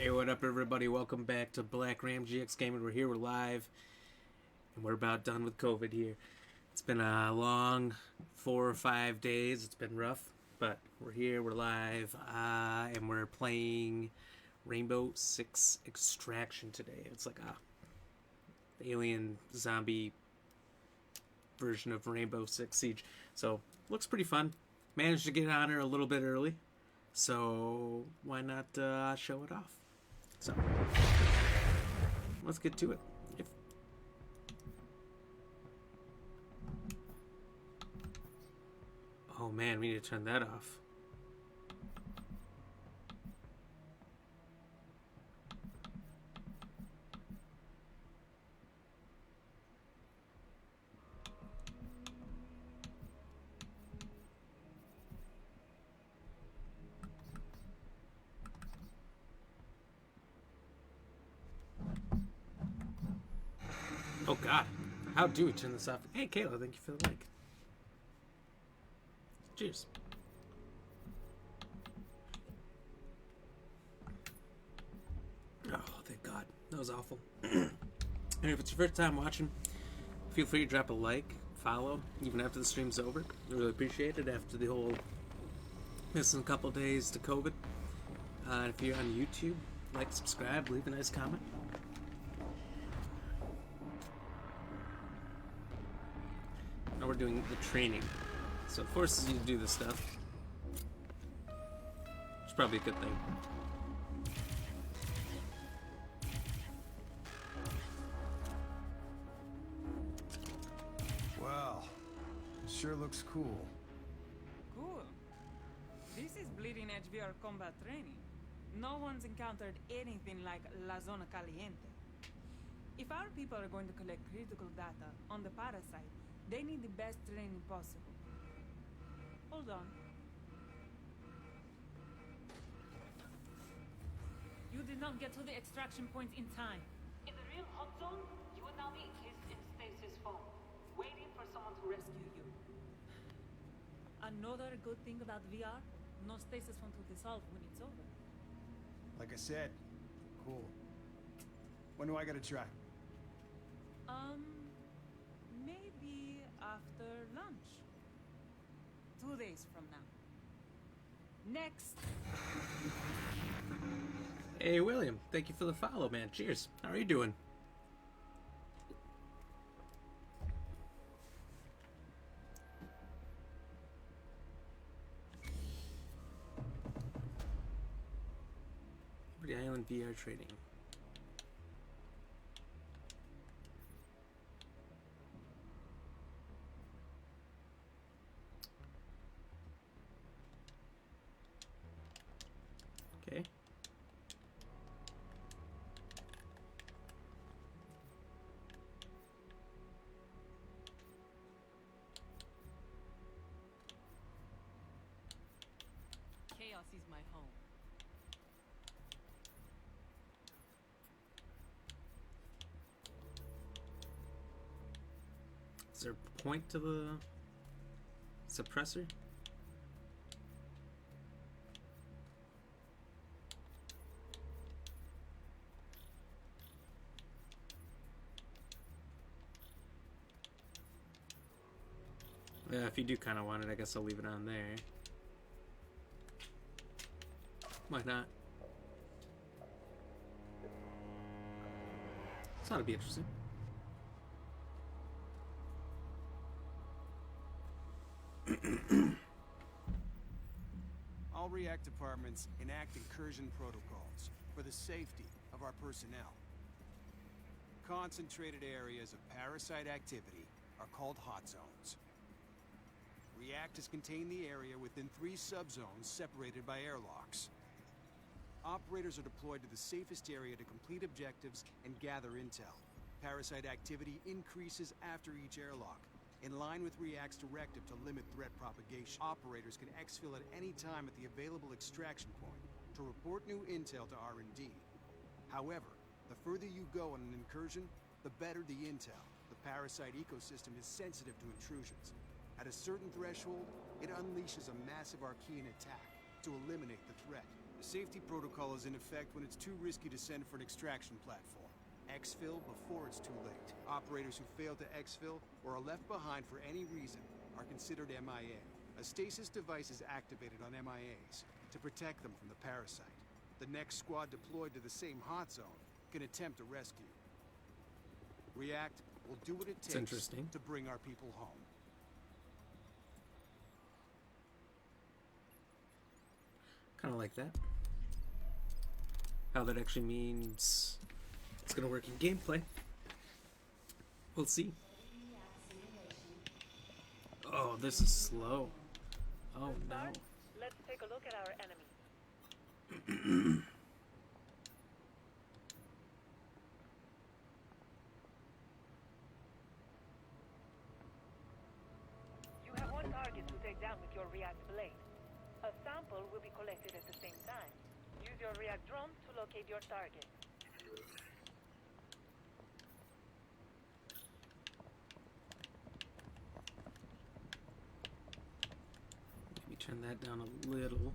Hey, what up, everybody? Welcome back to Black Ram GX Gaming. We're here, we're live, and we're about done with COVID here. It's been a long 4 or 5 days. It's been rough, but we're here, we're live, and we're playing Rainbow Six Extraction today. It's like a alien zombie version of Rainbow Six Siege. So, looks pretty fun. Managed to get on her a little bit early, so why not show it off? So, let's get to it. Oh man, we need to turn that off. Oh god, how do we turn this off? Hey Kayla, thank you for the like. Cheers. Oh, thank God. That was awful. And if it's your first time watching, feel free to drop a like, follow, even after the stream's over. I really appreciate it after the whole missing a couple days to COVID. If you're on YouTube, like, subscribe, leave a nice comment. Now we're doing the training. So it forces you to do this stuff. It's probably a good thing. Well, it sure looks cool. Cool. This is bleeding edge VR combat training. No one's encountered anything like La Zona Caliente. If our people are going to collect critical data on the parasite, they need the best training possible. Hold on. You did not get to the extraction point in time. In the real hot zone, you would now be encased in stasis foam, waiting for someone to rescue you. Another good thing about VR, no stasis phone to dissolve when it's over. Like I said, cool. When do I gotta try? Maybe after lunch. 2 days from now. Next. Hey William, thank you for the follow, man. Cheers. How are you doing? Liberty Island VR trading. Okay. Chaos is my home. Is there a point to the suppressor? Yeah, if you do kind of want it, I guess I'll leave it on there. Why not? This ought to be interesting. All React departments enact incursion protocols for the safety of our personnel. Concentrated areas of parasite activity are called hot zones. React has contained the area within 3 subzones separated by airlocks. Operators are deployed to the safest area to complete objectives and gather intel. Parasite activity increases after each airlock, in line with React's directive to limit threat propagation. Operators can exfil at any time at the available extraction point to report new intel to R&D. However, the further you go on an incursion, the better the intel. The parasite ecosystem is sensitive to intrusions. At a certain threshold, it unleashes a massive Archean attack to eliminate the threat. The safety protocol is in effect when it's too risky to send for an extraction platform. Exfil before it's too late. Operators who fail to exfil or are left behind for any reason are considered MIA. A stasis device is activated on MIAs to protect them from the parasite. The next squad deployed to the same hot zone can attempt a rescue. React will do what it takes interesting. to bring our people home. Kind of like that. How that actually means it's gonna work in gameplay. We'll see. Oh, this is slow. Oh no. Let's take a look at our enemy. You have one target to take down with your React blade. A sample will be collected at the same time. Use your React drone to locate your target. Maybe turn that down a little.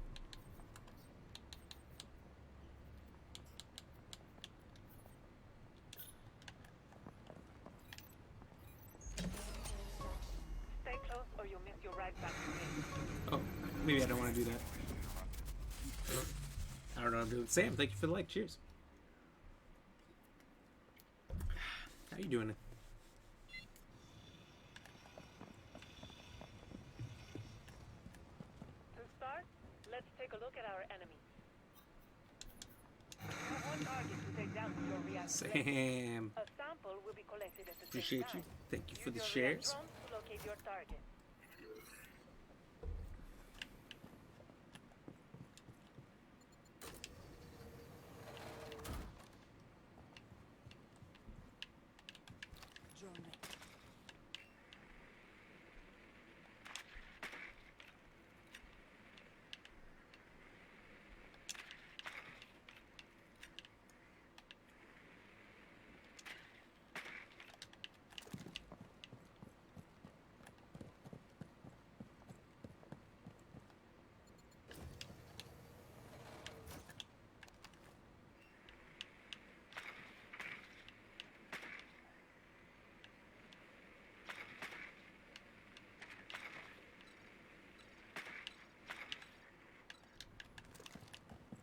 Stay close or you'll miss your ride back to base. Oh, maybe I don't want to do that. I don't know what to do. Sam, thank you for the like. Cheers. How you doing? To start, let's take a look at our enemy. You have one target to take down with your React blade. Sam, A sample will be collected at the appreciate same you. time. Thank you for Use the your React shares. drone to locate your target.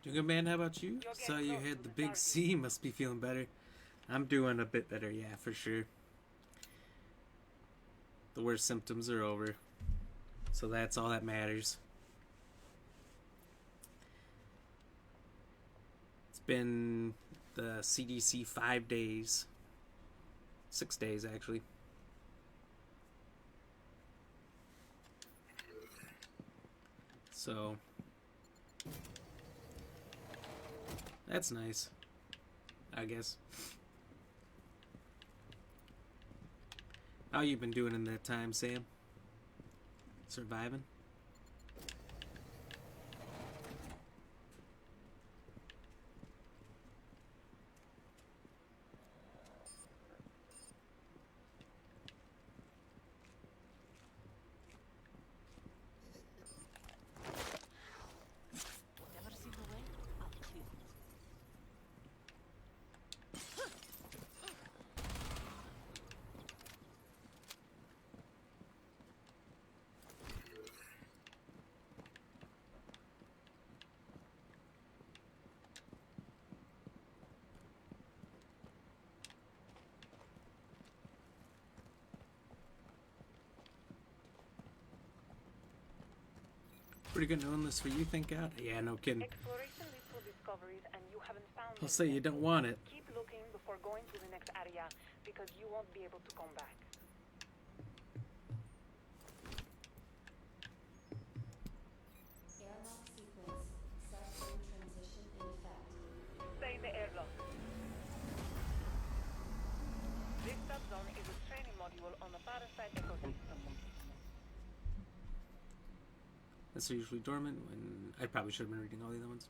Doing good, man. How about you? You're Saw getting you close had to the the big target. C. Must be feeling better. I'm doing a bit better, yeah, for sure. The worst symptoms are over. So that's all that matters. It's been the CDC 5 days. 6 days, actually. So that's nice, I guess. How you been doing in that time, Sam? Surviving? Never seen the way? Up to. Pretty good knowing this for you, thank God. Yeah, no kidding. Exploration leads to discoveries and you haven't found I'll them say you yet. don't want it. Keep looking before going to the next area because you won't be able to come back. Airlock sequence. Subzone transition in effect. Stay in the airlock. This subzone is a training module on the parasite ecosystem. Nests are usually dormant when... I probably should have been reading all the other ones.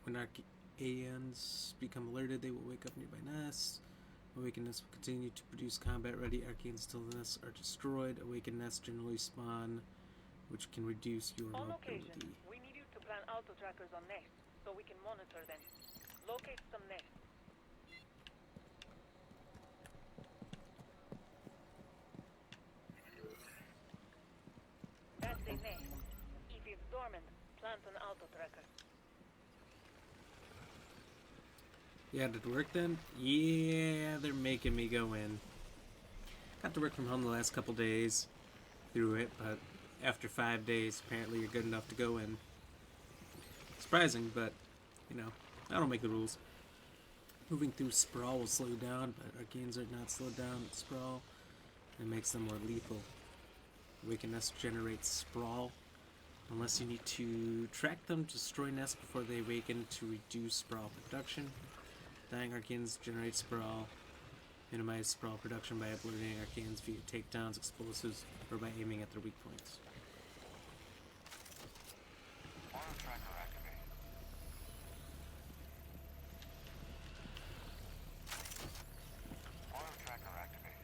When Archaeans become alerted, they will wake up nearby nests. Awakened nests will continue to produce combat-ready Archaeans until the nests are destroyed. Awakened nests generally spawn, which can reduce your On occasion, mobility. we need you to plan auto trackers on nests. so we can monitor them. Locate some nests. That's a nest. If it's dormant, plant an auto tracker. Yeah, did it work then? Yeah, they're making me go in. Got to work from home the last couple days through it, but after 5 days, apparently you're good enough to go in. Surprising, but, you know, I don't make the rules. Moving through Sprawl will slow you down, but Arcanes are not slowed down at Sprawl. It makes them more lethal. Awaken Nest generates Sprawl. Unless you need to track them, destroy nests before they awaken to reduce Sprawl production. Dying Arcanes generate Sprawl. Minimize Sprawl production by uploading Arcanes via takedowns, explosives, or by aiming at their weak points. Auto tracker activated. Auto tracker activated.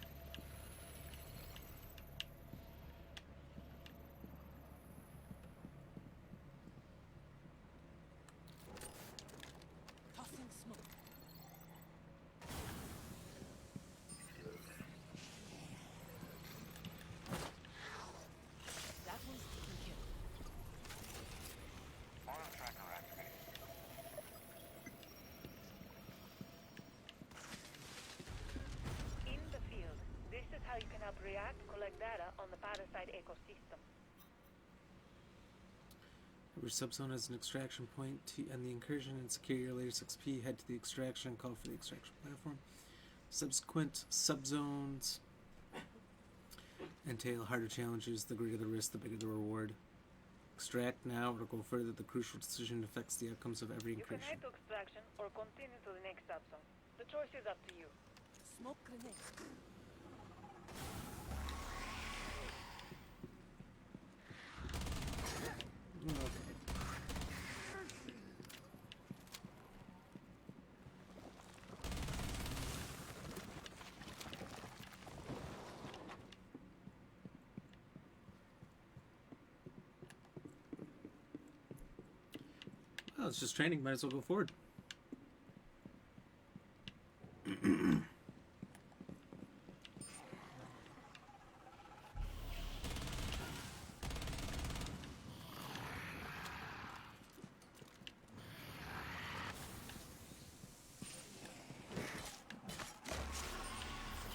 Tossing smoke. That one's taken care of. Auto tracker activated. In the field, this is how you can help React collect data on the parasite ecosystem. Every subzone has an extraction point. To end the incursion and secure your latest XP, head to the extraction and call for the extraction platform. Subsequent subzones entail harder challenges. The greater the risk, the bigger the reward. Extract now or go further. The crucial decision affects the outcomes of every You can incursion. head to extraction or continue to the next subzone. The choice is up to you. Smoke grenade. Okay. Well, it's just training. Might as well go forward.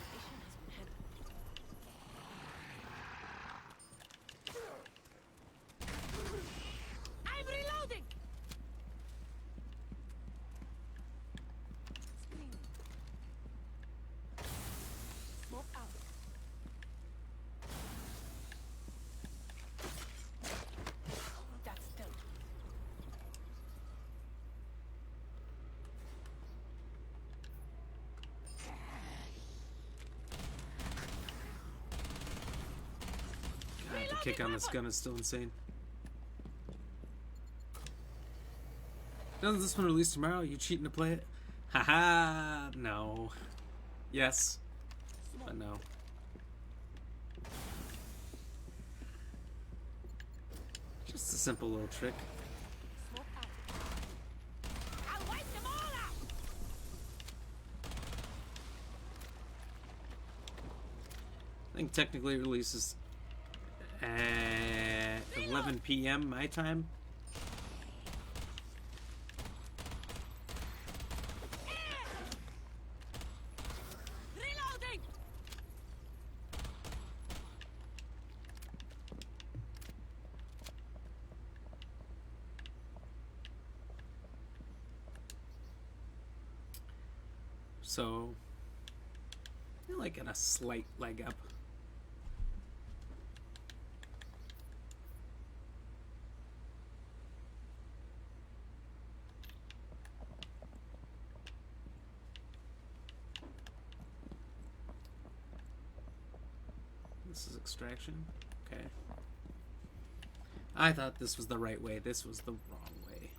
Situation has been handled. I'm reloading! Screen. Smoke out. That's done. God, the kick on this gun is still insane. Doesn't this one release tomorrow? You cheating to play it? Haha, no. Yes, but no. Just a simple little trick. Smoke out. I'll wipe them all out! I think technically it releases at 11 p.m. my time. Reloading! So, you're like in a slight leg up. This is extraction. Okay. I thought this was the right way. This was the wrong way.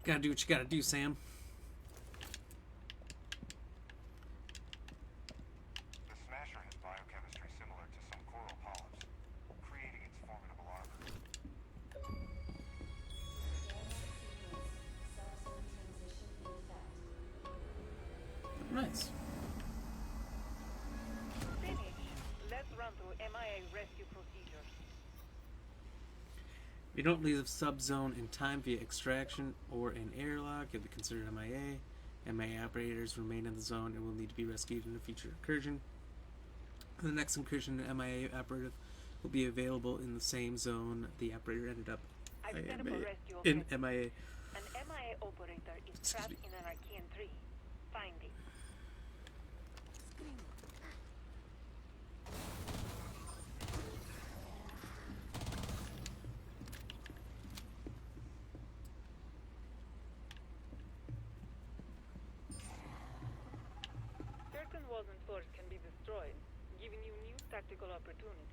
Gotta do what you gotta do, Sam. The Smasher has biochemistry similar to some coral polyps, creating its formidable armor. Nice. Finish. Let's run through MIA rescue procedures. If you don't leave the subzone in time via extraction or an airlock, you'll be considered MIA. MIA operators remain in the zone and will need to be rescued in a future incursion. The next incursion, an MIA operative will be available in the same zone the operator ended up I've set up a rescue in offensive. MIA. An MIA operator is Excuse trapped me. in an Archean tree. Find it. Certain walls and floors can be destroyed, giving you new tactical opportunities.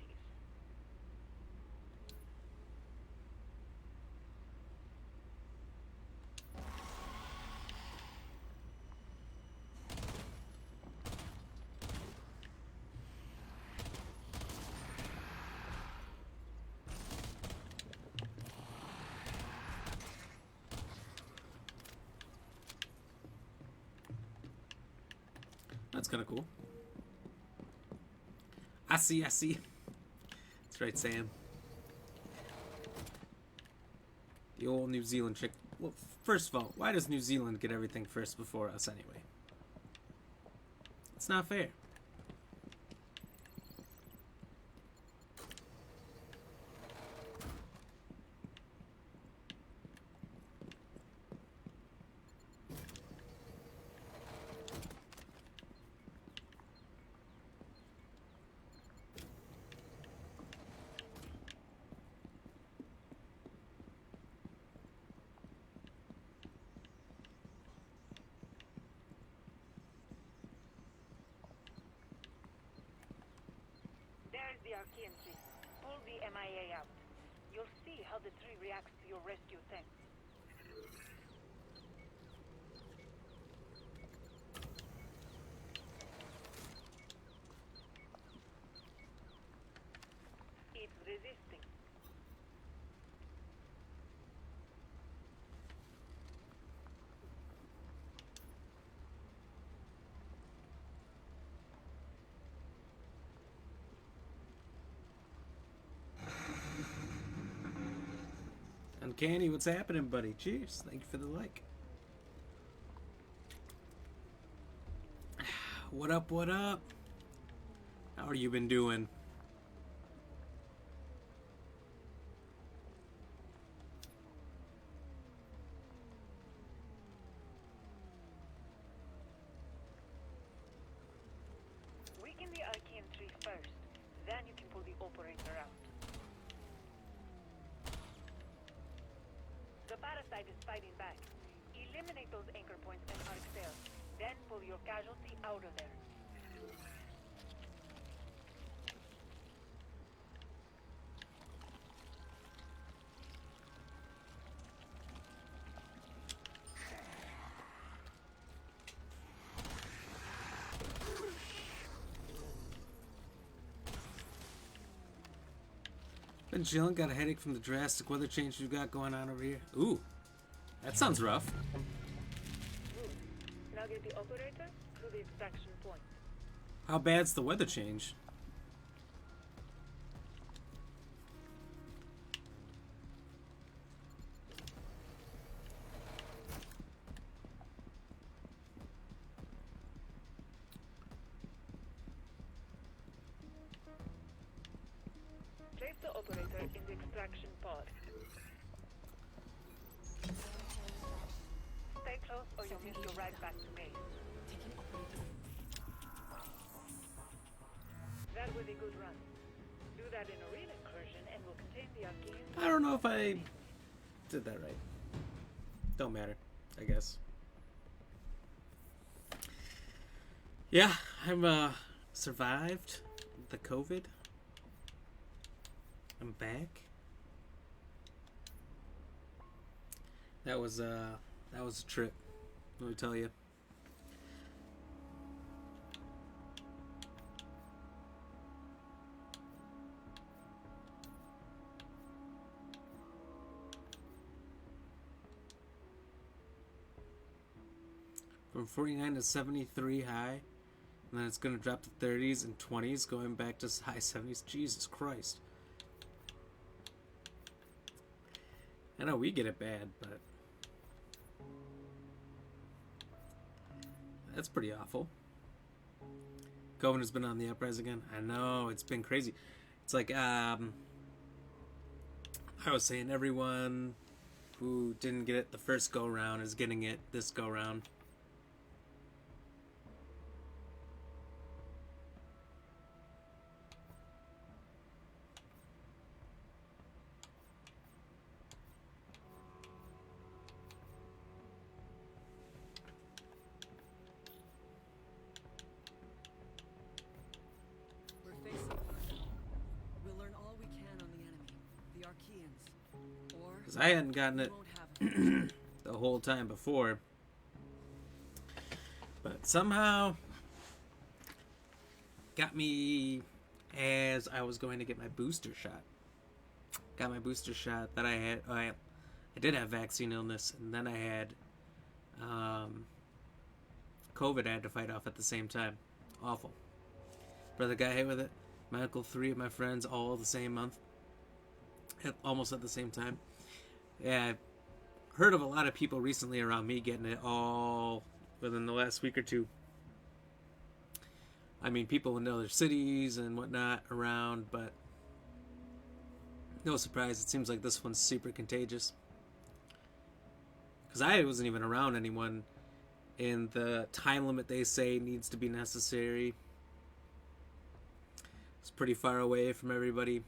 That's kind of cool. I see. That's right, Sam. The old New Zealand chick. Well, first of all, why does New Zealand get everything first before us anyway? It's not fair. There's the Archean tree. Pull the MIA out. You'll see how the tree reacts to your rescue tank. It's resisting. Uncanny, what's happening, buddy? Cheers. Thank you for the like. What up, what up? How are you been doing? Weaken the Archean tree first. Then you can pull the operator out. The parasite is fighting back. Eliminate those anchor points and arc cells. Then pull your casualty out of there. Been chilling, got a headache from the drastic weather change you got going on over here. Ooh, that sounds rough. Good. Now get the operator to the extraction point. How bad's the weather change? Place the operator in the extraction pod. Stay close or you'll miss your ride back to base. That was a good run. Do that in a real incursion and we'll contain the Archean. I don't know if I did that right. Don't matter, I guess. Yeah, I'm survived the COVID. I'm back. That was That was a trip, let me tell you. From 49 to 73 high, and then it's going to drop to 30s and 20s, going back to high 70s. Jesus Christ. I know we get it bad, but that's pretty awful. COVID has been on the uprise again. I know, it's been crazy. It's like, I was saying, everyone who didn't get it the first go-round is getting it this go-round. We're facing war now. We'll learn all we can on the enemy, the Archaeans. Or Because I hadn't gotten we it won't have it. the whole time before. But somehow got me as I was going to get my booster shot. Got my booster shot that I had. I did have vaccine illness, and then I had COVID I had to fight off at the same time. Awful. Brother got hit with it. My uncle, 3 of my friends, all the same month. Almost at the same time. Yeah, I've heard of a lot of people recently around me getting it all within the last week or two. I mean, people in other cities and whatnot around, but no surprise, it seems like this one's super contagious. Because I wasn't even around anyone in the time limit they say needs to be necessary. It's pretty far away from everybody.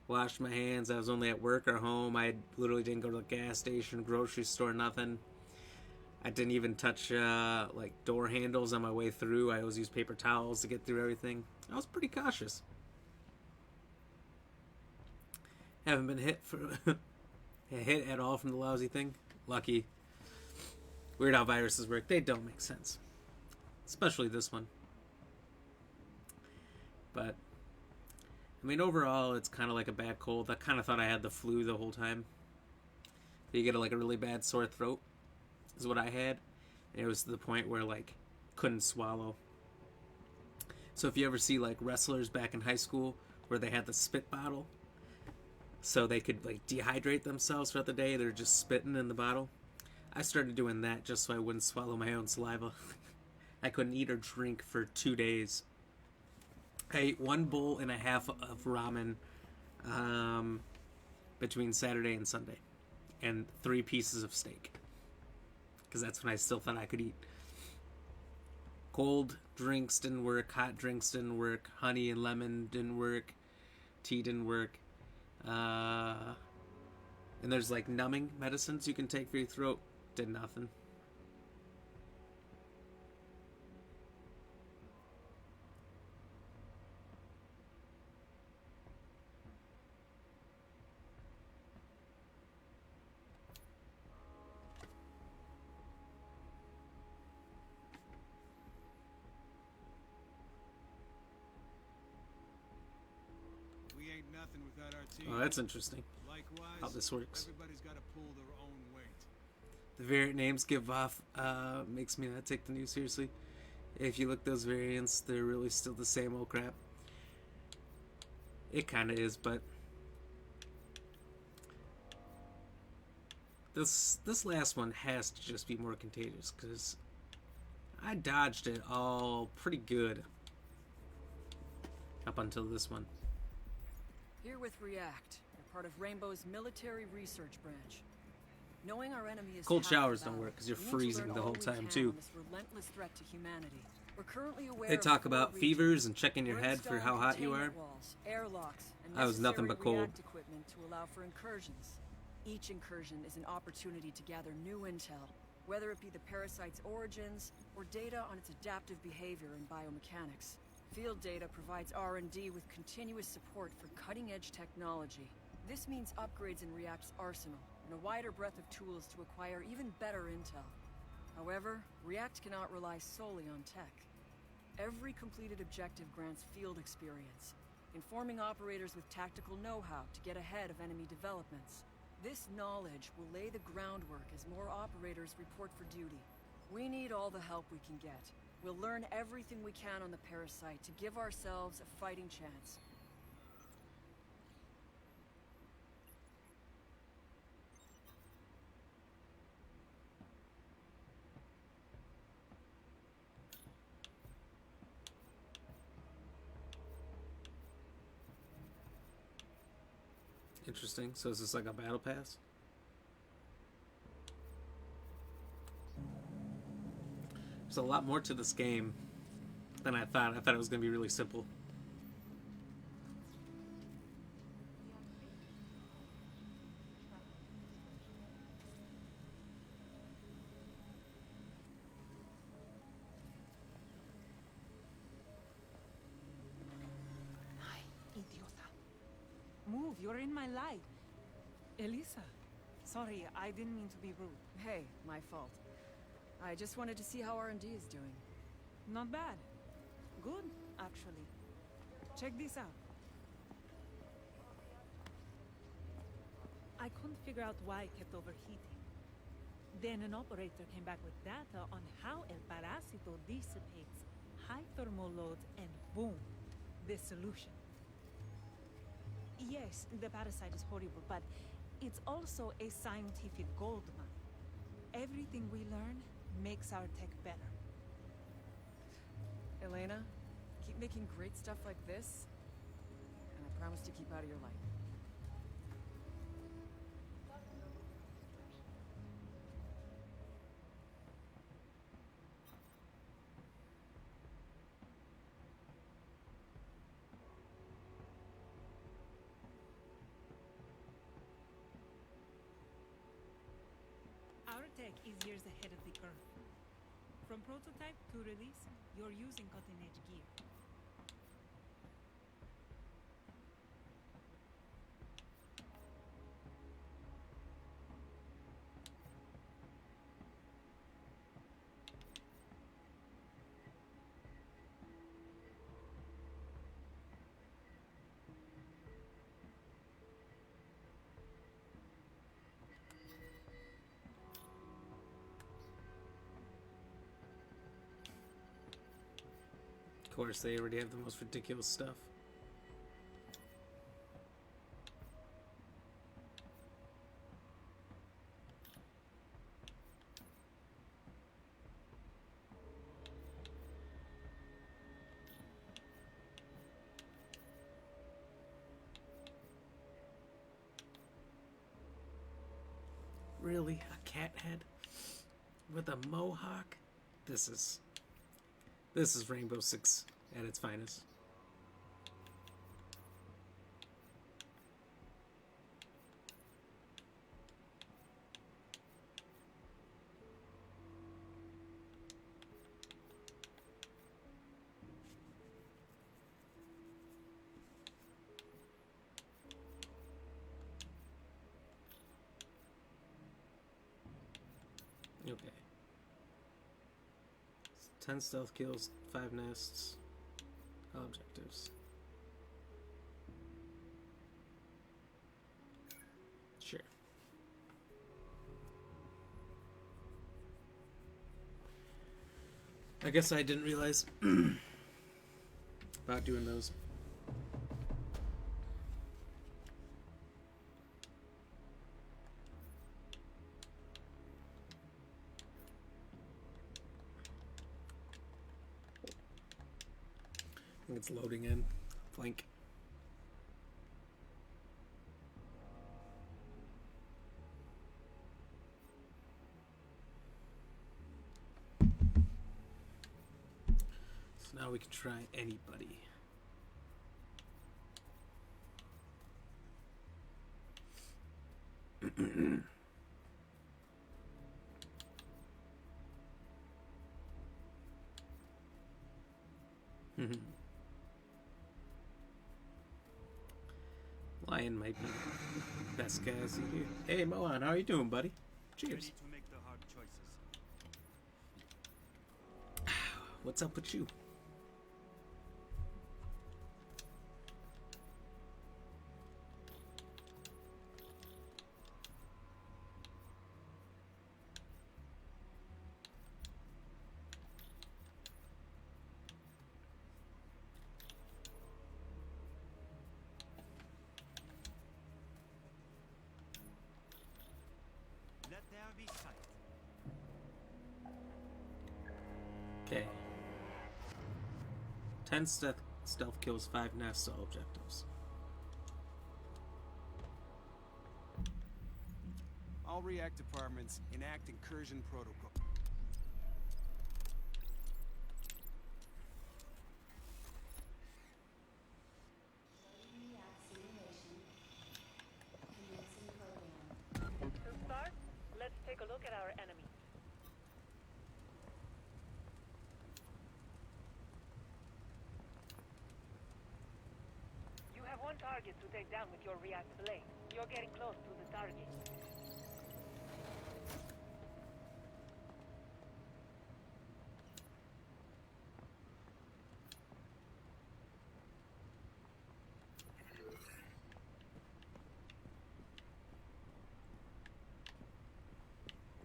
Washed my hands. I was only at work or home. I literally didn't go to the gas station, grocery store, nothing. I didn't even touch like door handles on my way through. I always use paper towels to get through everything. I was pretty cautious. Haven't been hit at all from the lousy thing. Lucky. Weird how viruses work. They don't make sense. Especially this one. But I mean, overall, it's kind of like a bad cold. I kind of thought I had the flu the whole time. You get like a really bad sore throat, is what I had. And it was to the point where, like, couldn't swallow. So if you ever see, like, wrestlers back in high school where they had the spit bottle, so they could, like, dehydrate themselves throughout the day, they're just spitting in the bottle. I started doing that just so I wouldn't swallow my own saliva. I couldn't eat or drink for 2 days. I ate 1.5 bowls of ramen between Saturday and Sunday, and 3 pieces of steak, because that's when I still thought I could eat. Cold drinks didn't work, hot drinks didn't work, honey and lemon didn't work, tea didn't work, and there's like numbing medicines you can take for your throat, did nothing. We ain't nothing without our team. Oh, that's interesting. Likewise, how this works. Everybody's got to pull their own weight. The variant names give off makes me not take the news seriously. If you look those variants, they're really still the same old crap. It kind of is, but this last one has to just be more contagious, because I dodged it all pretty good up until this one. Here with React, we're part of Rainbow's military research branch. Knowing our enemy is Cold half the showers don't battle, work 'cause you're we need to freezing learn the all whole we time, can too. on this relentless threat to humanity. We're currently aware They of talk 4 about regions. fevers and checking your We're head for installing how hot you are. containment walls, airlocks, and I was nothing but necessary cold. React equipment to allow for incursions. Each incursion is an opportunity to gather new intel, whether it be the parasite's origins or data on its adaptive behavior and biomechanics. Field data provides R&D with continuous support for cutting-edge technology. This means upgrades in React's arsenal and a wider breadth of tools to acquire even better intel. However, React cannot rely solely on tech. Every completed objective grants field experience, informing operators with tactical know-how to get ahead of enemy developments. This knowledge will lay the groundwork as more operators report for duty. We need all the help we can get. We'll learn everything we can on the parasite to give ourselves a fighting chance. Interesting. So is this like a battle pass? There's a lot more to this game than I thought. I thought it was going to be really simple. Ay, idiota. Move, you're in my light. Elisa. Sorry, I didn't mean to be rude. Hey, my fault. I just wanted to see how R&D is doing. Not bad. Good, actually. Check this out. I couldn't figure out why it kept overheating. Then an operator came back with data on how El Parásito dissipates high thermal loads, and boom, the solution. Yes, the parasite is horrible, but it's also a scientific gold mine. Everything we learn makes our tech better. Elena, keep making great stuff like this, and I promise to keep out of your light. Our tech is years ahead of the curve. From prototype to release, you're using cutting-edge gear. Of course, they already have the most ridiculous stuff. Really? A cat head? With a mohawk? This is Rainbow Six at its finest. Okay. 10 stealth kills, 5 nests, all objectives. Sure. I guess I didn't realize about doing those. I think it's loading in. Flank. So now we can try anybody. Lion might be the best guy I see here. Hey, Moan, how are you doing, buddy? Cheers. To make the hard choices. What's up with you? Let there be sight. Okay. 10 stealth kills, 5 NASA objectives. All react departments enact incursion protocol. Loading react simulation. Commencing program. To start, let's take a look at our enemy. You have one target to take down with your react blade. You're getting close to the target.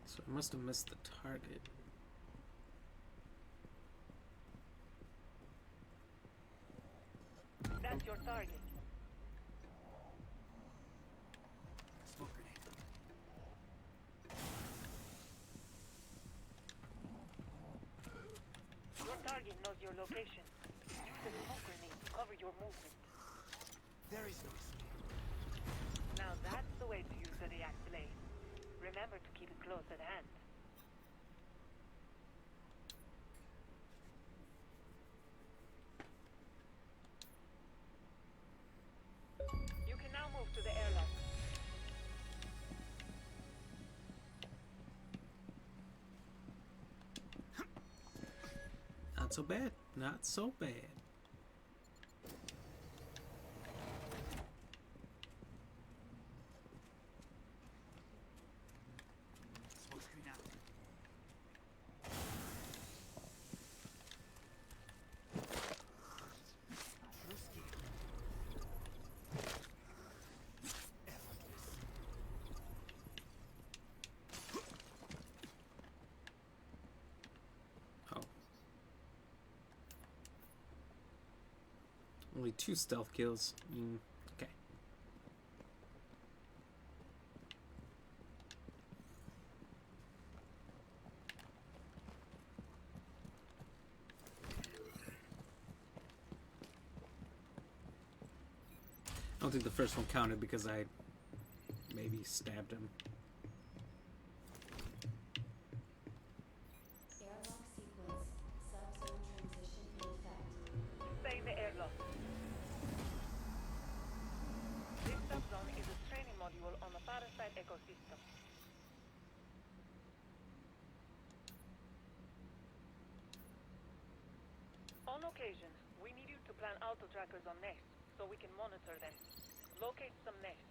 So I must have missed the target. That's your target. Smoke grenade. Your target knows your location. Use the smoke grenade to cover your movement. There is no escape. Now that's the way to use the react blade. Remember to keep it close at hand. You can now move to the airlock. Not so bad. Not so bad. Smoke screen out. Ruski. Effortless. Oh. Only 2 stealth kills. Okay. I don't think the first one counted because I maybe stabbed him. Airlock sequence. Subzone transition in effect. Stay in the airlock. This subzone is a training module on the Parasite ecosystem. On occasion, we need you to plan auto trackers on nests so we can monitor them. Locate some nests.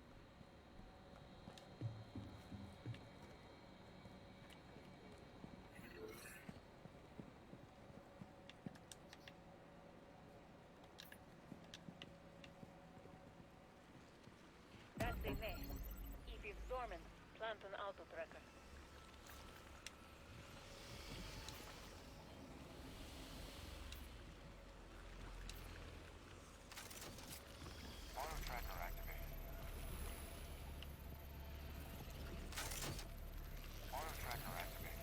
That's a nest. If it's dormant, plant an auto tracker. Auto tracker activated. Auto tracker activated.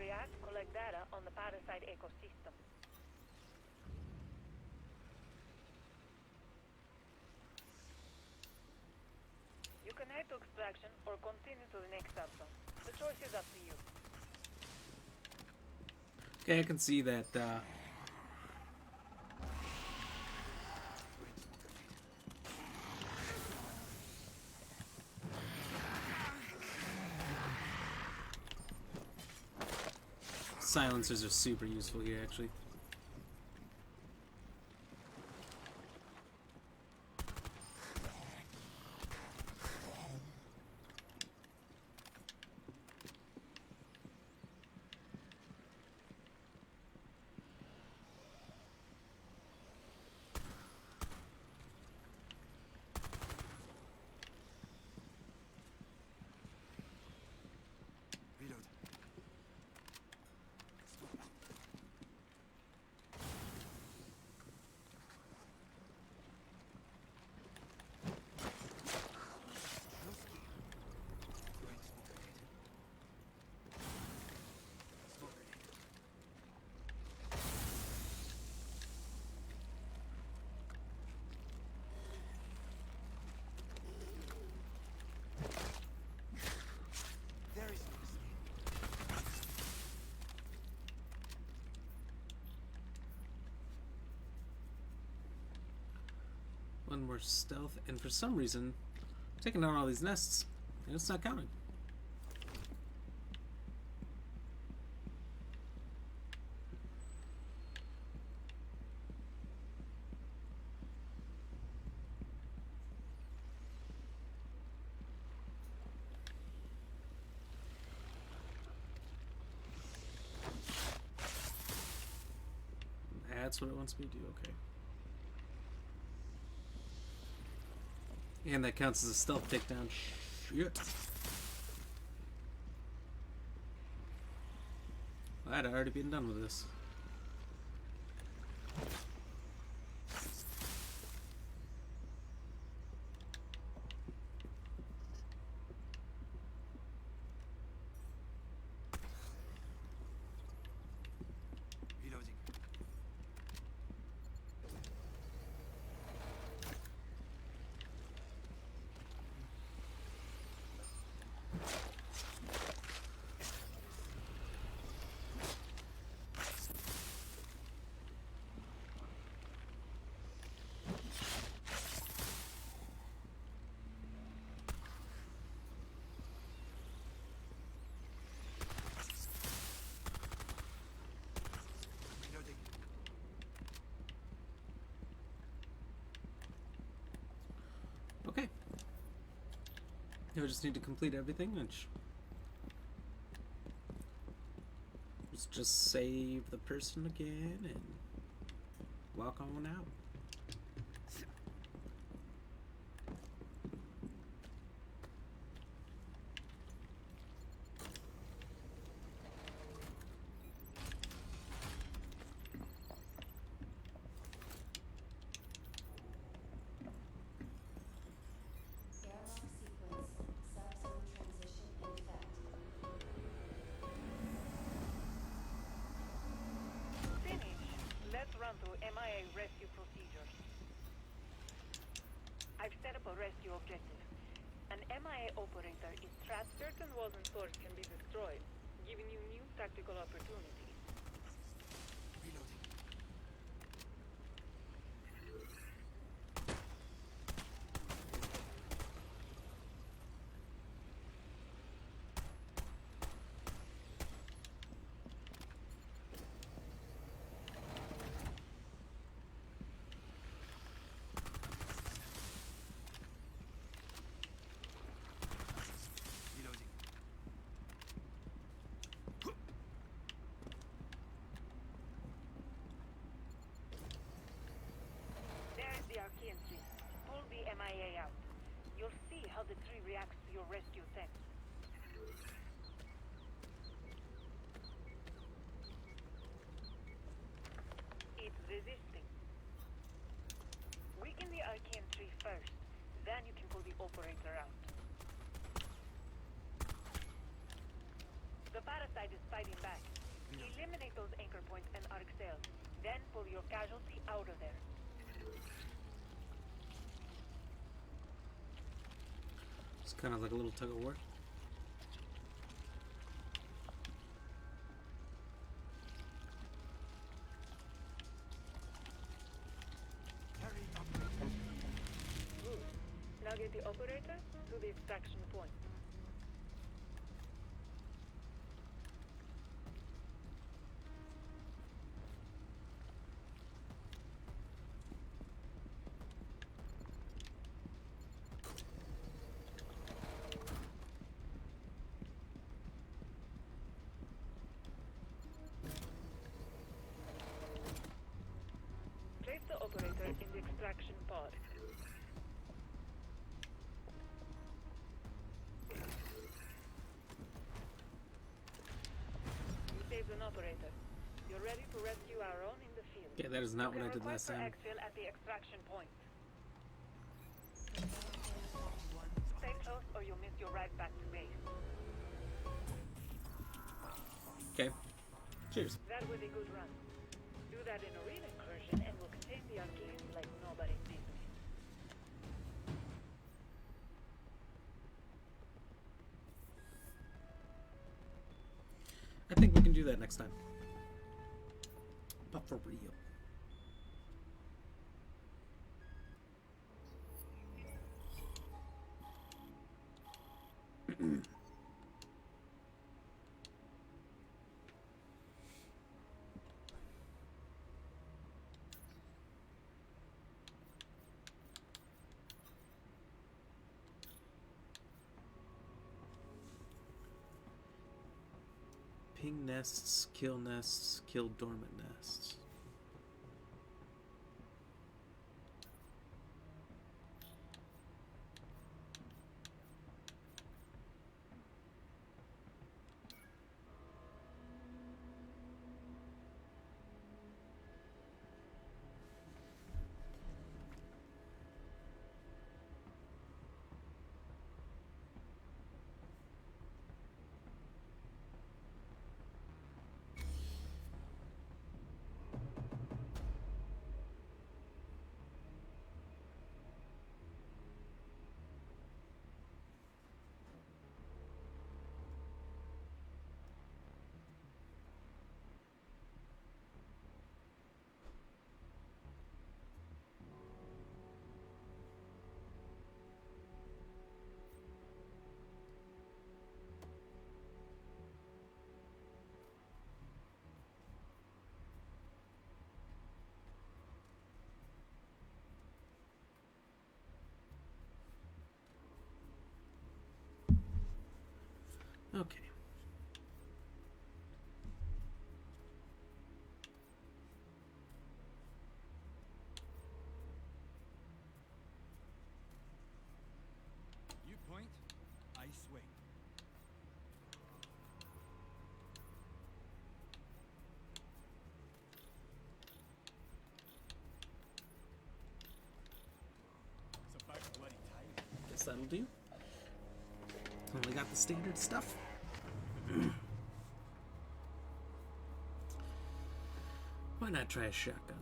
React collect data on the parasite ecosystem. You can head to extraction or continue to the next subzone. The choice is up to you. Okay, I can see that. Silencers are super useful here, actually. Reload. Trotsky. Throwing smoke grenade. Smoke grenade. There is no escape. One more stealth, and for some reason, I'm taking down all these nests, and it's not counting. That's what it wants me to do, okay. And that counts as a stealth takedown. Shit. I'd already been done with this. Reloading. Reloading. Okay. Now we just need to complete everything, which... Let's just save the person again and walk on out. Airlock sequence. Subzone transition in effect. Finish. Let's run through MIA rescue procedures. I've set up a rescue objective. An MIA operator is trapped. Certain walls and stores can be destroyed, giving you new tactical opportunities. Reloading. Reloading. There's the Archean tree. Pull the MIA out. You'll see how the tree reacts to your rescue attempt. It's resisting. Weaken the Archean tree first, then you can pull the operator out. The parasite side is fighting back. Eliminate those anchor points and arc sails. Then pull your casualty out of there. It's kind of like a little tug of war. Carry operator. Good. Now get the operator to the extraction point. Place the operator in the extraction pod. You saved an operator. You're ready to rescue our own in the field. Okay, that is not what I did last You can time. request for exfil at the extraction point. Stay close or you'll miss your ride back to base. Okay. Cheers. That was a good run. Do that in a real incursion and we'll contain the arcades like nobody's business. I think we can do that next time. But for real. Ping nests, kill dormant nests. Okay. You point, I swing. So far, bloody tired. Guess that'll do. Only got the standard stuff. Why not try a shotgun?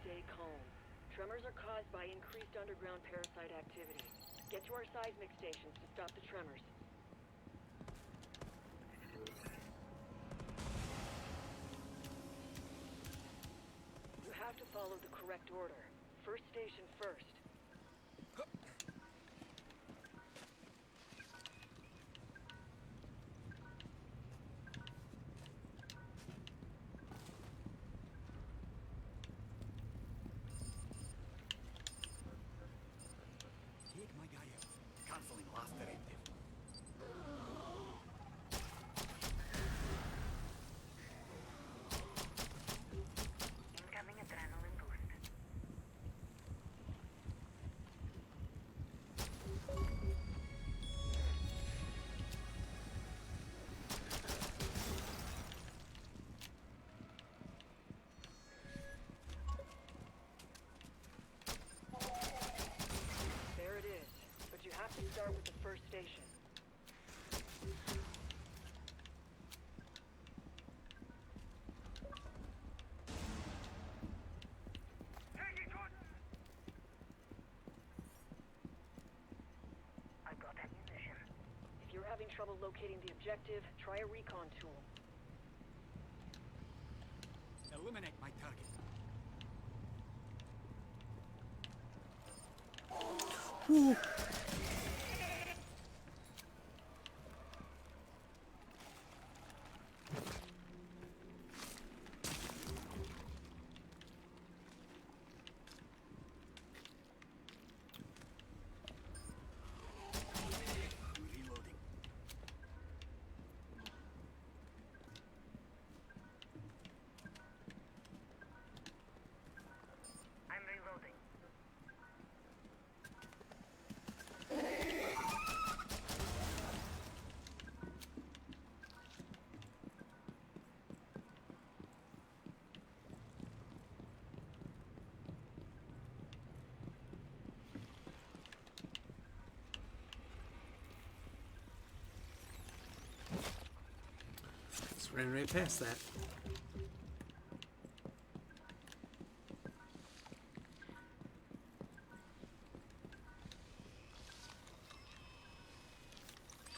Stay calm. Tremors are caused by increased underground parasite activity. Get to our seismic stations to stop the tremors. You have to follow the correct order. First station first. Take my guy out. Canceling last directive. Incoming adrenaline boost. having trouble locating the objective, try a recon tool. Eliminate my target. Reloading. I'm reloading. Just ran right past that.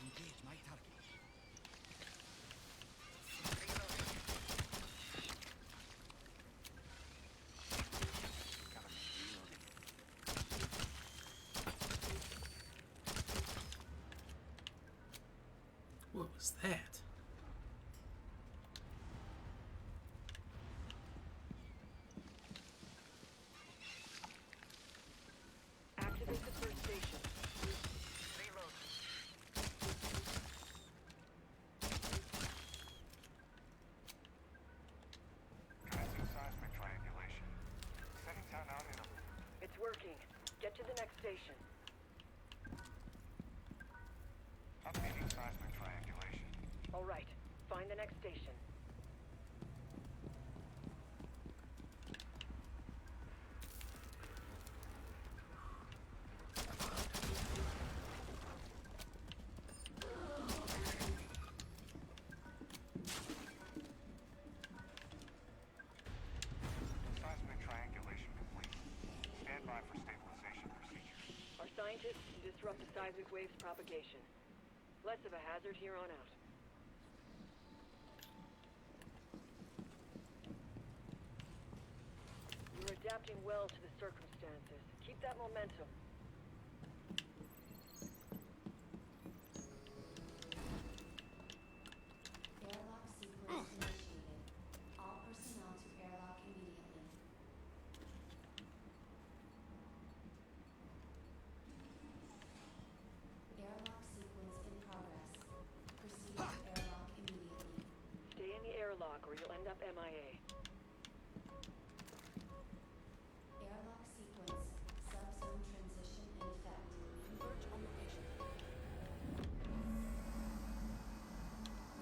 Engage my target. What was that? Activate the first station. Commencing seismic triangulation. Setting down out in a... It's working. Get to the next station. Updating seismic triangulation. All right. Find the next station. Seismic triangulation complete. Stand by for stabilization procedures. Our scientists disrupt the seismic wave's propagation. Less of a hazard here on out. You're adapting well to the circumstances. Keep that momentum. Airlock sequence initiated. All personnel to airlock immediately. Airlock sequence in progress. Proceed to airlock immediately. Stay in the airlock or you'll end up MIA. Airlock sequence. Subzone transition in effect. Converge on location.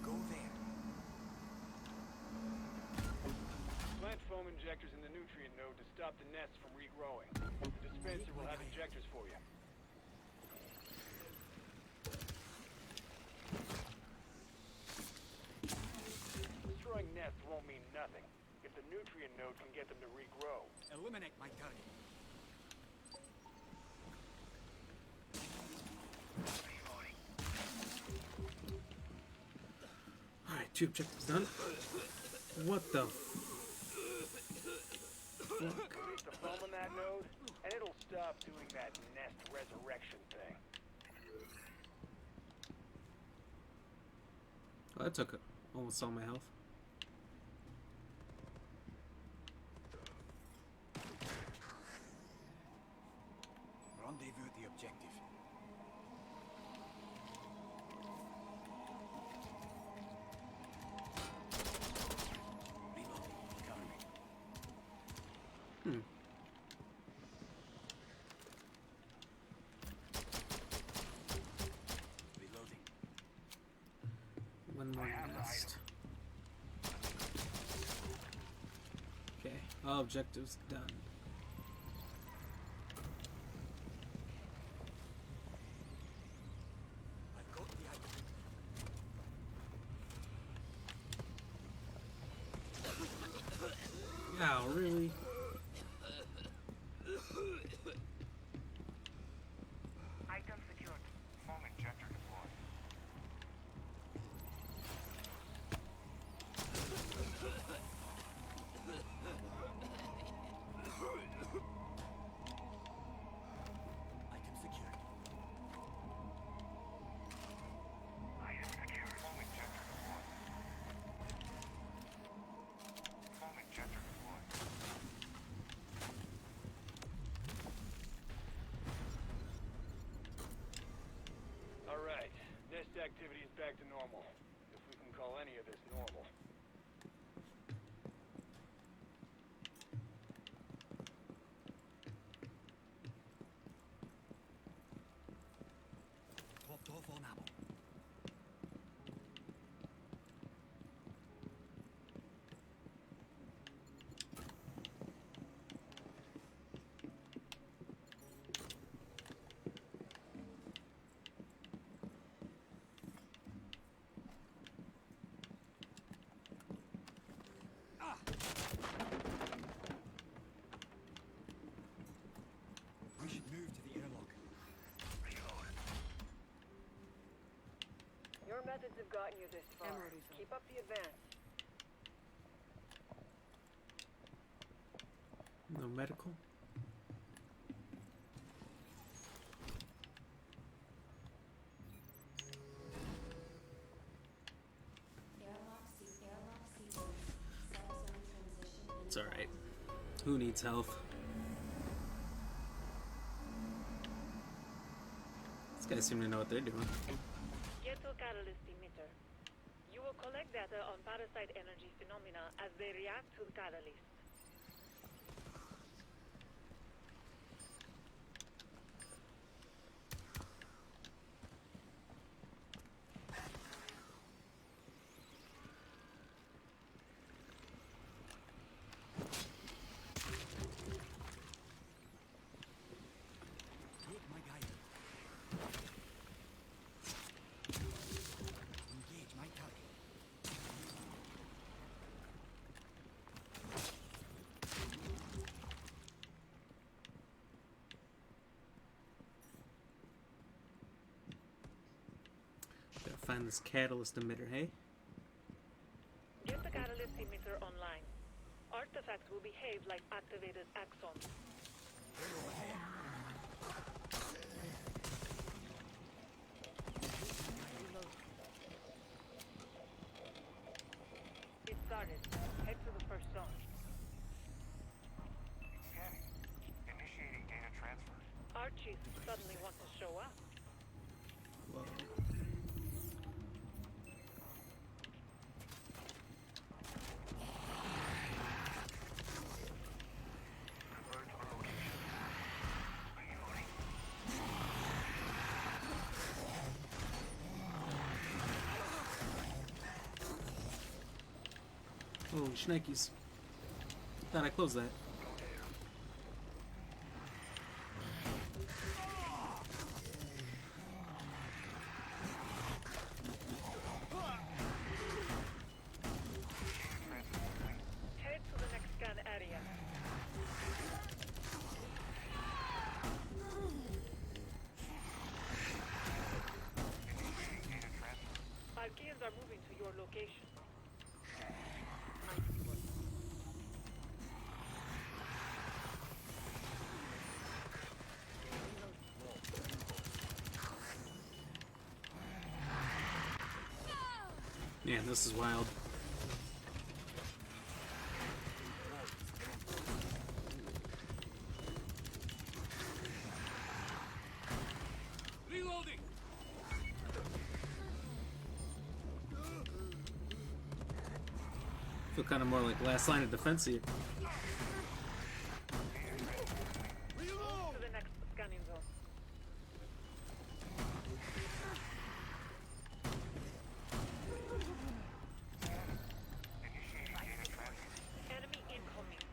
Go there. Plant foam injectors in the nutrient node to stop the nests from regrowing. The dispenser will have injectors for you. Destroying nests won't mean nothing if the nutrient node can get them to regrow. Eliminate my target. Alright, 2 objectives done. What the fuck? Release the foam on that node, and it'll stop doing that nest resurrection thing. Oh, that took almost all my health. Rendezvous the objective. Reloading. Cover me. Reloading. One more nest. Okay, all objectives done. I've got the item. Wow, really? Item secured. Foam injector deployed. activity is back to normal. If we can call any of this normal. Topped off on ammo. We should move to the airlock. Your methods have gotten you this far. Ammo refill. Keep up the advance. No medical? Airlock sequence. Subzone transition. It's alright. Who needs health? These guys seem to know what they're doing. Get to catalyst emitter. You will collect data on parasite energy phenomena as they react to the catalyst. Take my guy out. Engage my target. Gotta find this catalyst emitter, hey? Get the catalyst emitter online. Artifacts will behave like activated axons. It started. Head to the first zone. Scanning. Initiating data transfer. Archies suddenly want to show up. Whoa. Converge on location. Reloading. Holy shnikes. Thought I closed that. Head to the next scan area. Initiating data transfer. Archaeans are moving to your location. Man, this is wild. Reloading! Feel kind of more like last line of defense here. Move to the next scanning zone. Initiating data transfer. Enemy incoming.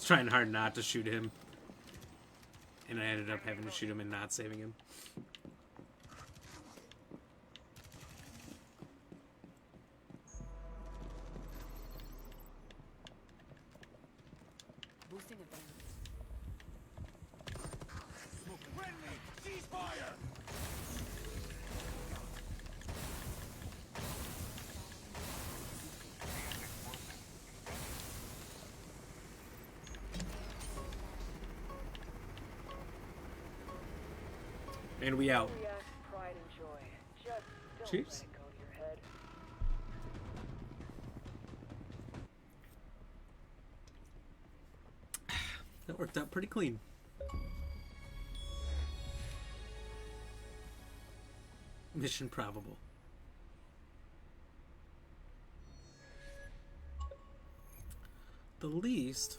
trying hard not to shoot him. And I ended up having to shoot him and not saving him. Boosting advance. Friendly! Ceasefire! And we out. React, pride, and joy. Just don't Cheers. let it go to your head. That worked out pretty clean. Mission probable. The least.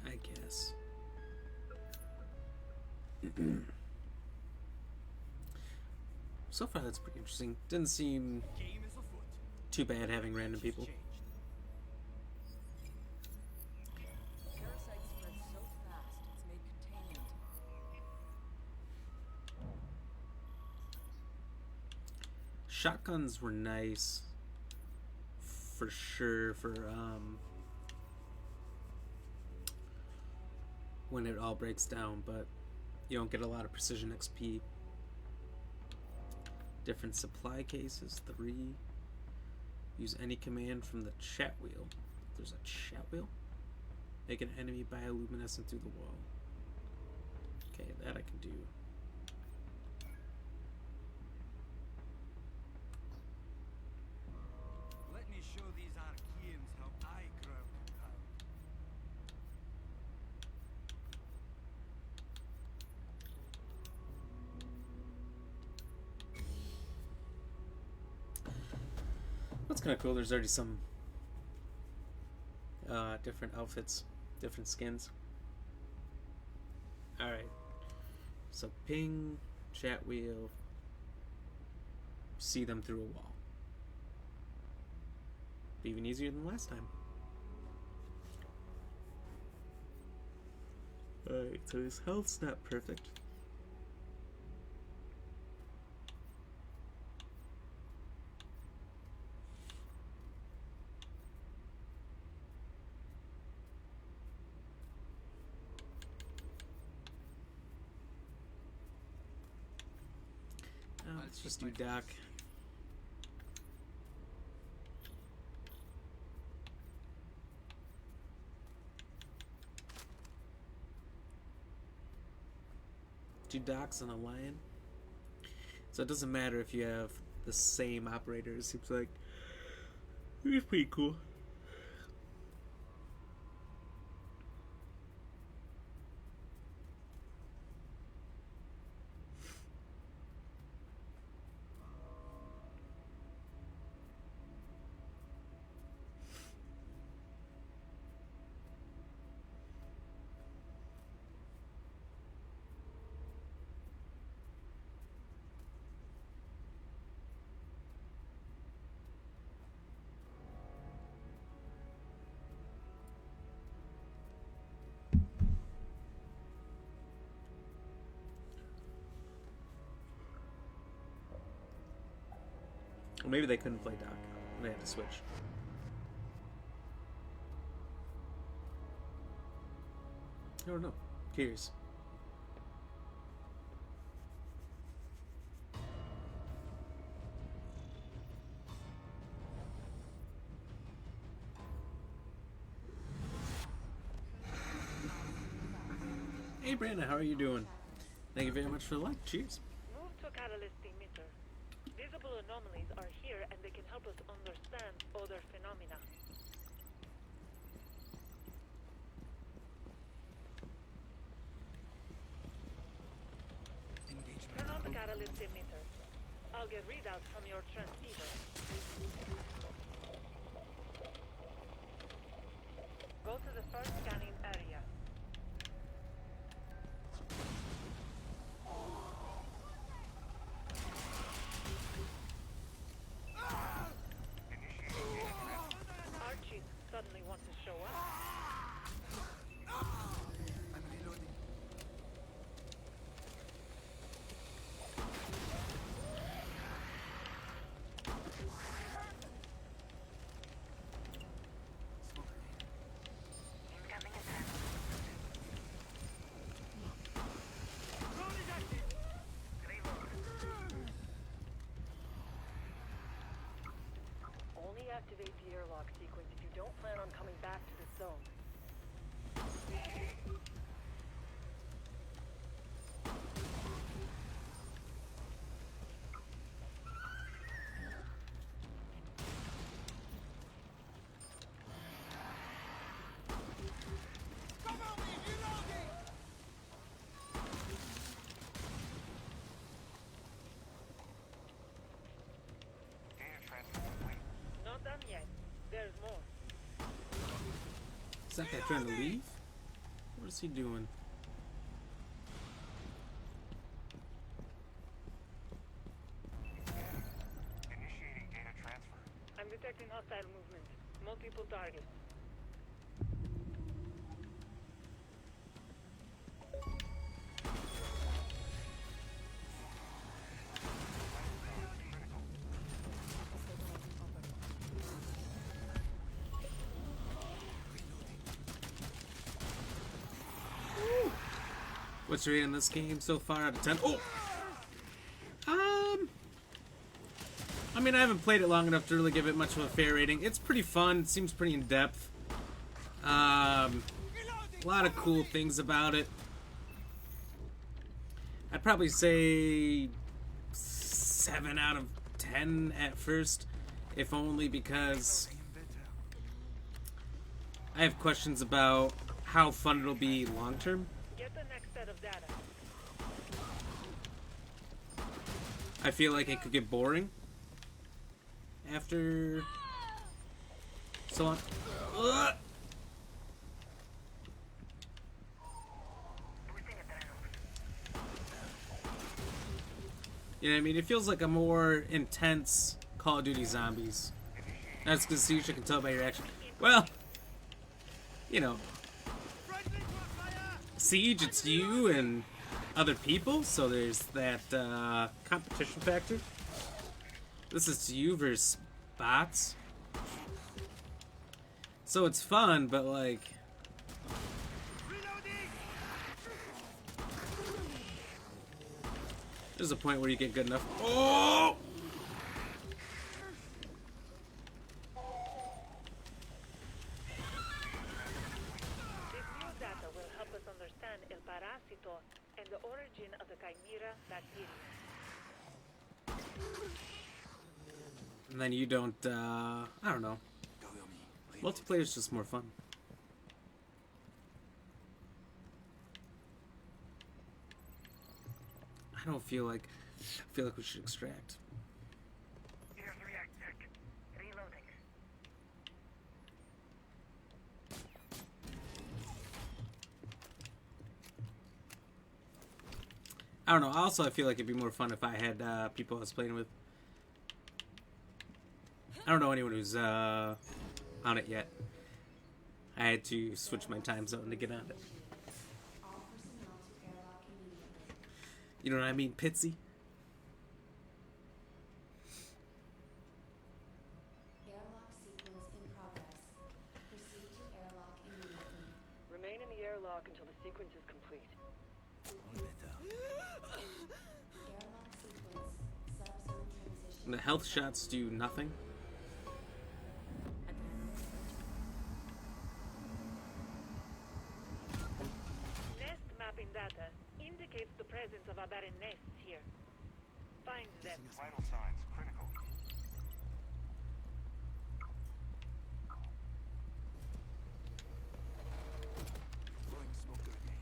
I guess. So far, that's pretty interesting. Didn't seem Game is afoot. too bad having random people. Parasites spread so fast, it's made containment. Shotguns were nice, for sure, for when it all breaks down, but you don't get a lot of precision XP. Different supply cases, 3. Use any command from the chat wheel. There's a chat wheel? Make an enemy bioluminescent through the wall. Okay, that I can do. Let me show these Archaeans how I grow power. That's kind of cool. There's already some different outfits, different skins. Alright. So ping, chat wheel, see them through a wall. Even easier than last time. Alright, so his health's not perfect. Let's just do Doc. Do Docs and a lion. So it doesn't matter if you have the same operator, it seems like. It's pretty cool. Or maybe they couldn't play Doc. They had to switch. I don't know. Curious. Hey Brandon, how are you doing? Thank you very much for the like. Cheers. Move to catalyst emitter. Visible anomalies are here and they can help us understand altimeter. I'll get readouts from your transceiver. Go to the first scanning area. Archie suddenly wants to show up. I'm reloading. Only activate the airlock sequence if you don't plan on coming back to this zone. Data transfer complete. Not done yet. There's more. Is that guy trying to leave? What is he doing? Initiating data transfer. I'm detecting hostile movement. Multiple targets. What's your rating on this game so far out of 10? Oh! I mean, I haven't played it long enough to really give it much of a fair rating. It's pretty fun. It seems pretty in-depth. A lot of cool things about it. I'd probably say 7 out of 10 at first, if only because I have questions about how fun it'll be long-term. Get the next set of data. I feel like it could get boring after so long. Ugh. You know what I mean? It feels like a more intense Call of Duty Zombies. That's because you can tell by your action. Well, you know, Siege, it's you and other people, so there's that competition factor. This is you versus bots. So it's fun, but like... There's a point where you get good enough. Oh! This new data will help us understand El Parásito and the origin of the Chimera bacteria. And then you don't, I don't know. Multiplayer's just more fun. I don't feel like, we should extract. Here's reactor. Reloading. I don't know. Also, I feel like it'd be more fun if I had people I was playing with. I don't know anyone who's on it yet. I had to switch my time zone to get on it. All personnel to airlock immediately. You know what I mean, Pitsy? Airlock sequence in progress. Proceed to airlock immediately. Remain in the airlock until the sequence is complete. Airlock sequence. Subzone transition. And the health shots do nothing. Nest mapping data indicates the presence of aberrant nests here. Find them. Vital signs critical. Blowing smoke grenade.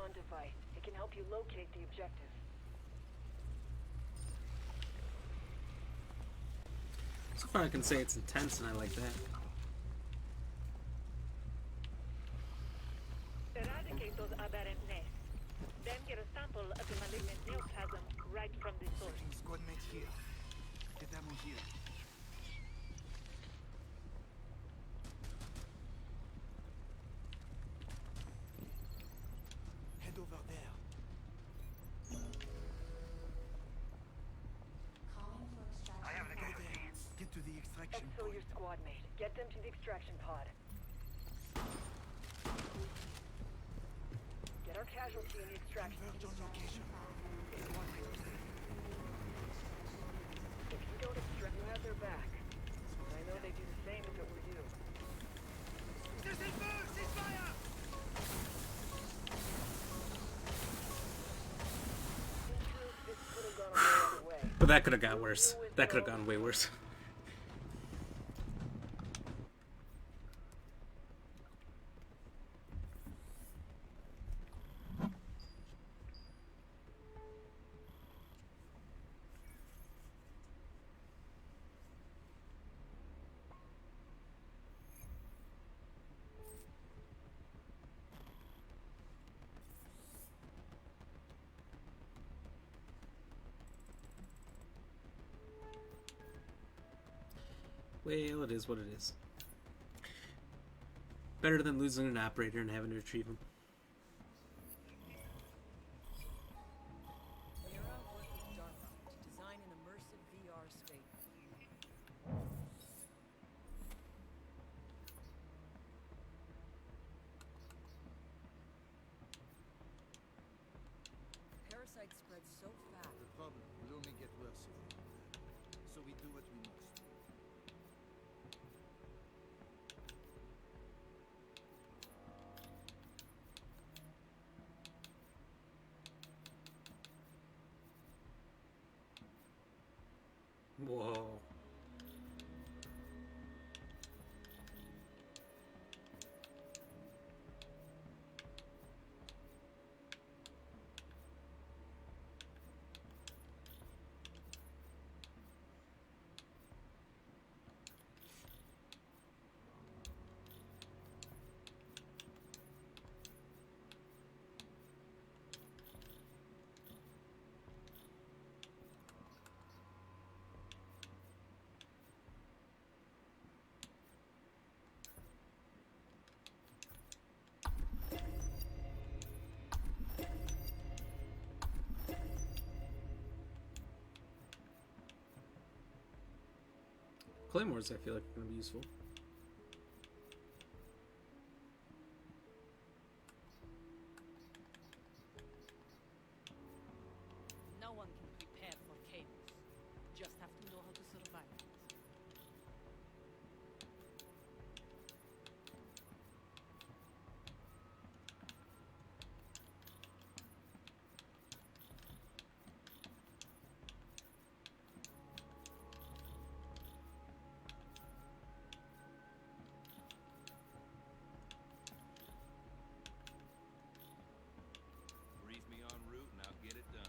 recon device. It can help you locate the objective. So far I can say it's intense and I like that. Eradicate those aberrant nests. Then get a sample of the malignant neoplasm right from the source. Squad mate here. Get that one here. Head over there. Calling for extraction. I have the Go there. casualties. Get to the extraction Exfil point. your squad mate. Get them to the extraction pod. Get our casualty in the extraction. Converge on location. If you don't extract, you have their back. I know they'd do the same if it were you. In truth, this could have gone a whole other way. But that could have got worse. That could have gone way worse. Well, it is what it is. Better than losing an operator and having to retrieve him. Mira worked with DARPA to design an immersive VR space. Parasite spreads so fast. The problem will only get worse if we do that. So we do what we must. Whoa. Claymores, I feel like, are going to be useful. No one can prepare for chaos. Just have to know how to survive it. Brief me en route and I'll get it done.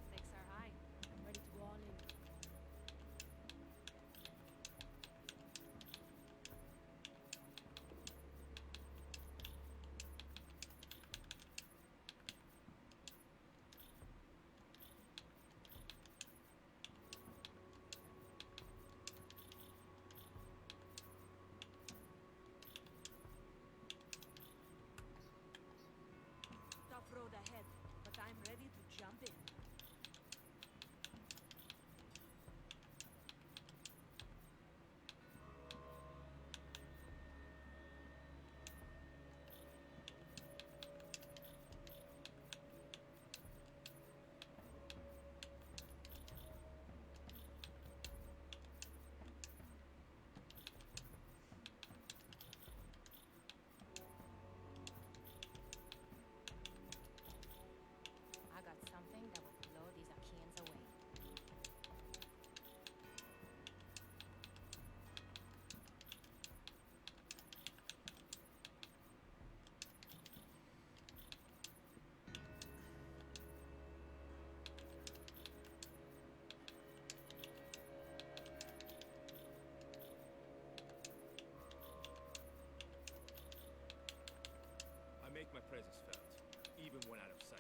Stakes are high. I'm ready to go all in. Tough road ahead, but I'm ready to jump in. make my presence felt, even when out of sight.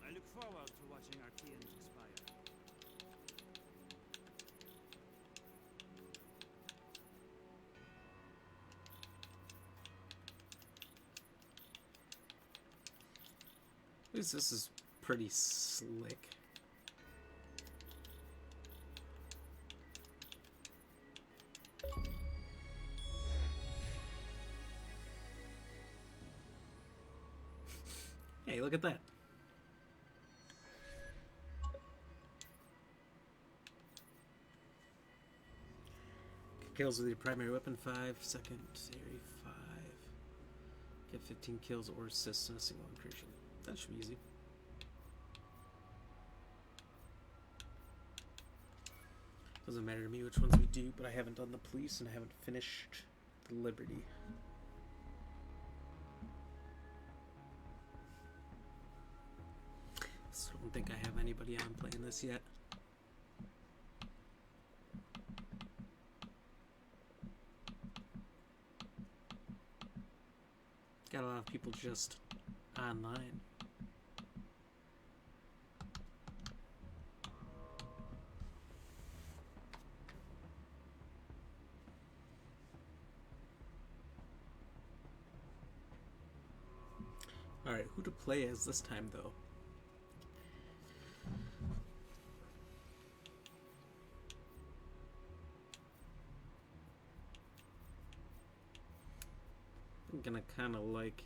I look forward to watching Archeans expire. At least this is pretty slick. Hey, look at that. Kills with your primary weapon 5, secondary 5. Get 15 kills or assists in a single incursion. That should be easy. Doesn't matter to me which ones we do, but I haven't done the police and I haven't finished the Liberty. So I don't think I have anybody on playing this yet. Got a lot of people just online. Alright, who to play as this time though? I'm gonna kinda like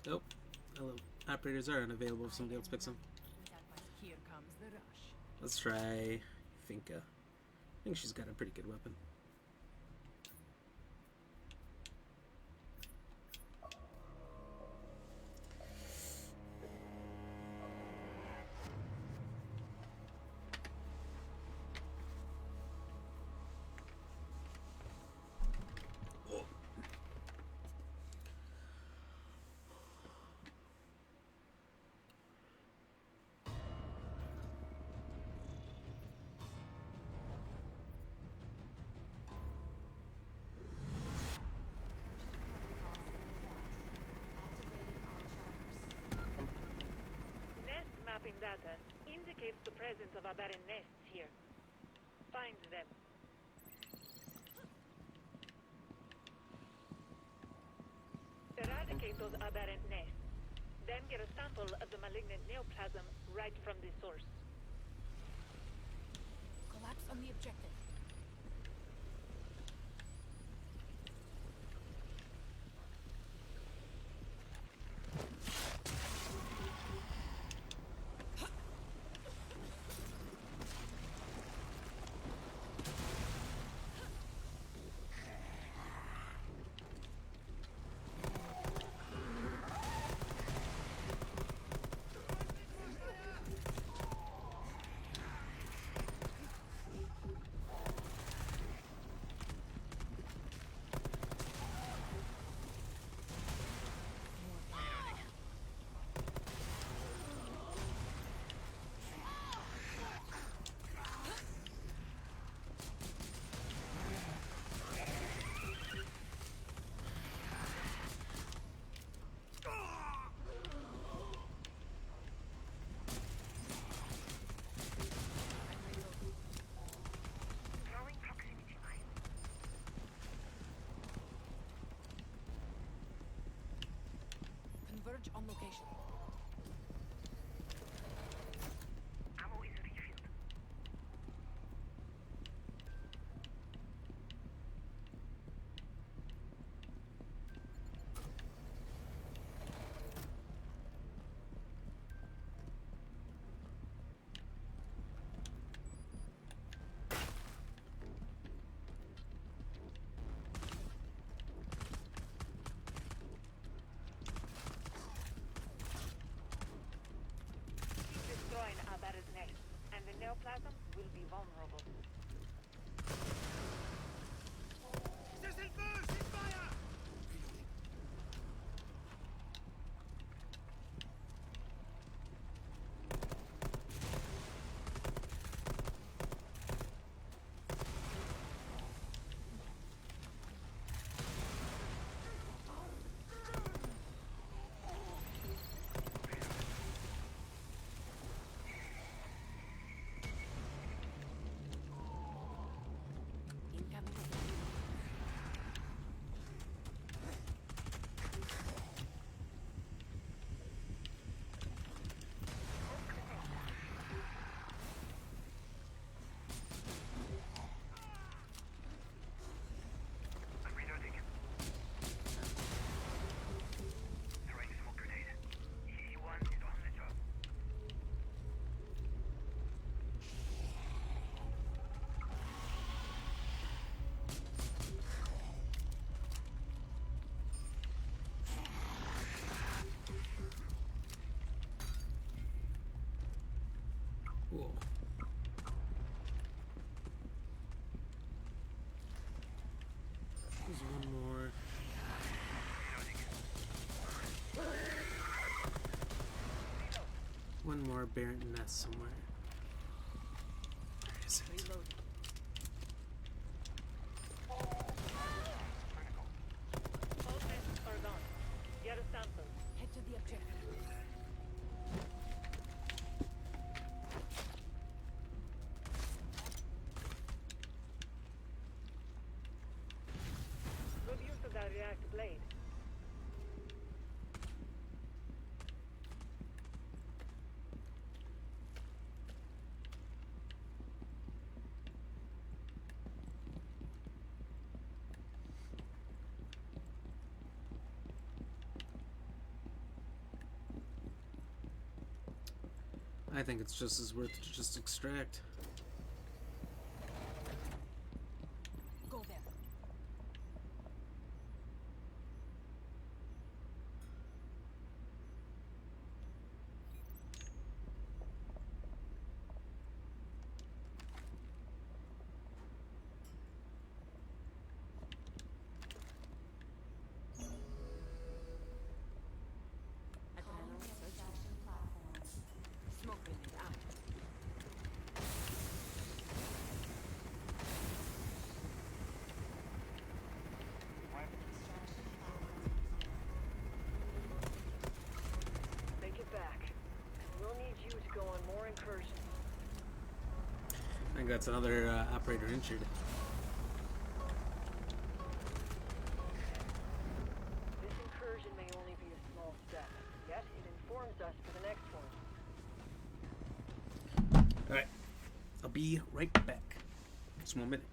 Oh, hello. Operators are unavailable if somebody else picks them. Here comes the rush. Let's try Finka. I think she's got a pretty good weapon. Nest mapping data indicates the presence of aberrant nests here. Find them. Eradicate those aberrant nests. Then get a sample of the malignant neoplasm right from the source. Collapse on the objective. Watch on location. Ammo is refilled. Destroying Alvara's nest, and the neoplasm will be vulnerable. I'm reloading. Throwing smoke grenade. E1 is on the job. Whoa. There's one more. One more aberrant nest somewhere. Where is it? Reload. All tests are done. Get a sample. Head to the objective. Good use of that react blade. I think it's just as worth to just extract. Go there. Adrenaline search. Extraction platforms. Smoke grenade out. Extraction platforms. Make it back. We'll need you to go on more incursions. I think that's another operator injured. This incursion may only be a small step, yet it informs us for the next one. Alright. I'll be right back. Just 1 minute.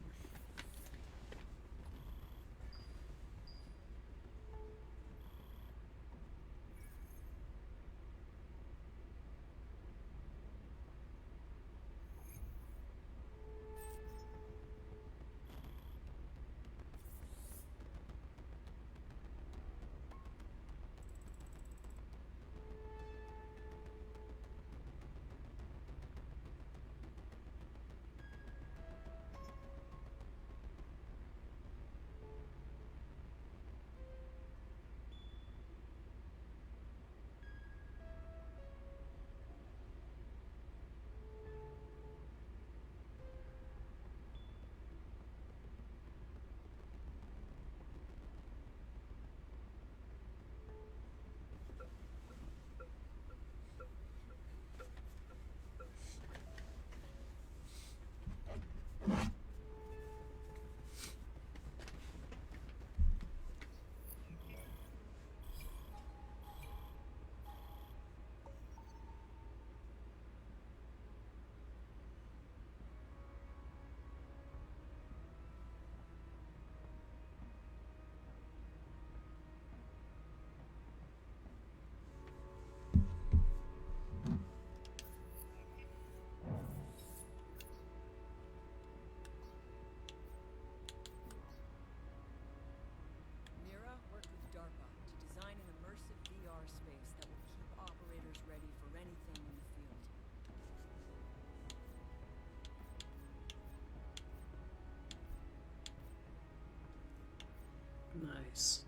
Nice.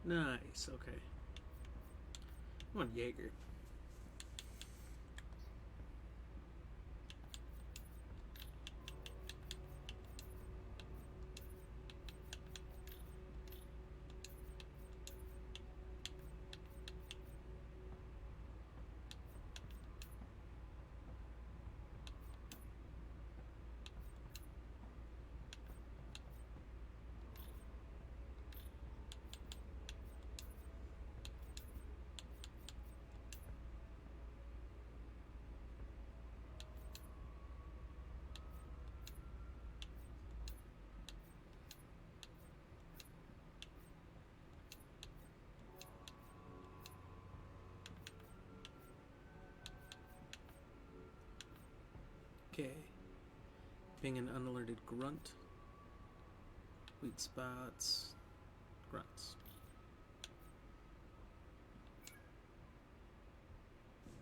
Nice, okay. I want Jaeger. Okay. Being an unalerted grunt. Weak spots. Grunts.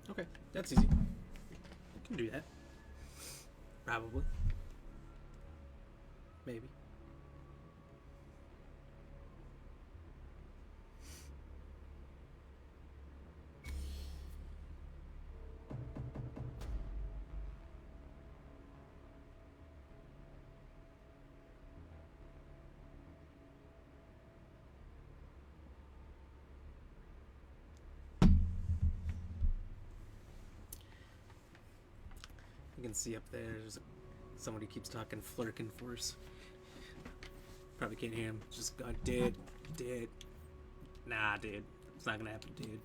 Okay, that's easy. Can do that. Probably. Maybe. You can see up there, there's somebody keeps talking Flurkin Force. Probably can't hear him. Just go, dude. Nah, dude. It's not gonna happen, dude.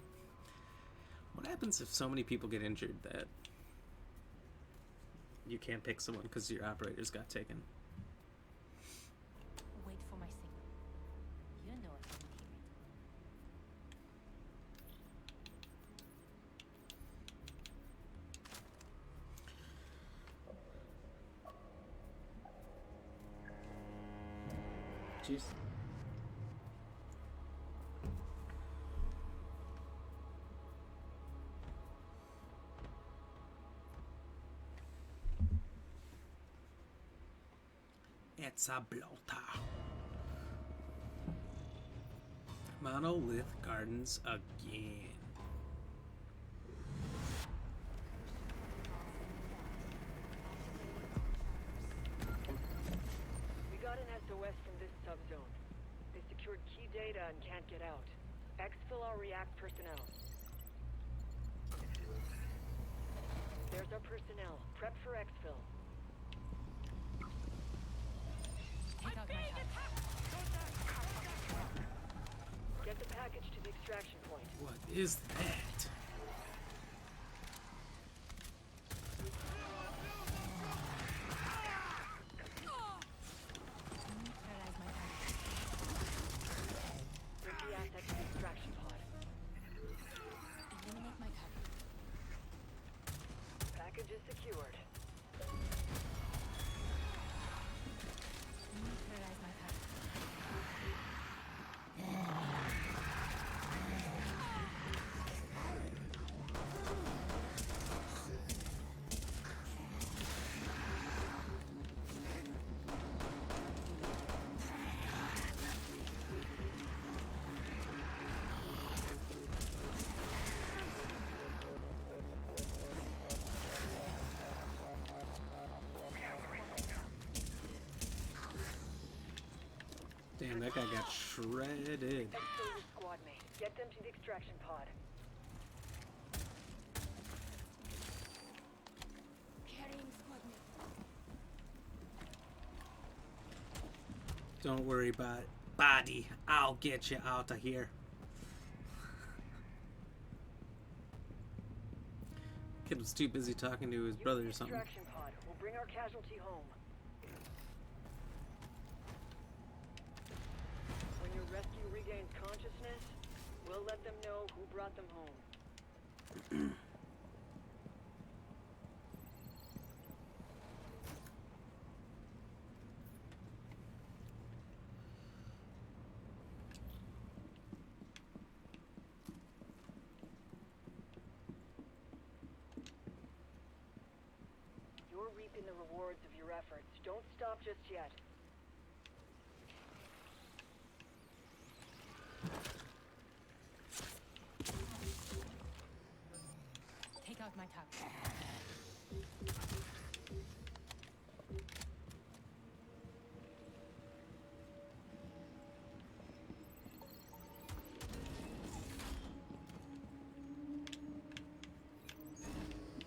What happens if so many people get injured that you can't pick someone because your operators got taken? Wait for my signal. You know if I will hear it. Jeez. It's a bloater. Monolith Gardens again. We got an SOS from this subzone. They secured key data and can't get out. Exfil our React personnel. There's our personnel. Prep for exfil. Take out my house. Get the package to the extraction point. What is that? Neutralize my target. Bring the asset to the extraction pod. Eliminate my target. Package is secured. Neutralize my target. Damn, that guy got shredded. Exfil your squad mate. Get them to the extraction pod. Carrying squad mate. Don't worry about it. Body, I'll get you out of here. Kid was too busy talking to his brother or something. Extraction pod. We'll bring our casualty home. When your rescue regains consciousness, we'll let them know who brought them home. You're reaping the rewards of your efforts. Don't stop just yet.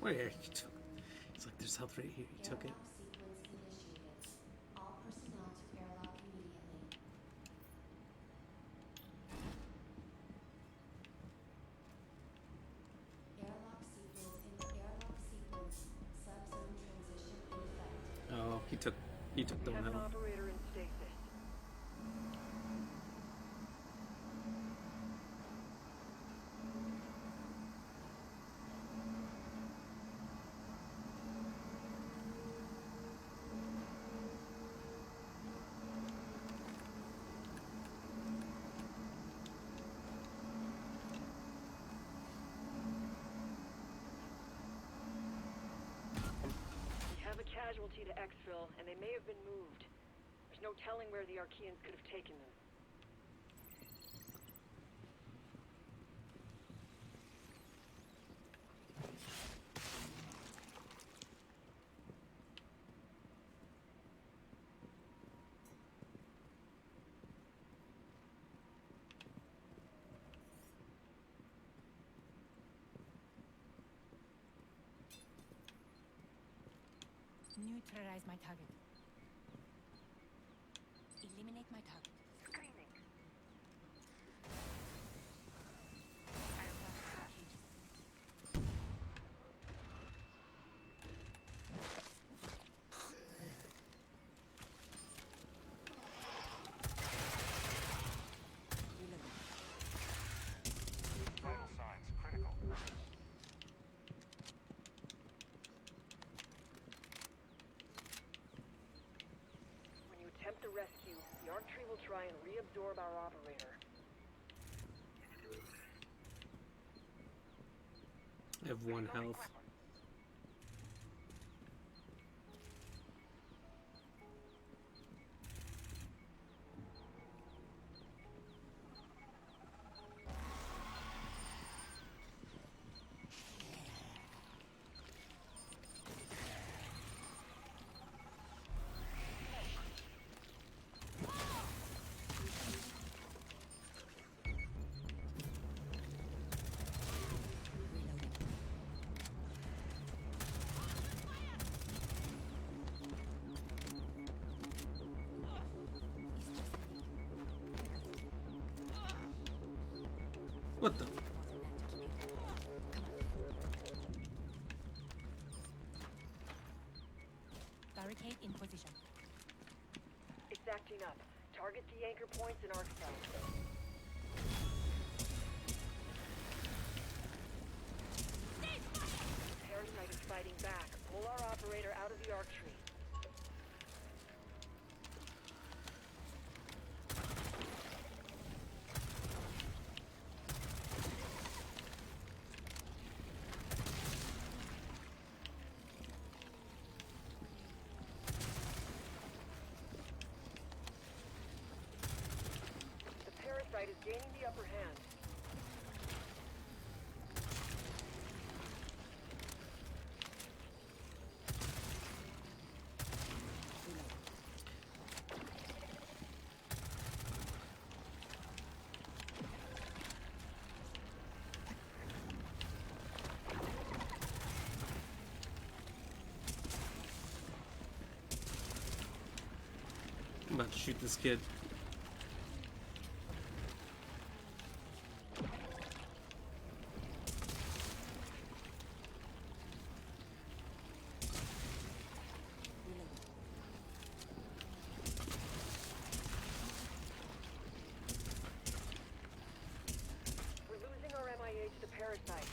Oh yeah, he took. It's like there's health right here. He took it. Airlock sequence initiated. All personnel to airlock immediately. Airlock sequence. Subzone transition in effect. Oh, he took the We have one an out. operator in stasis. We have a casualty to exfil, and they may have been moved. There's no telling where the Archaeans could have taken them. Neutralize my target. Eliminate my target. Screening. Vital signs critical. When you attempt the rescue, the Arc Tree will try and reabsorb our operator. I have 1 health. What the? Barricade in position. It's acting up. Target the anchor points in Arc Cell. Parasite is fighting back. Pull our operator out of the Arc Tree. The parasite is gaining the upper hand. I'm about to shoot this kid. We're losing our MIA to the parasite.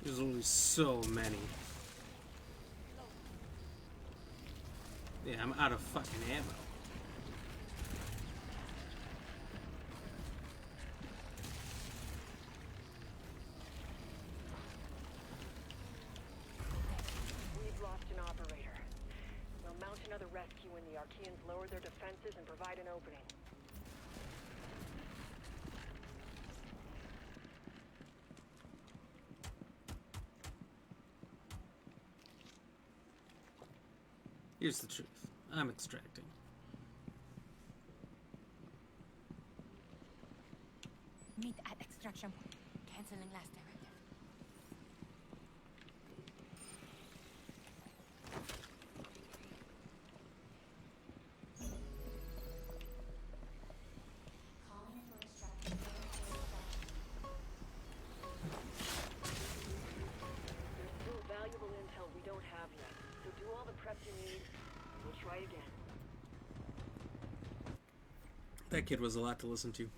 There's only so many. Yeah, I'm out of fucking ammo. We've lost an operator. We'll mount another rescue when the Archaeans lower their defenses and provide an opening. Here's the truth. I'm extracting. Meet at extraction point. Canceling last directive. need, we'll try again. That kid was a lot to listen to.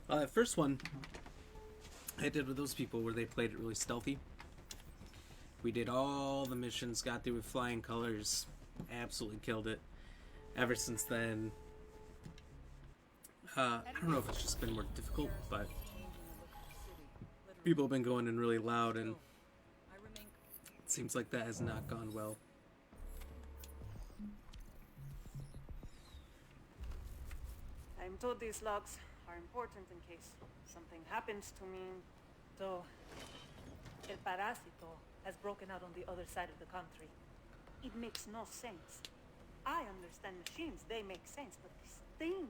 That first one I did with those people where they played it really stealthy. We did all the missions, got through with flying colors, absolutely killed it. Ever since then, I don't know if it's just been more difficult, but people have been going in really loud, and it seems like that has not gone well. I'm told these logs are important in case something happens to me, though El Parásito has broken out on the other side of the country. It makes no sense. I understand machines, they make sense, but this thing...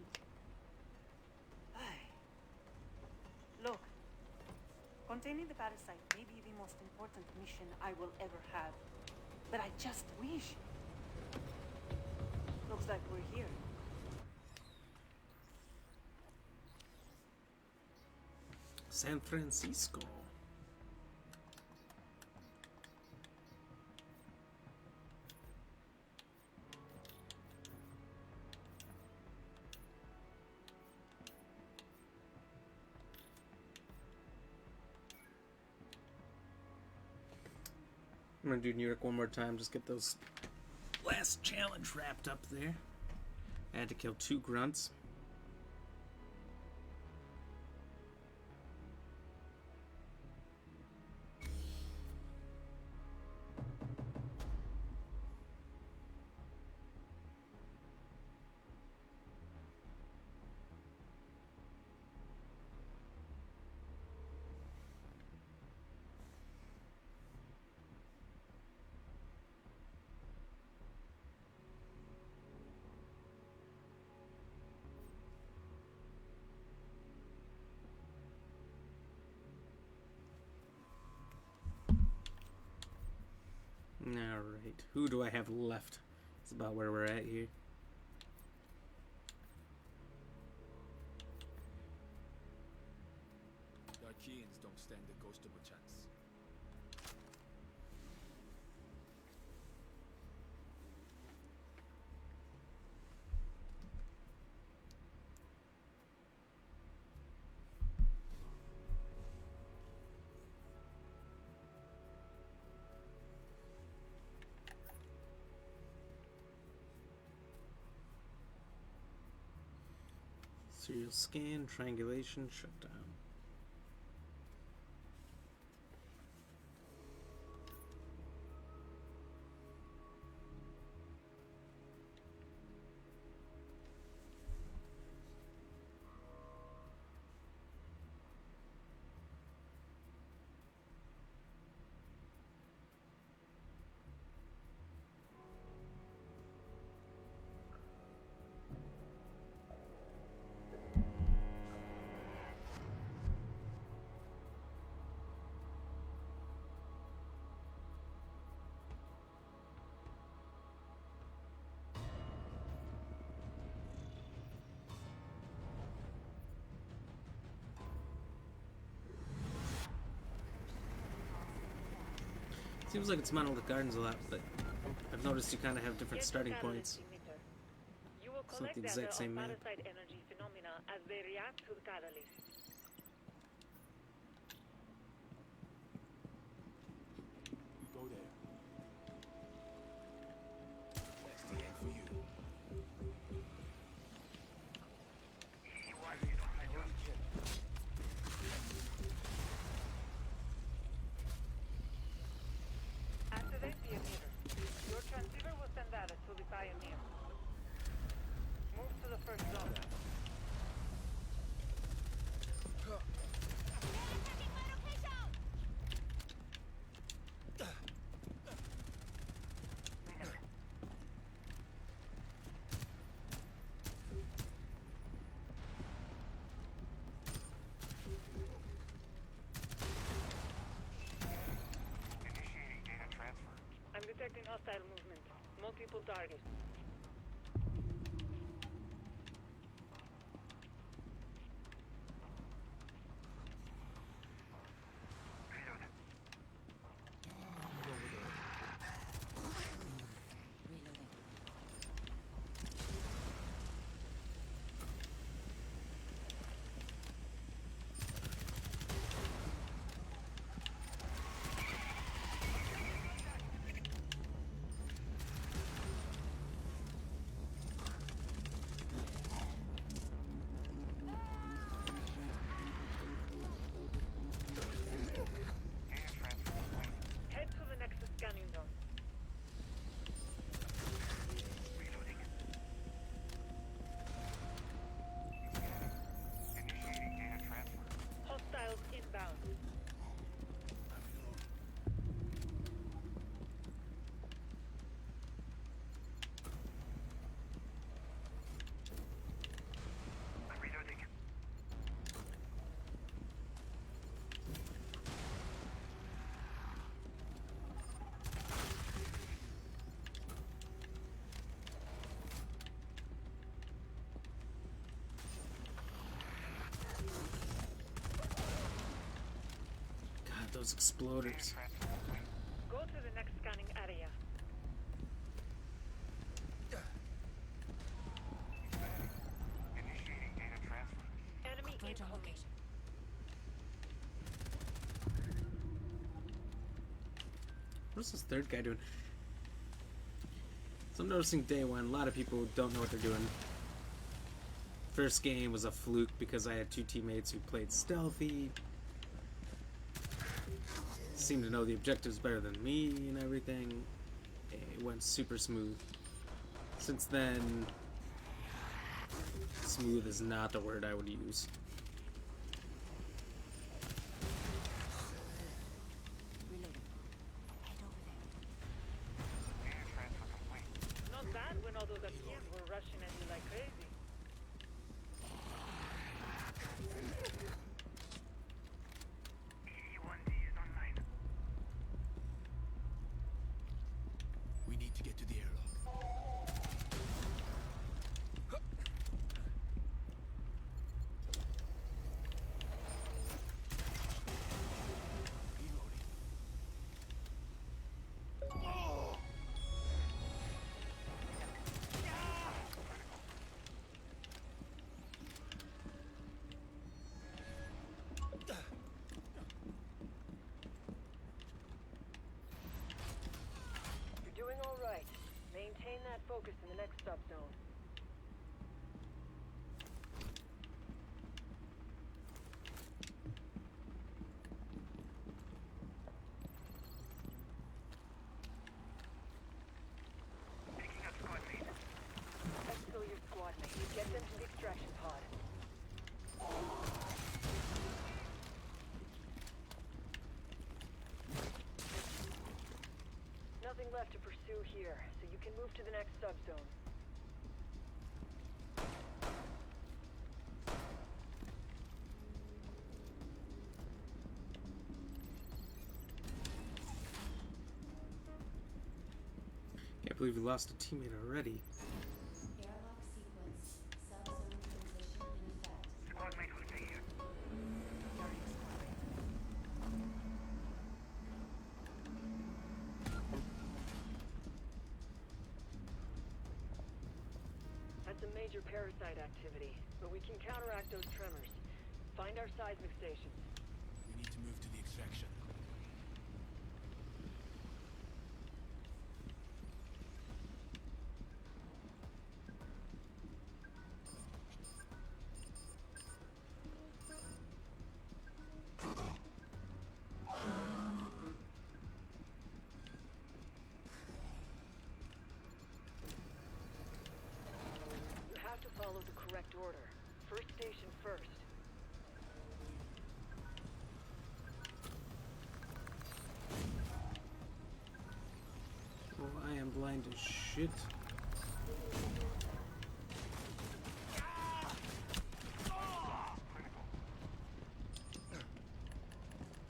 Look, containing the parasite may be the most important mission I will ever have, but I just wish... Looks like we're here. San Francisco. I'm gonna do New York one more time, just get those last challenge wrapped up there. I had to kill 2 grunts. Alright, who do I have left? That's about where we're at here. The Archeans don't stand the ghost of a chance. Serial scan, triangulation, shutdown. Seems like it's Monolith Gardens a lot, but I've noticed you kind of have different starting points. You will It's not collect the exact data same on map. parasite energy phenomena as they react to the catalyst. Go there. That's the end for you. Activate the emitter. Your transceiver will send data to the Pioneer. Move to the first zone. Detecting hostile movement. Multiple targets. Head to the next scanning zone. Initiating data transfer. Hostiles inbound. I'm reloading. God, those exploders. Go to the next scanning area. Initiating data transfer. Enemy incoming. What's this third guy doing? So I'm noticing day one, a lot of people don't know what they're doing. First game was a fluke because I had two teammates who played stealthy. Seemed to know the objectives better than me and everything. It went super smooth. Since then, smooth is not the word I would use. Data transfer complete. Not bad when all those Akians were rushing at you like crazy. EE-1D is online. We need to get to the airlock. You're doing all right. Maintain that focus in the next subzone. Picking up squad mate. Exfil your squad mate. Get them to the extraction pod. Nothing left to pursue here, so you can move to the next subzone. Can't believe we lost a teammate already. Airlock sequence. Subzone transition in effect. Squad mate will stay here. That's a major parasite activity, but we can counteract those tremors. Find our seismic stations. We need to move to the extraction. You have to follow the correct order. First station first. Well, I am blind as shit.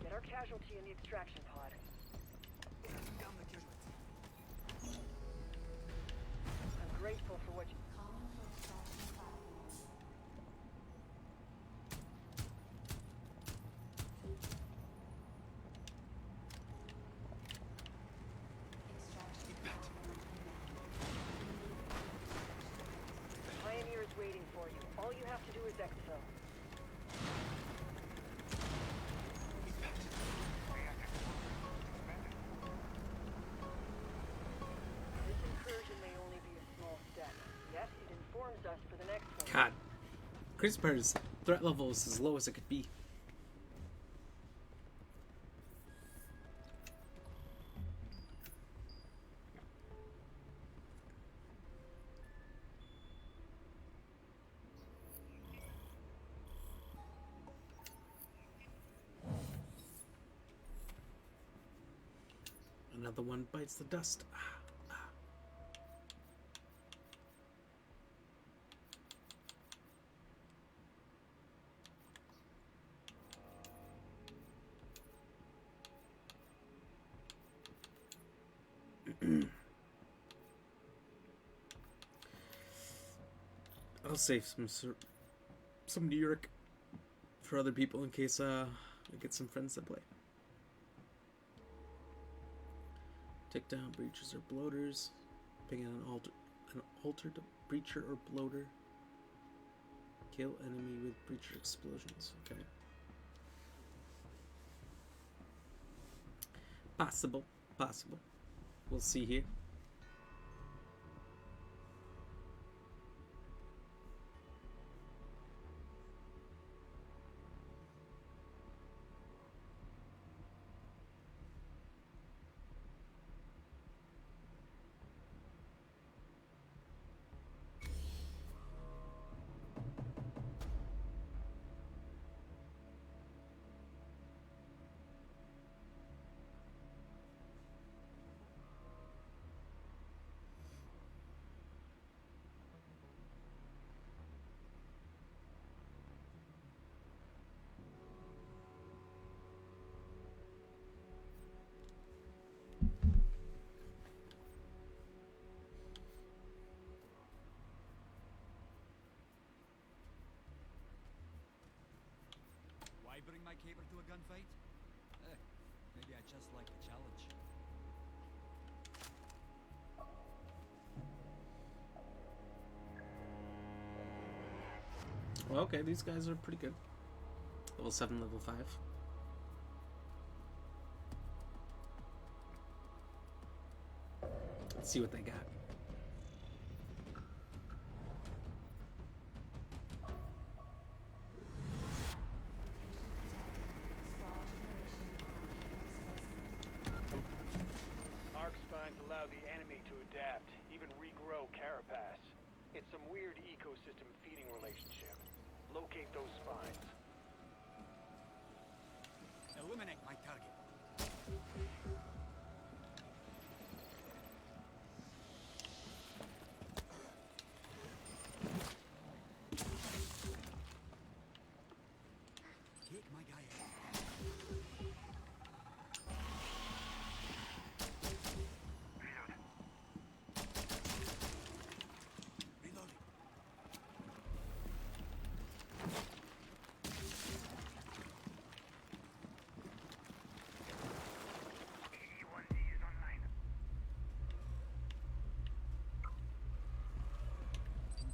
Get our casualty in the extraction pod. Down the casualty. grateful for what you... Calling for extraction platform. Extraction platform The Pioneer is waiting for you. All you have to do is exfil. This incursion may only be a small step, yet it informs us for the next one. God. CRISPR's threat level is as low as it could be. Another one bites the dust. I'll save some New York for other people in case I get some friends that play. Take down breachers or bloaters. Ping on an altered breacher or bloater. Kill enemy with breacher explosions. Okay. Possible. We'll see here. Why bring my caper to a gunfight? Maybe I just like the challenge. Well, okay, these guys are pretty good. Level 7, level 5. Let's see what they got. Arc spines allow the enemy to adapt, even regrow carapace. It's some weird ecosystem feeding relationship. Locate those spines. Eliminate my target. Take my guy out. Reloading.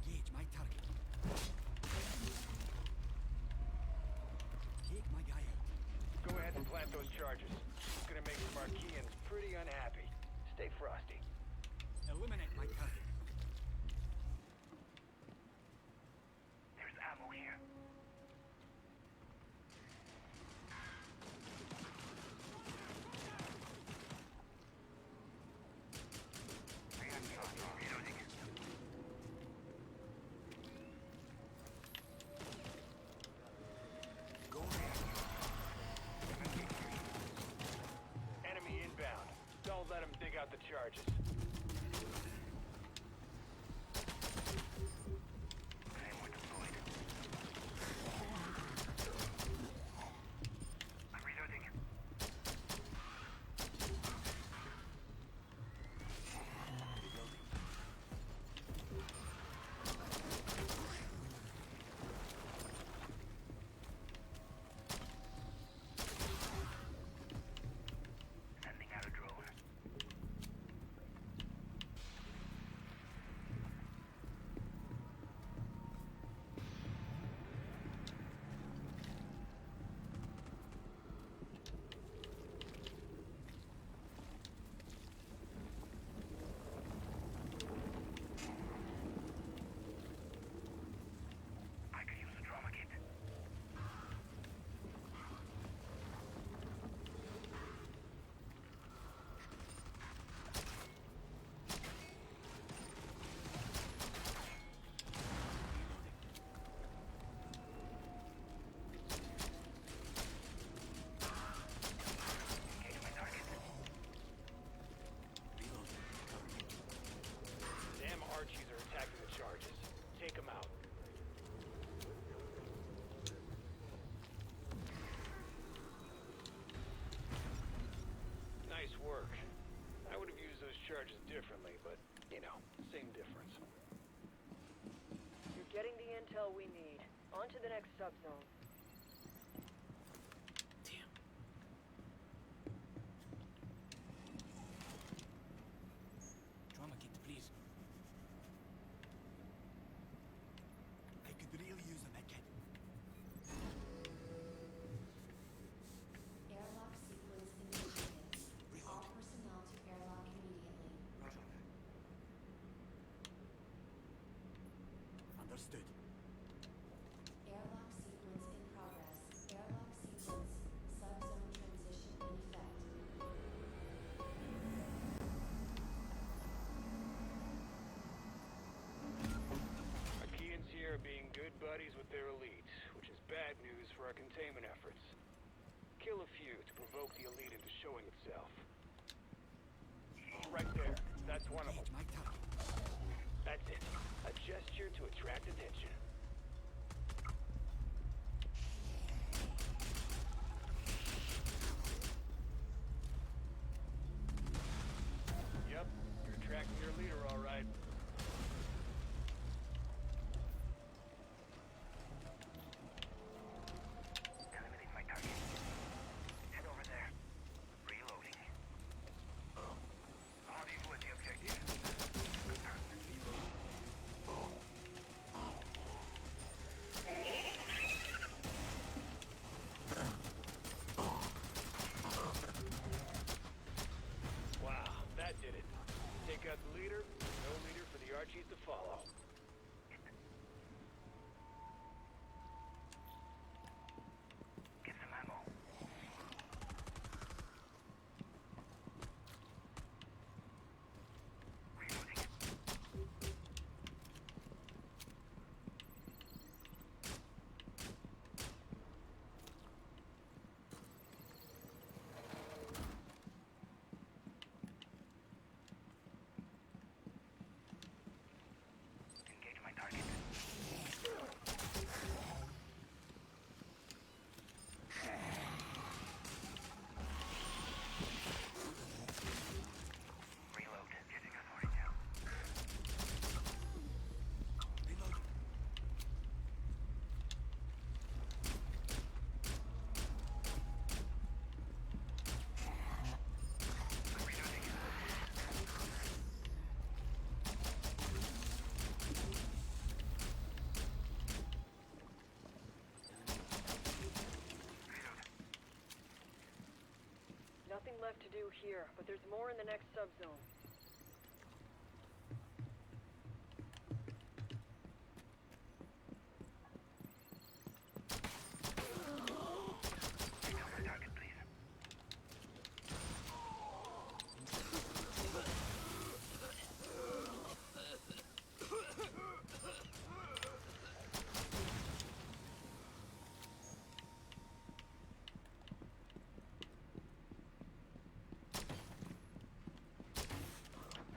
Engage my target. Take my guy out. Go ahead and plant those charges. It's gonna make the Marquisans pretty unhappy. Stay frosty. Eliminate my target. There's ammo here. Enemy inbound. Don't let them dig out the charges. I'm reloading. charges differently, but, you know, same difference. You're getting the intel we need. On to the next subzone. Trauma kit, please. I could really use a med kit. Airlock sequence initiated. All personnel to airlock immediately. Roger that. Understood. Airlock sequence in progress. Airlock sequence. Subzone transition in effect. Archaeans here are being good buddies with their elite, which is bad news for our containment efforts. Kill a few to provoke the elite into showing itself. Right there. That's one of them. My target. That's it. A gesture to attract attention. Yep, you're tracking your leader all right. Eliminate my target. Head over there. Reloading. Rendezvous at the objective. Wow, that did it. Take out the leader, no leader for the Archies to follow. Get some ammo. Reloading. Engage my target. Reload. Getting authority now. Reload. Nothing left to do here, but there's more in the next subzone. Tell my target, please.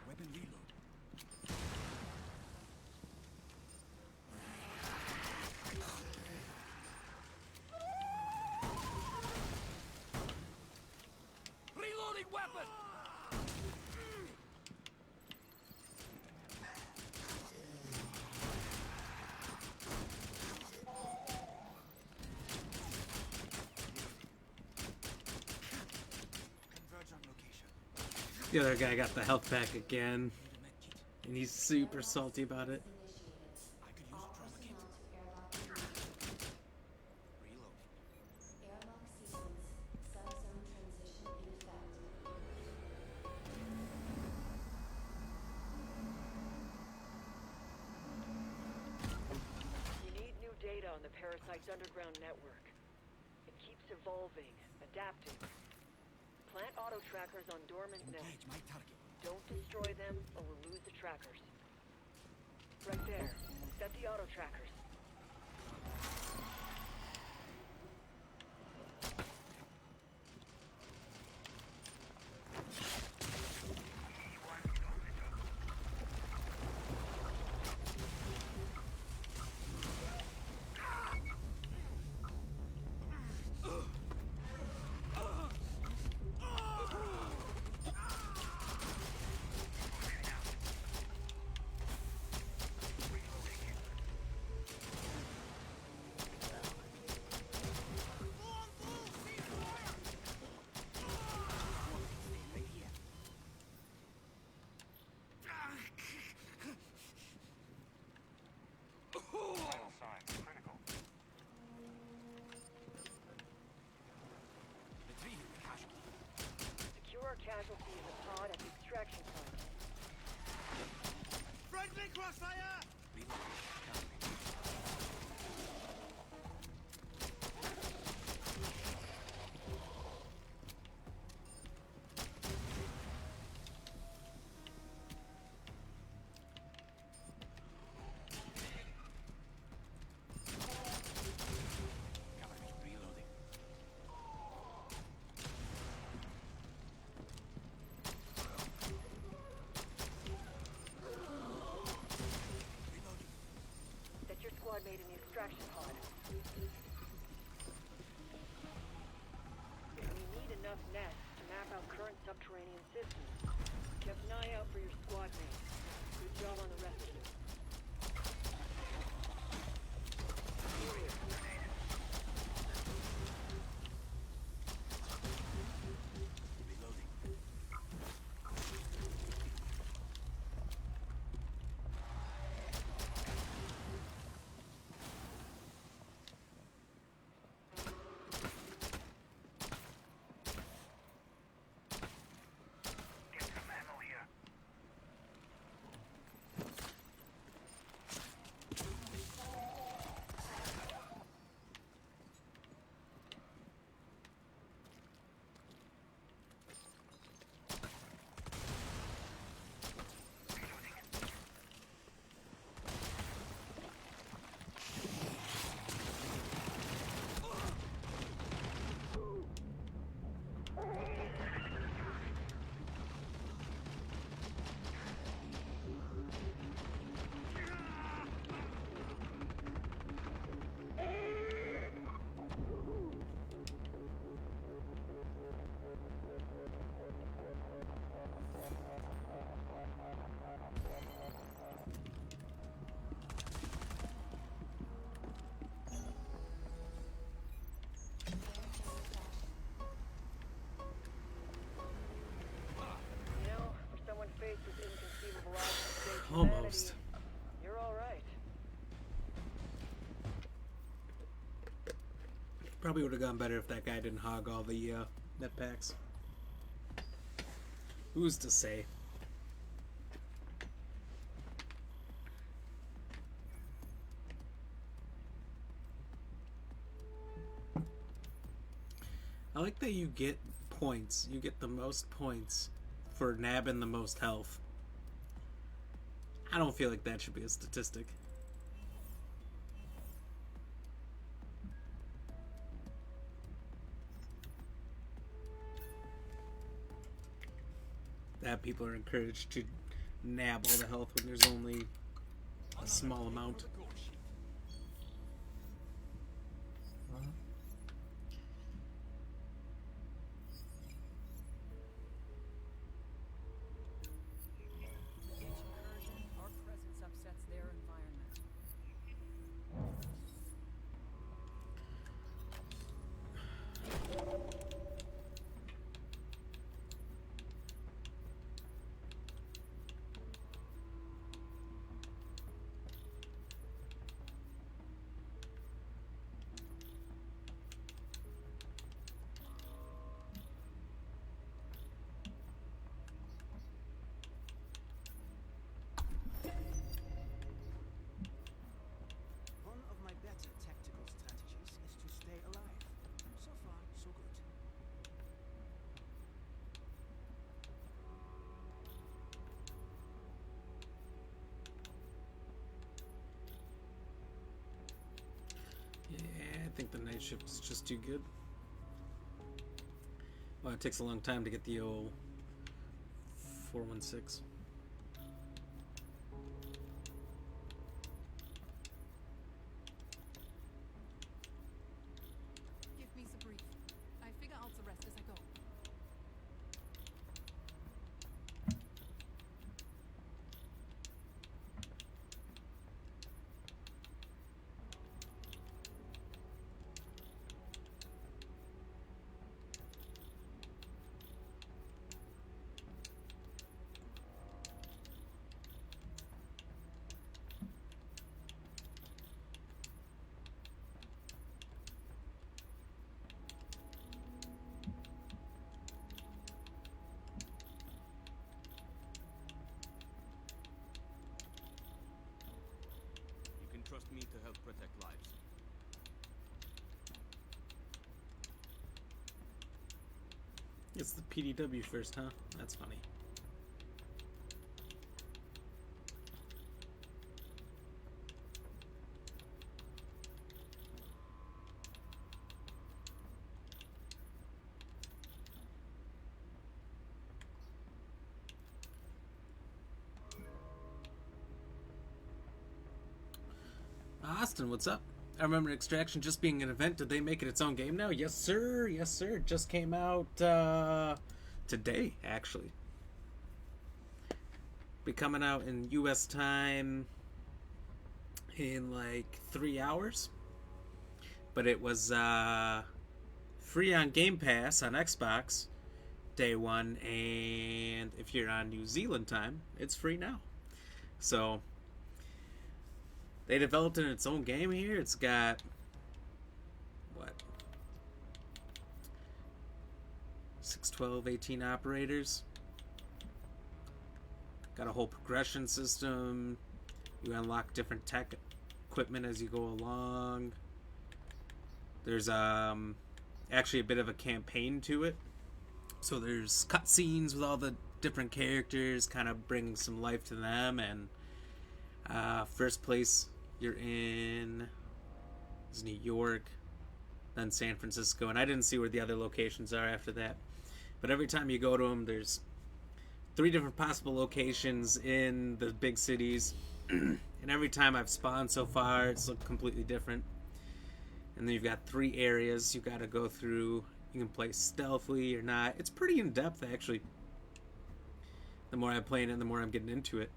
Weapon reload. Reloading weapon! Converge on location. The other guy got the health pack again, and he's super salty about it. I could use All a trauma kit. personnel to airlock immediately. Reload. Airlock sequence. Subzone transition in effect. You need new data on the parasite's underground network. It keeps evolving, adapting. Plant auto trackers on dormant nets. Engage my target. Don't destroy them, or we'll lose the trackers. Right there. Set the auto trackers. copy of the pod at the extraction point. Friendly crossfire! That your squad made in the extraction pod. We need enough nests to map out current subterranean systems. Kept an eye out for your squad mates. Good job on the rest of you. Here. Get some ammo here. You know, for someone faced with inconceivable odds of state Almost. humanity, you're all right. Probably would have gone better if that guy didn't hog all the net packs. Who's to say? I like that you get points. You get the most points for nabbing the most health. I don't feel like that should be a statistic. That people are encouraged to nab all the health when there's only a small amount. Each incursion, our presence upsets their environment. One of my better tactical strategies is to stay alive. So far, so good. Yeah, I think the night shift is just too good. Well, it takes a long time to get the old 416. Give me the brief. I figure out the rest as I go. to help protect lives. It's the PDW first, huh? That's funny. Austin, what's up? I remember Extraction just being an event. Did they make it its own game now? Yes, sir. Yes, sir. It just came out today, actually. Be coming out in U.S. time in like 3 hours. But it was free on Game Pass on Xbox day one, and if you're on New Zealand time, it's free now. So they developed it in its own game here. It's got, what, 6, 12, 18 operators. Got a whole progression system. You unlock different tech equipment as you go along. There's actually a bit of a campaign to it. So there's cutscenes with all the different characters, kind of bringing some life to them. And first place you're in is New York, then San Francisco, and I didn't see where the other locations are after that. But every time you go to them, there's 3 different possible locations in the big cities, and every time I've spawned so far, it's looked completely different. And then you've got 3 areas you got to go through. You can play stealthily or not. It's pretty in depth, actually. The more I'm playing it, the more I'm getting into it.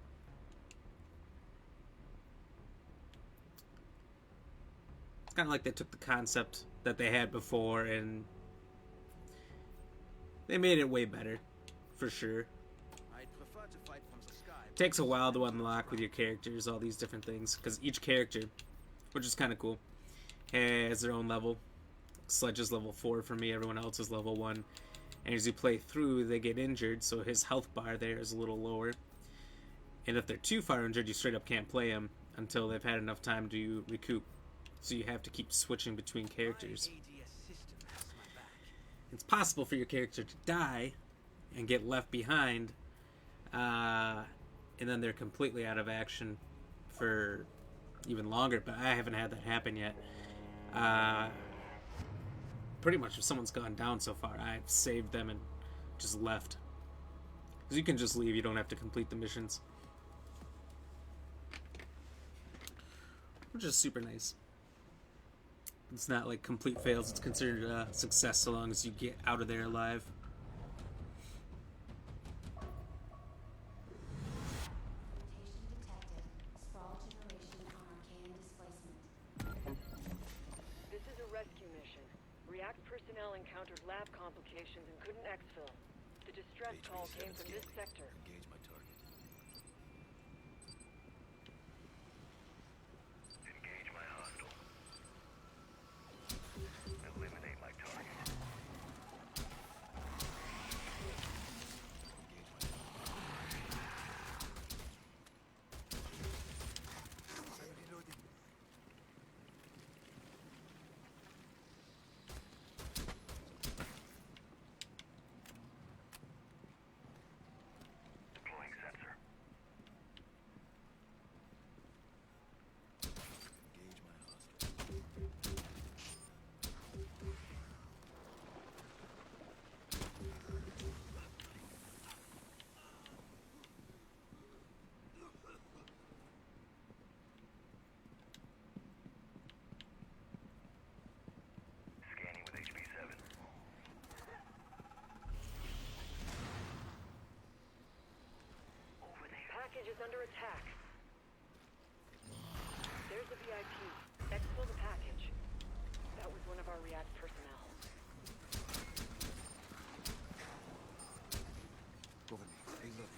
It's kind of like they took the concept that they had before and they made it way better, for sure. I'd prefer to fight from the sky. It takes a while to unlock with your characters, all these different things, because each character, which is kind of cool, has their own level. Sledge is level 4 for me, everyone else is level 1. And as you play through, they get injured, so his health bar there is a little lower. And if they're too far injured, you straight up can't play them until they've had enough time to recoup. So you have to keep switching between characters. It's possible for your character to die and get left behind, and then they're completely out of action for even longer, but I haven't had that happen yet. Pretty much if someone's gone down so far, I've saved them and just left. Because you can just leave, you don't have to complete the missions. Which is super nice. It's not like complete fails, it's considered a success so long as you get out of there alive. This is a rescue mission. React personnel encountered lab complications and couldn't exfil. The distress call came from this sector. Engage my target. Engage my hostile. Eliminate my target. Deploying sensor. Engage my hostile. Scanning with HB7. Over there. Package is under attack. There's the VIP. Exfil the package. That was one of our React personnel. Cover me. Stay low.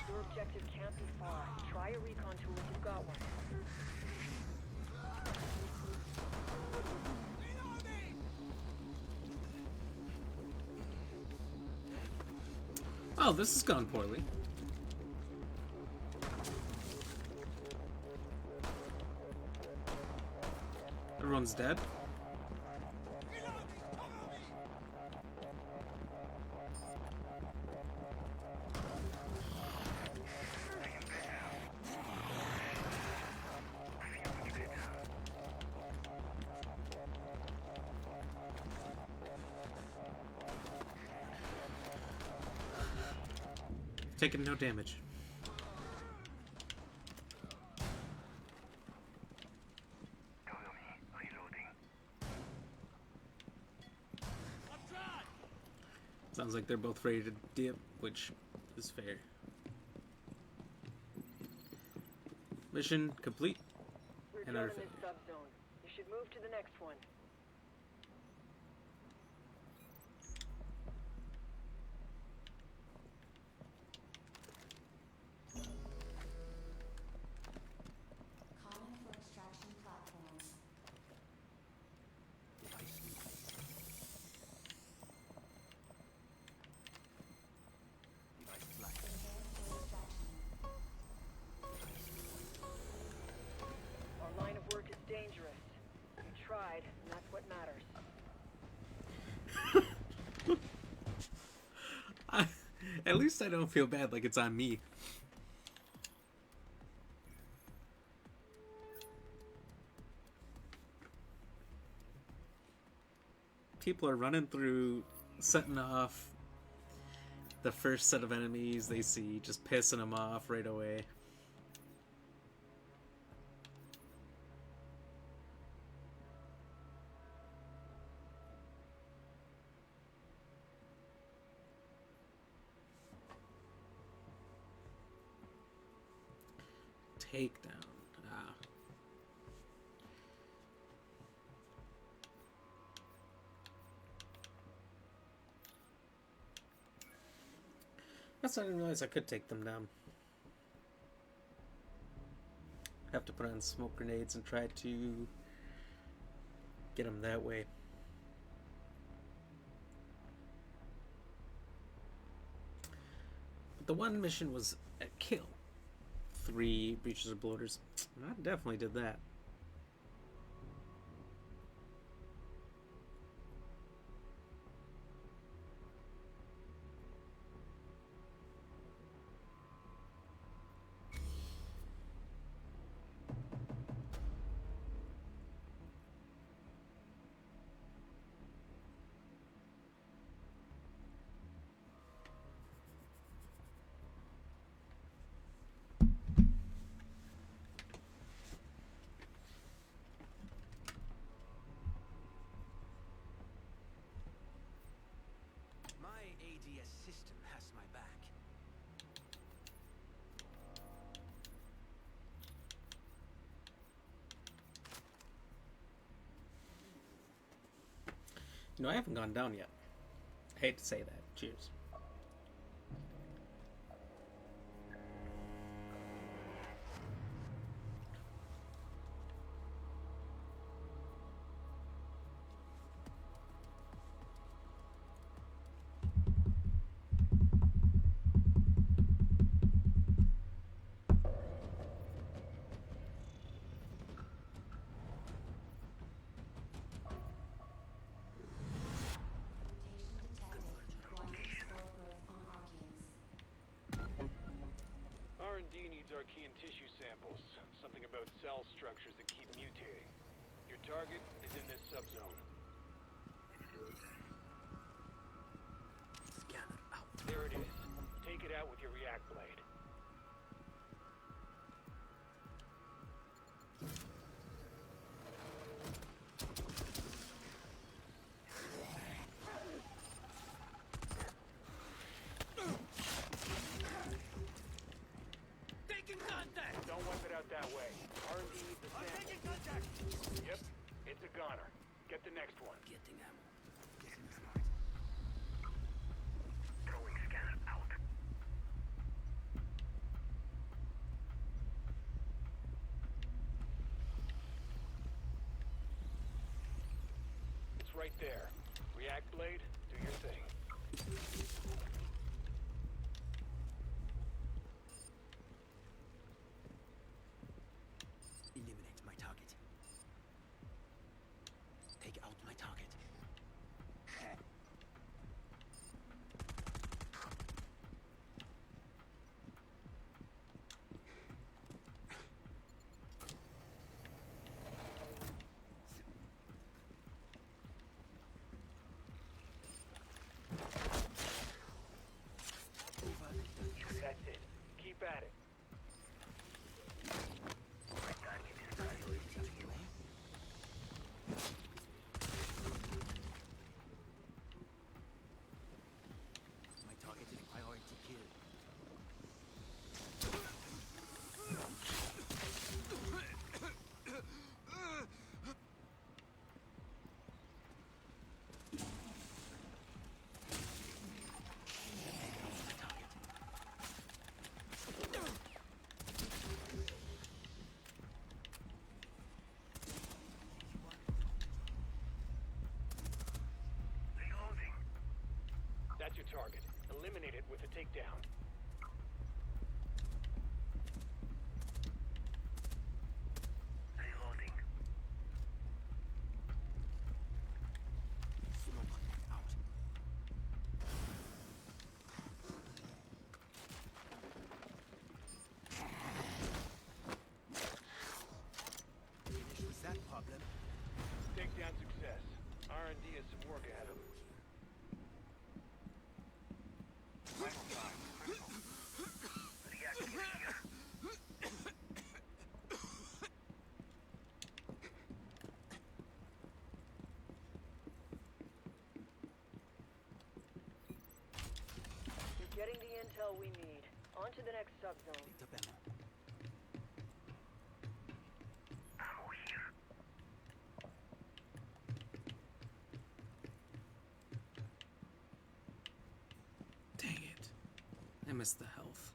Your objective can't be far. Try a recon tool if you've got one. Oh, this has gone poorly. Everyone's dead? Taking no damage. Sounds like they're both ready to dip, which is fair. Mission complete. We're And done our in this subzone. You should move to the next one. Calling for extraction platforms. Prepare for extraction. Our line of work is dangerous. You tried, and that's what matters. At least I don't feel bad like it's on me. People are running through, setting off the first set of enemies they see, just pissing them off right away. Takedown. Ah. Guess I didn't realize I could take them down. Have to put on smoke grenades and try to get them that way. But the one mission was a kill 3 breaches or bloaters. I definitely did that. My ADS system has my back. You know, I haven't gone down yet. I hate to say that. Cheers. R&D needs Archean tissue samples. Something about cell structures that keep mutating. Your target is in this subzone. Scanner out. There it is. Take it out with your react blade. Taking contact! Don't wipe it out that way. R&D needs the sample. Taking contact! Yep, it's a goner. Get the next one. Getting ammo. Getting smart. Throwing scanner out. It's right there. React blade, do your thing. Eliminate my target. your target. Eliminate it with a takedown. Reloading. Smoke out. Finish with that problem. Takedown success. R&D has some work ahead of them. Vital signs critical. Reactor here. You're getting the intel we need. On to the next subzone. Picked up ammo. Ammo here. Dang it. I missed the health.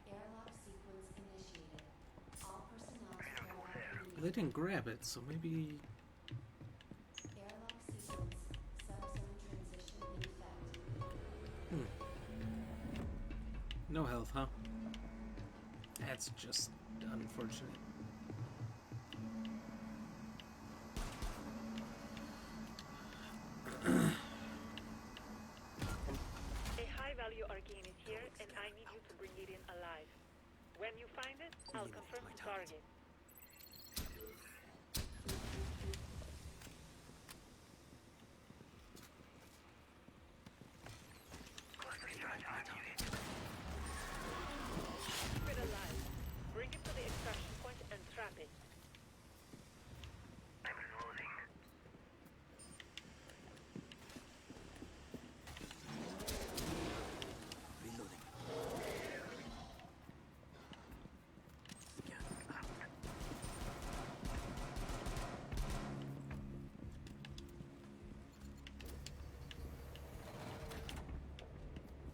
Airlock sequence initiated. All personnel to airlock Well, they didn't grab it, so maybe... Airlock sequence. Subzone transition in effect. No health, huh? That's just unfortunate. A high-value arcane is here, and I need you to bring it in alive. When you find it, I'll confirm the target. Keep it alive. Bring it to the extraction point and trap it. I'm reloading. Reloading. Scan out.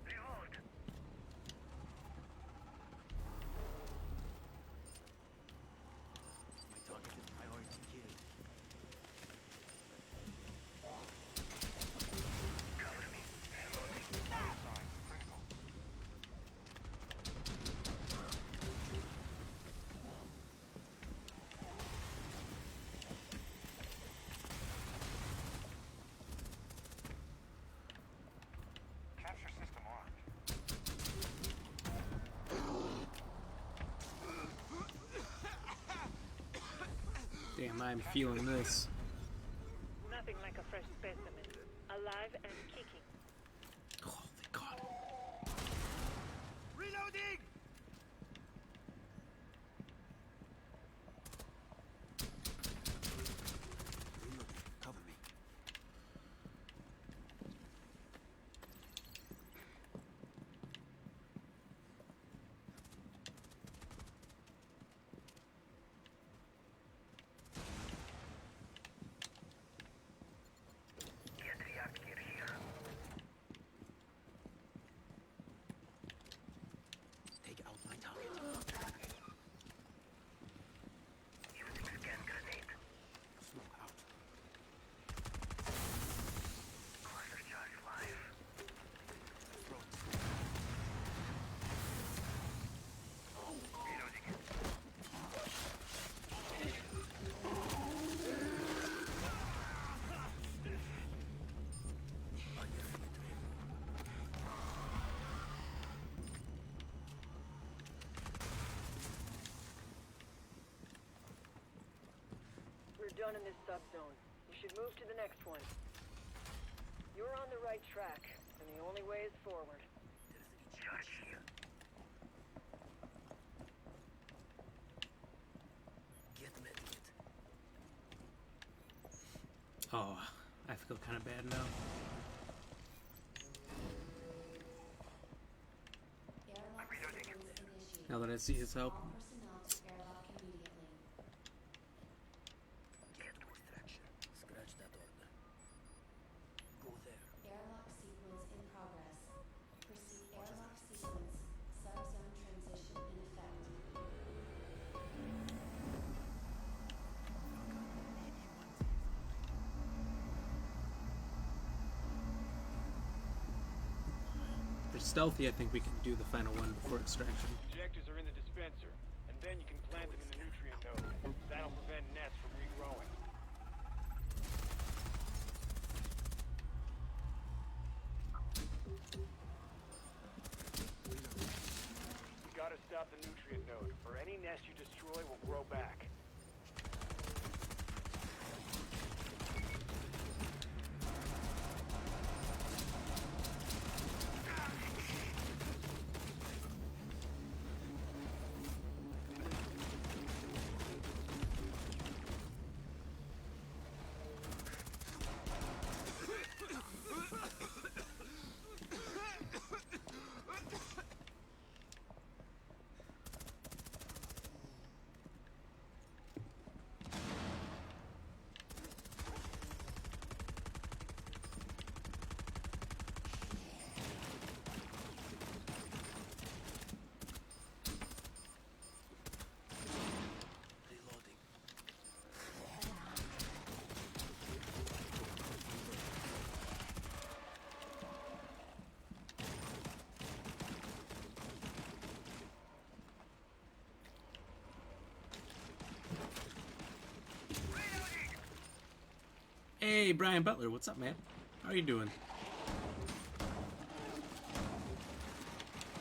Reload. My target is priority killed. Cover me. Reloading. Vital signs critical. Capture system armed. Damn, I'm feeling this. Nothing like a fresh specimen. Alive and kicking. Oh, thank God. Reloading! Reloading. Cover me. Get react gear here. Take out my target. Using scan grenade. Smoke out. Cluster charge live. Throw it. Reloading it. We're done in this subzone. You should move to the next one. You're on the right track, and the only way is forward. Charge here. Get medkit. Oh, I feel kind of bad now. Airlock sequence initiated. Now that I see his help. All personnel to airlock immediately. Get to extraction. Scratch that order. Go there. Airlock sequence in progress. Proceed airlock sequence. Subzone transition in effect. stealthy, I think we can do the final one before extraction. Injectors are in the dispenser, and then you can plant them in the nutrient node. That'll prevent nests from regrowing. We gotta stop the nutrient node, or any nest you destroy will grow back. Hey, Brian Butler, what's up, man? How are you doing?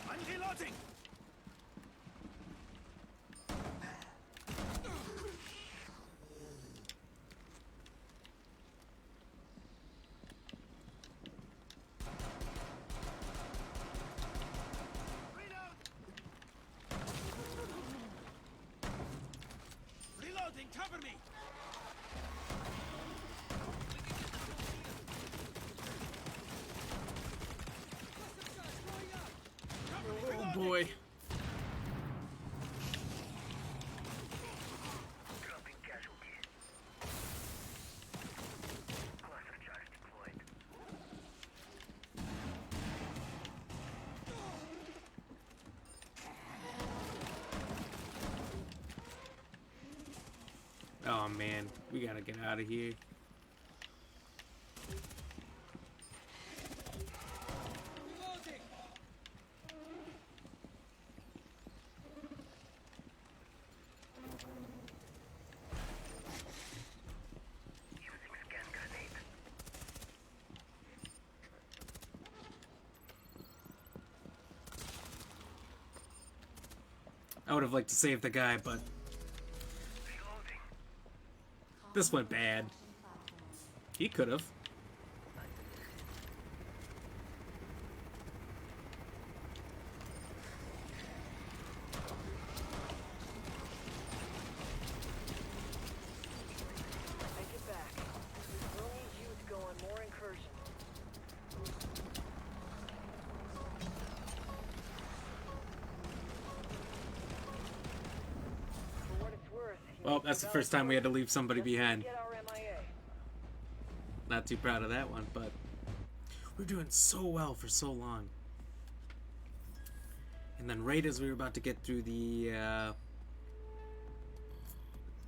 I'm reloading! Reloading, cover me! Oh boy. Dropping casualty. Cluster charge deployed. Oh man, we gotta get out of here. I would have liked to save the guy, but this went bad. He could have. Take it back. We'll need you to go on more incursions. For what it's worth, Well, that's the first time we had to leave somebody behind. get our MIA. Not too proud of that one, but we're doing so well for so long. And then right as we were about to get through the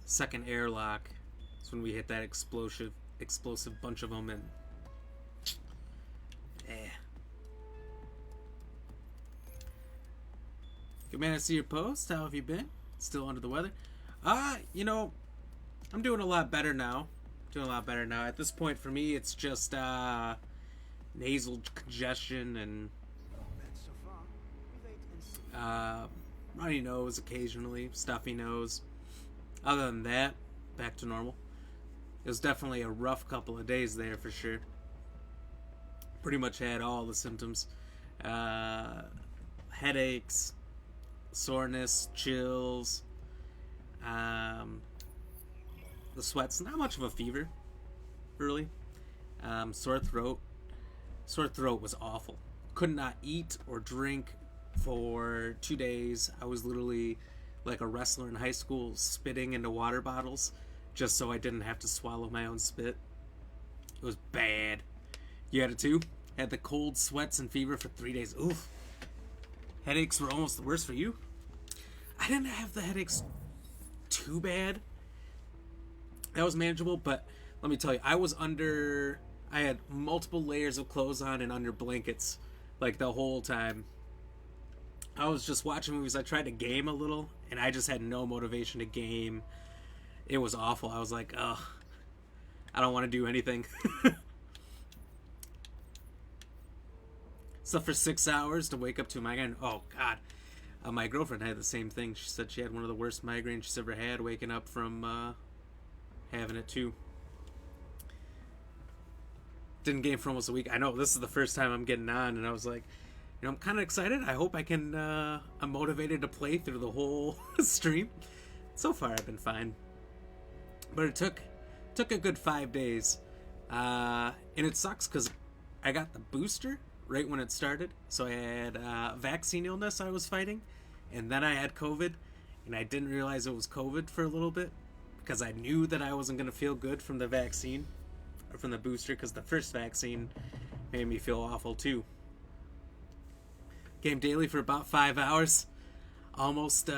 second airlock, that's when we hit that explosive bunch of them, and Good man, I see your post. How have you been? Still under the weather? You know, I'm doing a lot better now. At this point, for me, it's just nasal congestion and runny nose occasionally, stuffy nose. Other than that, back to normal. It was definitely a rough couple of days there for sure. Pretty much had all the symptoms. Headaches, soreness, chills, the sweats, not much of a fever, really. Sore throat. Sore throat was awful. Could not eat or drink for 2 days. I was literally like a wrestler in high school, spitting into water bottles just so I didn't have to swallow my own spit. It was bad. You had it too? Had the cold sweats and fever for 3 days. Oof. Headaches were almost the worst for you? I didn't have the headaches too bad. That was manageable, but let me tell you, I had multiple layers of clothes on and under blankets like the whole time. I was just watching movies. I tried to game a little, and I just had no motivation to game. It was awful. I was like, ugh, I don't want to do anything. So for 6 hours to wake up to a migraine. Oh, God. My girlfriend had the same thing. She said she had one of the worst migraines she's ever had, waking up from having it too. Didn't game for almost a week. I know, this is the first time I'm getting on, and I was like, you know, I'm kind of excited. I hope I can, I'm motivated to play through the whole stream. So far, I've been fine. But it took a good 5 days. And it sucks because I got the booster right when it started. So I had vaccine illness I was fighting. And then I had COVID. And I didn't realize it was COVID for a little bit. Because I knew that I wasn't going to feel good from the vaccine. Or from the booster. Because the first vaccine made me feel awful too. Game daily for about 5 hours. Almost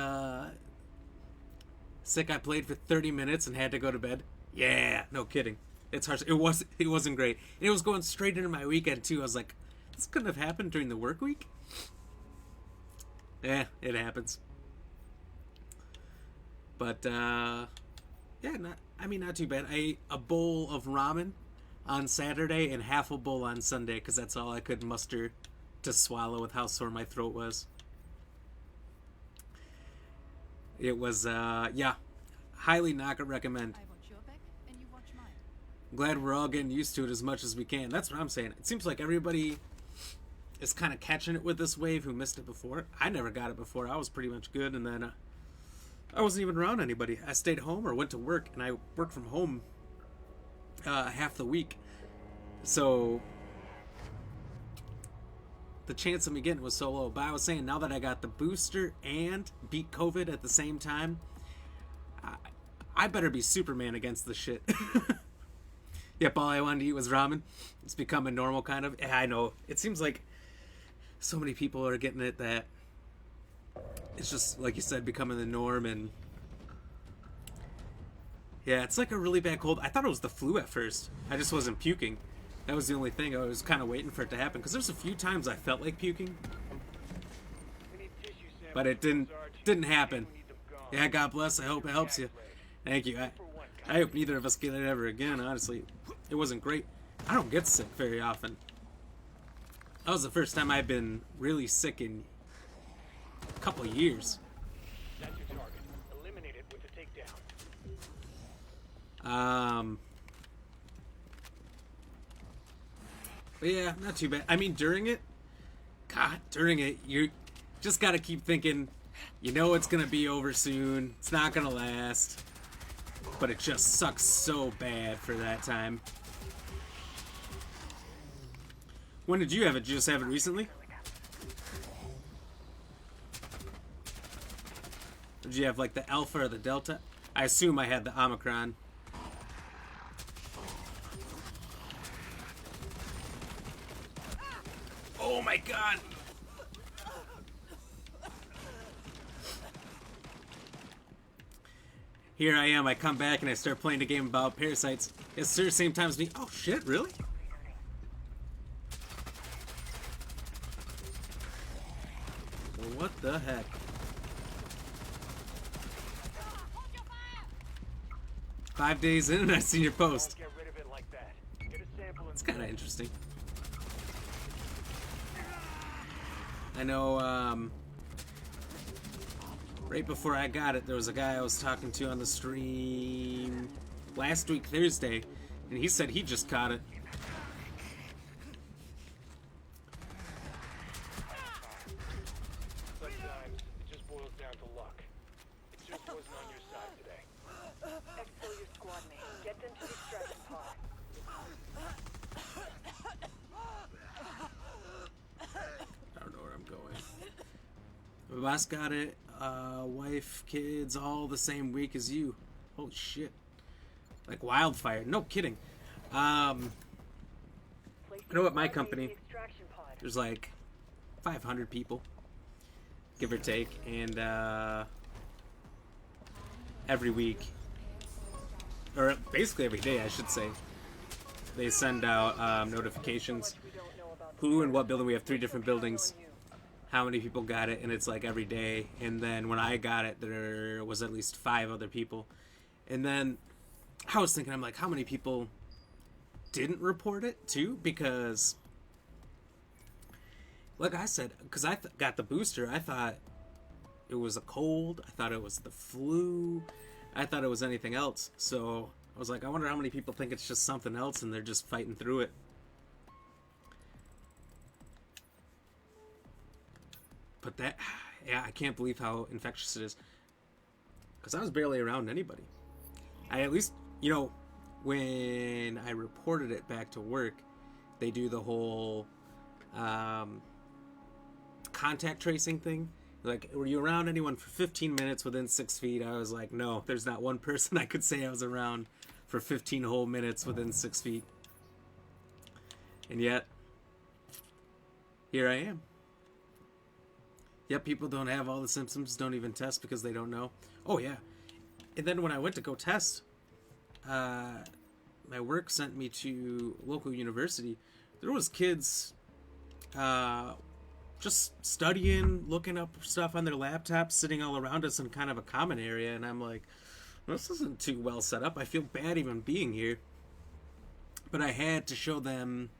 sick. I played for 30 minutes and had to go to bed. Yeah, no kidding. It's harsh. It wasn't great. And it was going straight into my weekend too. I was like, this couldn't have happened during the work week. Yeah, it happens. But yeah, not too bad. I ate a bowl of ramen on Saturday and half a bowl on Sunday because that's all I could muster to swallow with how sore my throat was. It was, yeah, highly not recommend. Glad we're all getting used to it as much as we can. That's what I'm saying. It seems like everybody is kind of catching it with this wave who missed it before. I never got it before. I was pretty much good, and then I wasn't even around anybody. I stayed home or went to work, and I worked from home half the week. So the chance of me getting it was so low. But I was saying, now that I got the booster and beat COVID at the same time, I better be Superman against this shit. Yep, all I wanted to eat was ramen. It's become a normal kind of... I know. It seems like so many people are getting it that it's just, like you said, becoming the norm. And yeah, it's like a really bad cold. I thought it was the flu at first. I just wasn't puking. That was the only thing. I was kind of waiting for it to happen. Because there's a few times I felt like puking. But it didn't happen. Yeah, God bless. I hope it helps you. Thank you. I hope neither of us get it ever again, honestly. It wasn't great. I don't get sick very often. That was the first time I've been really sick in a couple of years. That's your target. Eliminate it with a takedown. But yeah, not too bad. I mean, during it, you just gotta keep thinking, you know it's gonna be over soon. It's not gonna last. But it just sucks so bad for that time. When did you have it? Did you just have it recently? Did you have like the Alpha or the Delta? I assume I had the Omicron. Oh my God! Here I am, I come back and I start playing a game about parasites. It's the same time as me. Oh shit, really? Well, what the heck? Five days in and I see your post. It's kind of interesting. I know, right before I got it, there was a guy I was talking to on the stream last week, Thursday, and he said he just caught it. Sometimes it just boils down to luck. It just wasn't on your side today. Exfil your squad mate. Get them to the extraction pod. I don't know where I'm going. My boss got it. Wife, kids, all the same week as you. Holy shit. Like wildfire. No kidding. I know at my company, there's like 500 people, give or take, and every week, or basically every day, I should say, they send out notifications who and what building. We have 3 different buildings. How many people got it, and it's like every day. And then when I got it, there was at least 5 other people. And then I was thinking, I'm like, how many people didn't report it too? Because, like I said, because I got the booster, I thought it was a cold. I thought it was the flu. I thought it was anything else. So I was like, I wonder how many people think it's just something else and they're just fighting through it. But that, yeah, I can't believe how infectious it is. Because I was barely around anybody. I at least, you know, when I reported it back to work, they do the whole contact tracing thing. Like, were you around anyone for 15 minutes within 6 feet? I was like, no, there's not one person I could say I was around for 15 whole minutes within 6 feet. And yet, here I am. Yep, people don't have all the symptoms, don't even test because they don't know. Oh, yeah. And then when I went to go test, my work sent me to local university. There was kids just studying, looking up stuff on their laptops, sitting all around us in kind of a common area. And I'm like, this isn't too well set up. I feel bad even being here. But I had to show them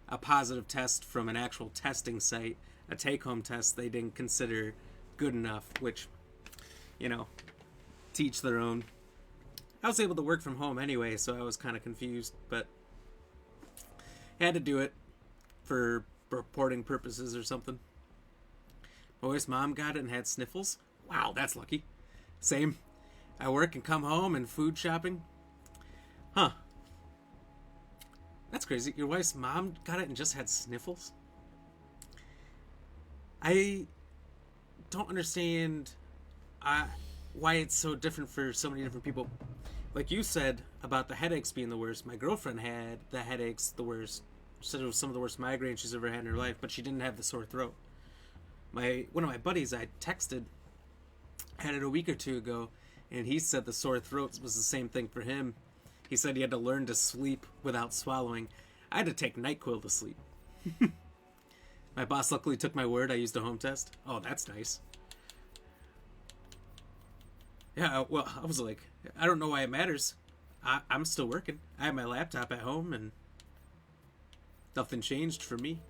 a positive test from an actual testing site, a take-home test they didn't consider good enough, which, you know, teach their own. I was able to work from home anyway, so I was kind of confused, but had to do it for reporting purposes or something. My wife's mom got it and had sniffles. Wow, that's lucky. Same. I work and come home and food shopping. Huh. That's crazy. Your wife's mom got it and just had sniffles? I don't understand why it's so different for so many different people. Like you said about the headaches being the worst, my girlfriend had the headaches the worst. She said it was some of the worst migraines she's ever had in her life, but she didn't have the sore throat. One of my buddies I texted had it a week or 2 ago, and he said the sore throat was the same thing for him. He said he had to learn to sleep without swallowing. I had to take NyQuil to sleep. My boss luckily took my word. I used a home test. Oh, that's nice. Yeah, well, I was like, I don't know why it matters. I'm still working. I have my laptop at home, and nothing changed for me.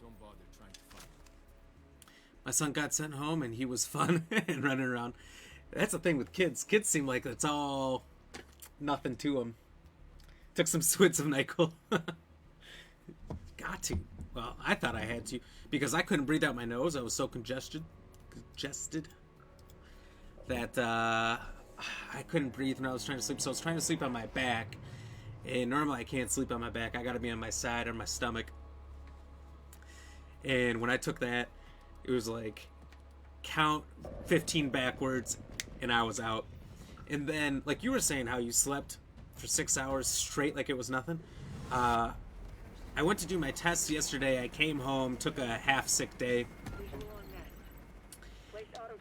Don't bother trying to find it. My son got sent home, and he was fun and running around. That's the thing with kids. Kids seem like it's all nothing to them. Took some swids of NyQuil. Got to. Well, I thought I had to because I couldn't breathe out my nose. I was so congested that I couldn't breathe when I was trying to sleep. So I was trying to sleep on my back, and normally I can't sleep on my back. I got to be on my side or my stomach. And when I took that, it was like count 15 backwards, and I was out. And then, like you were saying, how you slept for 6 hours straight like it was nothing. I went to do my test yesterday. I came home, took a half sick day,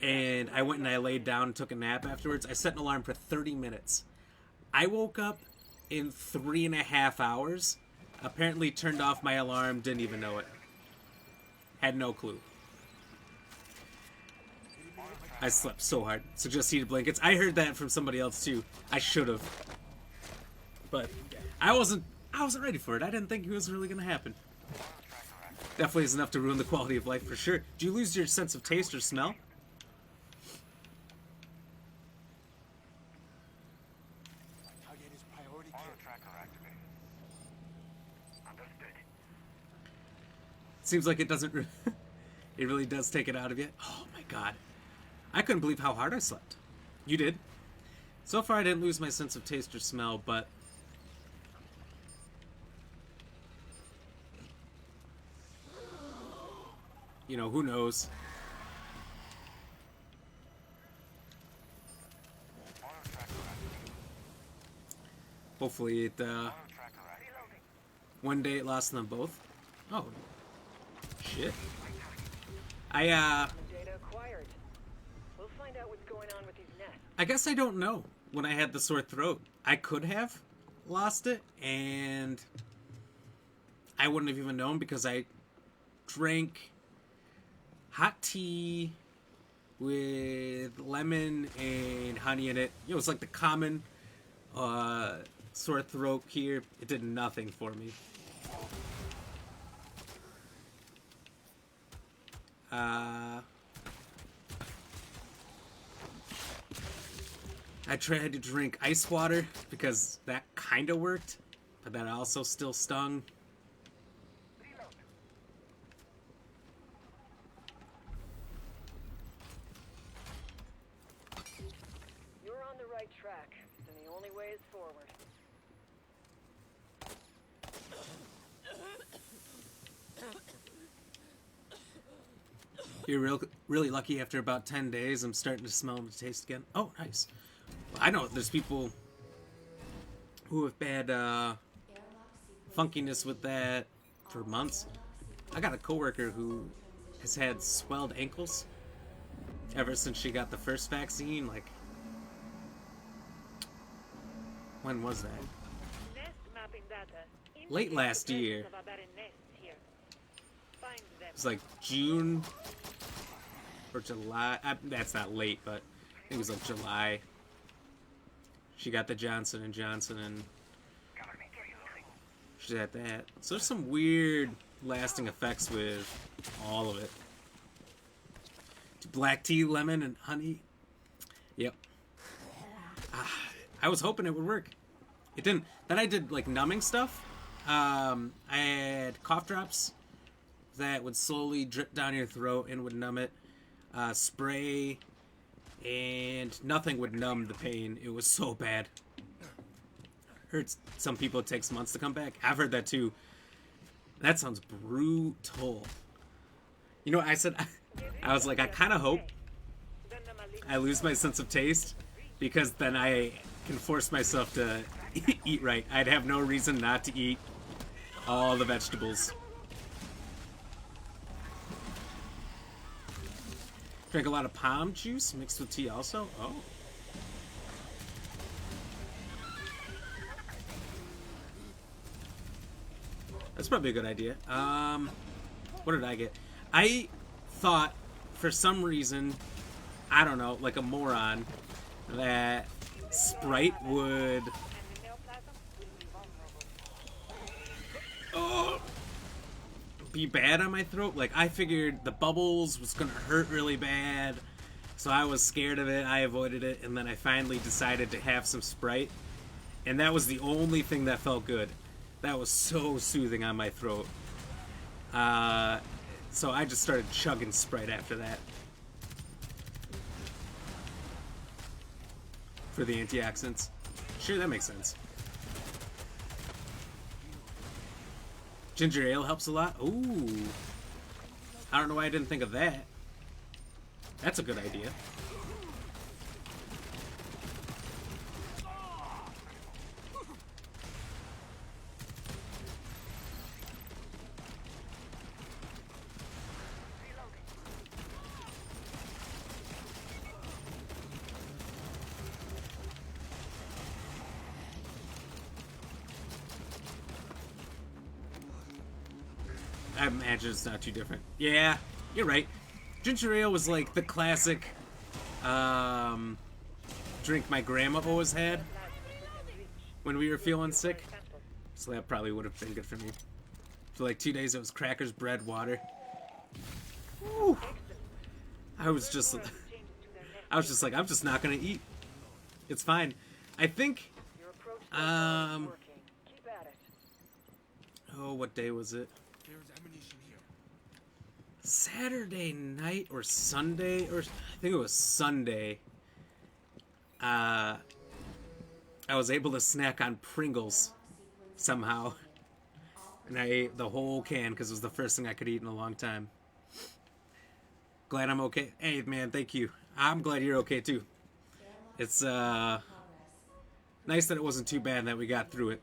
and I went and I laid down and took a nap afterwards. I set an alarm for 30 minutes. I woke up in 3.5 hours. Apparently turned off my alarm, didn't even know it. Had no clue. I slept so hard. Suggest heated blankets. I heard that from somebody else too. I should have. But I wasn't ready for it. I didn't think it was really going to happen. Definitely is enough to ruin the quality of life for sure. Do you lose your sense of taste or smell? Target is priority care. Understood. Seems like it doesn't. It really does take it out of you. Oh my god. I couldn't believe how hard I slept. You did. So far I didn't lose my sense of taste or smell, but you know, who knows? Hopefully it, one day it lost them both. Oh. Shit. Data acquired. We'll find out what's going on with these nests. I guess I don't know when I had the sore throat. I could have lost it, and I wouldn't have even known because I drank hot tea with lemon and honey in it. It was like the common sore throat here. It did nothing for me. I tried to drink ice water because that kind of worked, but that also still stung. You're on the right track, and the only way is forward. You're really lucky. After about 10 days, I'm starting to smell and taste again. Oh, nice. Well, I know there's people who have bad funkiness with that for months. I got a coworker who has had swelled ankles ever since she got the first vaccine. Like, when was that? Nest mapping data Late indicates last the year. presence of abandoned nests here. Find them. It was like June or July. That's not late, but I think it was like July. She got the Johnson & Johnson, and she had that. So there's some weird lasting effects with all of it. Black tea, lemon, and honey. Yep. I was hoping it would work. It didn't. Then I did like numbing stuff. I had cough drops that would slowly drip down your throat and would numb it. Spray, and nothing would numb the pain. It was so bad. Hurts. Some people it takes months to come back. I've heard that too. That sounds brutal. You know what I said? I was like, I kind of hope I lose my sense of taste, because then I can force myself to eat right. I'd have no reason not to eat all the vegetables. Drink a lot of palm juice mixed with tea also? Oh. That's probably a good idea. What did I get? I thought, for some reason, I don't know, like a moron, that Sprite would... be bad on my throat. Like, I figured the bubbles was gonna hurt really bad, so I was scared of it. I avoided it, and then I finally decided to have some Sprite, and that was the only thing that felt good. That was so soothing on my throat. So I just started chugging Sprite after that. For the antioxidants. Sure, that makes sense. Ginger ale helps a lot. Ooh. I don't know why I didn't think of that. That's a good idea. I imagine it's not too different. Yeah, you're right. Ginger ale was like the classic drink my grandma always had when we were feeling sick. So that probably would have been good for me. For like 2 days it was crackers, bread, water. Woo. I was just like, I'm just not gonna eat. It's fine. I think oh, what day was it? Saturday night or Sunday, or I think it was Sunday. I was able to snack on Pringles somehow, and I ate the whole can because it was the first thing I could eat in a long time. Glad I'm okay. Hey man, thank you. I'm glad you're okay too. It's nice that it wasn't too bad that we got through it.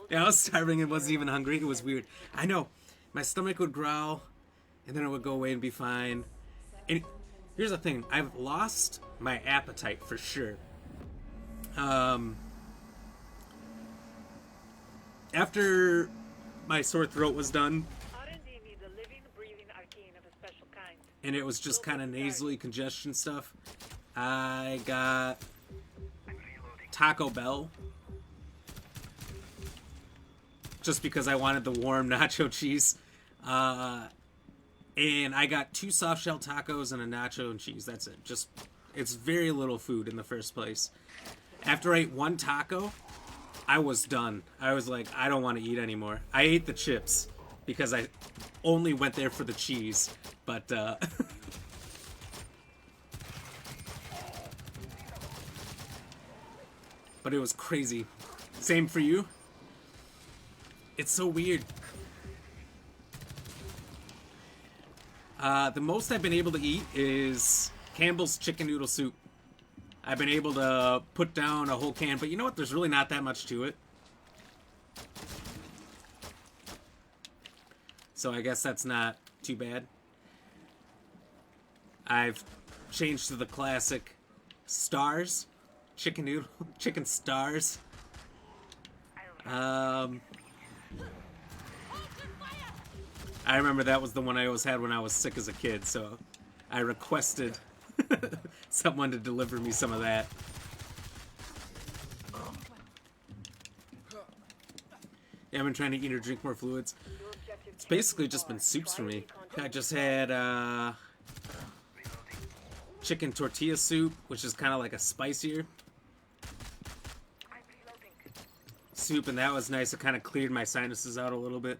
Yeah, I was starving and wasn't even hungry. It was weird. I know. My stomach would growl, and then it would go away and be fine. And here's the thing. I've lost my appetite for sure. After my sore throat was done, R&D needs a living, breathing arcane of a special kind. and it was just kind of nasally congestion stuff. I got Taco Bell, just because I wanted the warm nacho cheese. And I got 2 soft shell tacos and a nacho and cheese. That's it. Just, it's very little food in the first place. After I ate 1 taco, I was done. I was like, I don't want to eat anymore. I ate the chips because I only went there for the cheese. But, but it was crazy. Same for you? It's so weird. The most I've been able to eat is Campbell's chicken noodle soup. I've been able to put down a whole can, but you know what? There's really not that much to it. So I guess that's not too bad. I've changed to the classic Stars chicken noodle, chicken Stars. I remember that was the one I always had when I was sick as a kid, so I requested someone to deliver me some of that. Yeah, I've been trying to eat or drink more fluids. It's basically just been soups for me. I just had chicken tortilla soup, which is kind of like a spicier soup, and that was nice. It kind of cleared my sinuses out a little bit.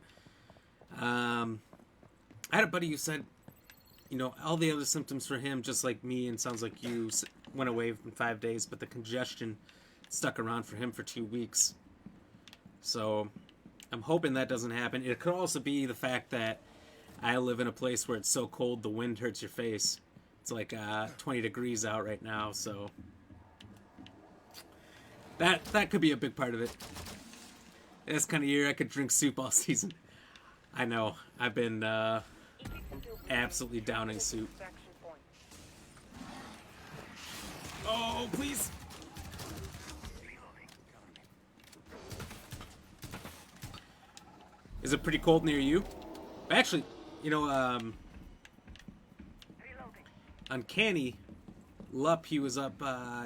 I had a buddy who said, you know, all the other symptoms for him, just like me, and sounds like you, went away in 5 days, but the congestion stuck around for him for 2 weeks. So I'm hoping that doesn't happen. It could also be the fact that I live in a place where it's so cold the wind hurts your face. It's like 20 degrees out right now, so that could be a big part of it. This kind of year I could drink soup all season. I know. I've been absolutely downing soup. Oh, please. Is it pretty cold near you? Actually, you know, Uncanny Lup, he was up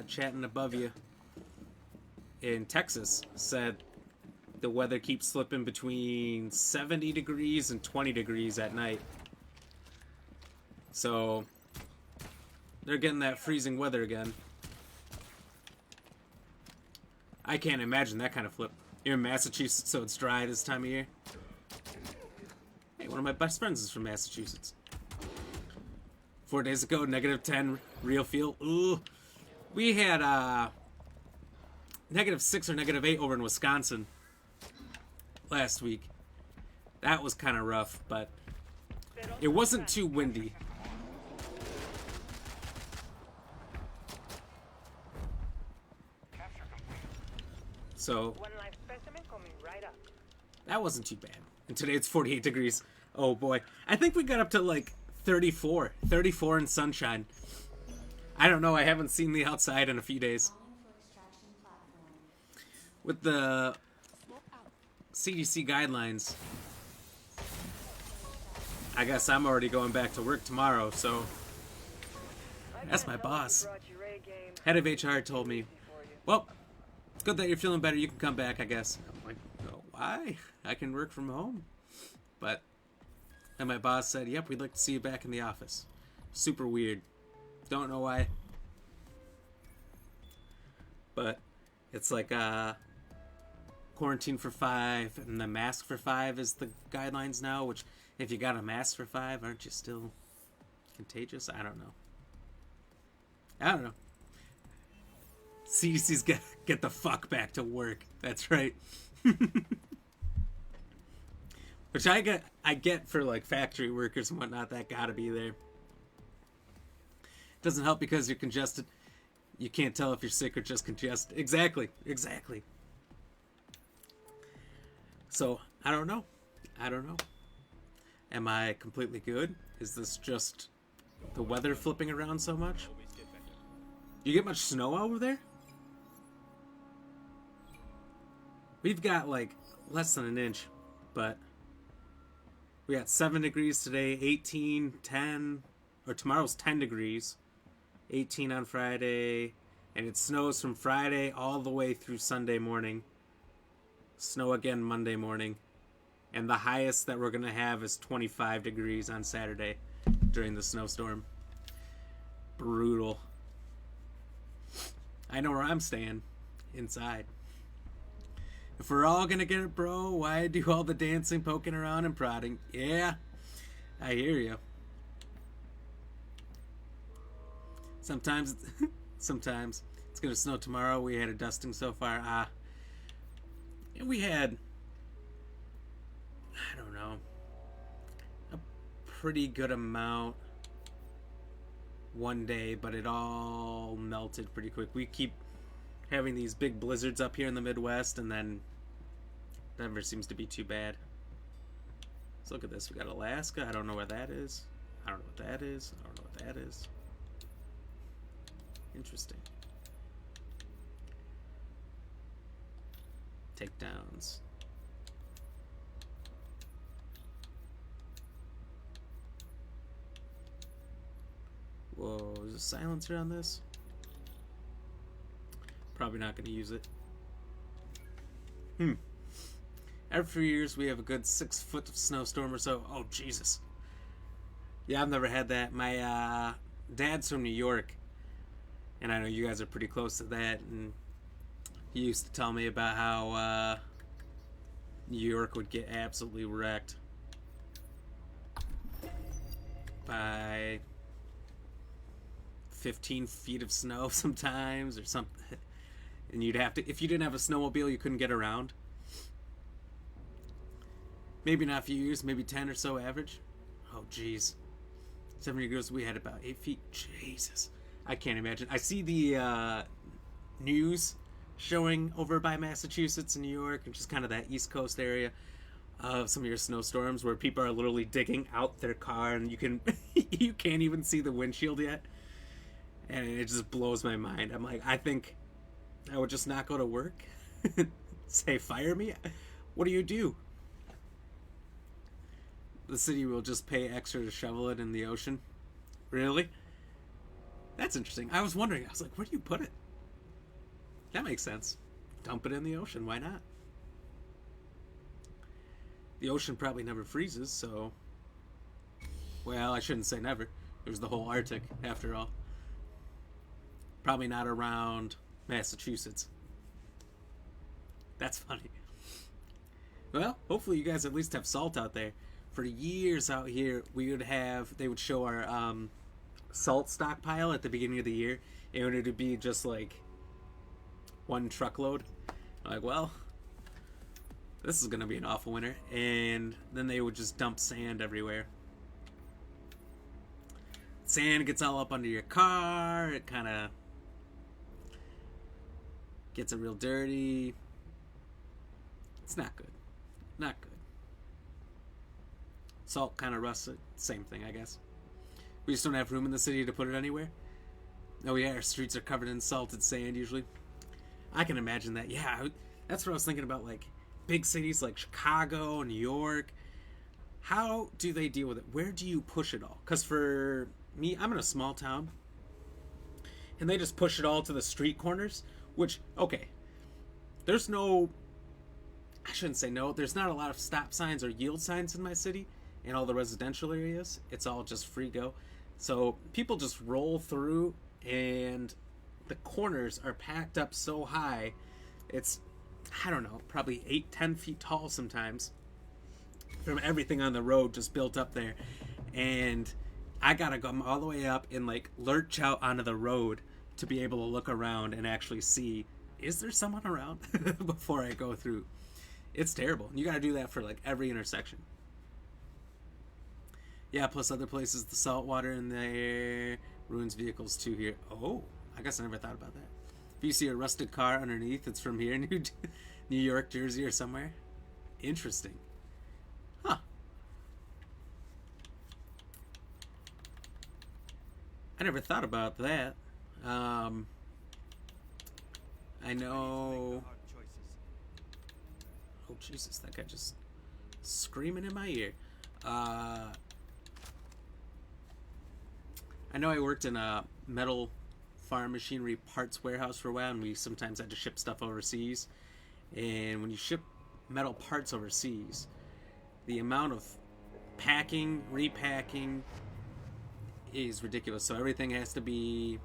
chatting above you in Texas, said the weather keeps slipping between 70 degrees and 20 degrees at night. So they're getting that freezing weather again. I can't imagine that kind of flip. You're in Massachusetts, so it's dry this time of year. Hey, one of my best friends is from Massachusetts. 4 days ago, -10 real feel. Ooh. We had -6 or -8 over in Wisconsin last week. That was kind of rough, but it wasn't too windy. So that wasn't too bad. And today it's 48 degrees. Oh boy. I think we got up to like 34 and sunshine. I don't know. I haven't seen the outside in a few days. With the CDC guidelines, I guess I'm already going back to work tomorrow, so that's my boss. Head of HR told me, well, it's good that you're feeling better. You can come back, I guess. I'm like, oh, why? I can work from home. But, and my boss said, yep, we'd like to see you back in the office. Super weird. Don't know why. But it's like quarantine for 5 and the mask for 5 is the guidelines now, which if you got a mask for 5, aren't you still contagious? I don't know. CDC's get the fuck back to work. That's right. Which I get for like factory workers and whatnot, that gotta be there. Doesn't help because you're congested. You can't tell if you're sick or just congested. Exactly. So, I don't know. Am I completely good? Is this just the weather flipping around so much? You get much snow over there? We've got like less than an inch, but We got 7 degrees today, 18, 10, or tomorrow's 10 degrees, 18 on Friday, and it snows from Friday all the way through Sunday morning. Snow again Monday morning. And the highest that we're going to have is 25 degrees on Saturday during the snowstorm. Brutal. I know where I'm staying. Inside. If we're all going to get it, bro, why do all the dancing, poking around, and prodding? Yeah, I hear you. Sometimes it's going to snow tomorrow. We had a dusting so far. And we had, I don't know, a pretty good amount one day, but it all melted pretty quick. We keep having these big blizzards up here in the Midwest, and then it never seems to be too bad. Let's look at this. We got Alaska. I don't know where that is. I don't know what that is. I don't know what that is. Interesting. Takedowns. Whoa, is a silencer on this? Probably not going to use it. Every few years we have a good 6 foot of snowstorm or so. Oh, Jesus. Yeah, I've never had that. My dad's from New York, and I know you guys are pretty close to that, and he used to tell me about how New York would get absolutely wrecked by 15 feet of snow sometimes or something. And you'd have to, if you didn't have a snowmobile, you couldn't get around. Maybe not a few years, maybe 10 or so average. Oh, jeez. 7 years, we had about 8 feet. Jesus. I can't imagine. I see the news showing over by Massachusetts and New York, and just kind of that East Coast area of some of your snowstorms where people are literally digging out their car and you can't even see the windshield yet. And it just blows my mind. I'm like, I think I would just not go to work. Say, fire me? What do you do? The city will just pay extra to shovel it in the ocean. Really? That's interesting. I was wondering. I was like, where do you put it? That makes sense. Dump it in the ocean. Why not? The ocean probably never freezes, so... Well, I shouldn't say never. There's the whole Arctic, after all. Probably not around Massachusetts. That's funny. Well, hopefully you guys at least have salt out there. For years out here, they would show our salt stockpile at the beginning of the year, and it would be just like 1 truckload. Like, well, this is gonna be an awful winter. And then they would just dump sand everywhere. Sand gets all up under your car. It kind of gets it real dirty. It's not good. Not good. Salt kind of rusts it. Same thing, I guess. We just don't have room in the city to put it anywhere. Oh yeah, our streets are covered in salted sand usually. I can imagine that. Yeah, that's what I was thinking about, like big cities like Chicago, New York. How do they deal with it? Where do you push it all? Because for me, I'm in a small town, and they just push it all to the street corners, which, okay, there's no, I shouldn't say no, there's not a lot of stop signs or yield signs in my city. In all the residential areas, it's all just free go. So people just roll through, and the corners are packed up so high, it's, I don't know, probably 8-10 feet tall sometimes from everything on the road just built up there. And I gotta come all the way up and like lurch out onto the road to be able to look around and actually see, is there someone around before I go through. It's terrible. And you gotta do that for like every intersection. Yeah, plus other places, the salt water in there ruins vehicles too here. Oh, I guess I never thought about that. If you see a rusted car underneath, it's from here, New York, Jersey, or somewhere. Interesting. Huh. I never thought about that. I know... Oh, Jesus, that guy just screaming in my ear. I know I worked in a metal farm machinery parts warehouse for a while, and we sometimes had to ship stuff overseas. And when you ship metal parts overseas, the amount of packing, repacking is ridiculous. So everything has to be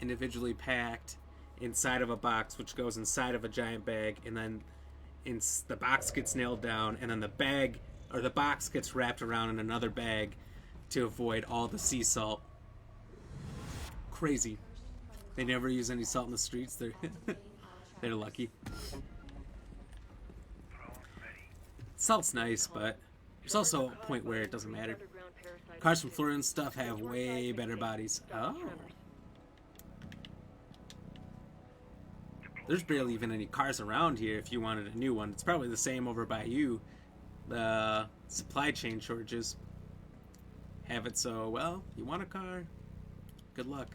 individually packed inside of a box, which goes inside of a giant bag, and then the box gets nailed down, and then the bag or the box gets wrapped around in another bag to avoid all the sea salt. Crazy. They never use any salt in the streets. They're lucky. Salt's nice, but there's also a point where it doesn't matter. Cars from Florida and stuff have way better bodies. Oh. There's barely even any cars around here if you wanted a new one. It's probably the same over by you. The supply chain shortages have it so, well, you want a car? Good luck.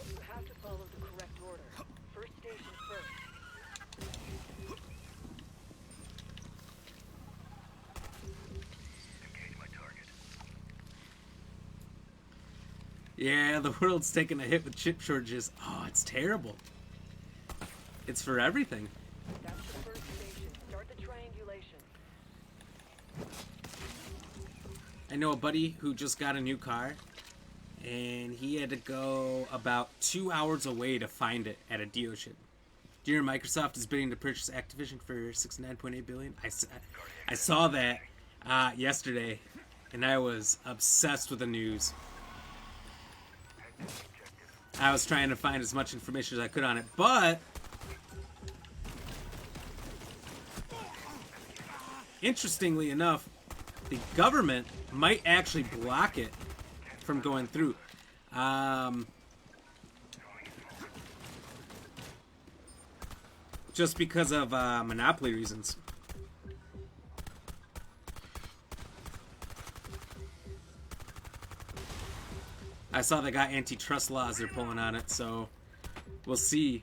You have to follow the correct order. First station first. Yeah, the world's taking a hit with chip shortages. Oh, it's terrible. It's for everything. That's the first station. Start the triangulation. I know a buddy who just got a new car, and he had to go about 2 hours away to find it at a dealership. Do you hear Microsoft is bidding to purchase Activision for $69.8 billion? I saw that yesterday, and I was obsessed with the news. I was trying to find as much information as I could on it, but interestingly enough, the government might actually block it from going through. Just because of monopoly reasons. I saw they got antitrust laws they're pulling on it, so we'll see.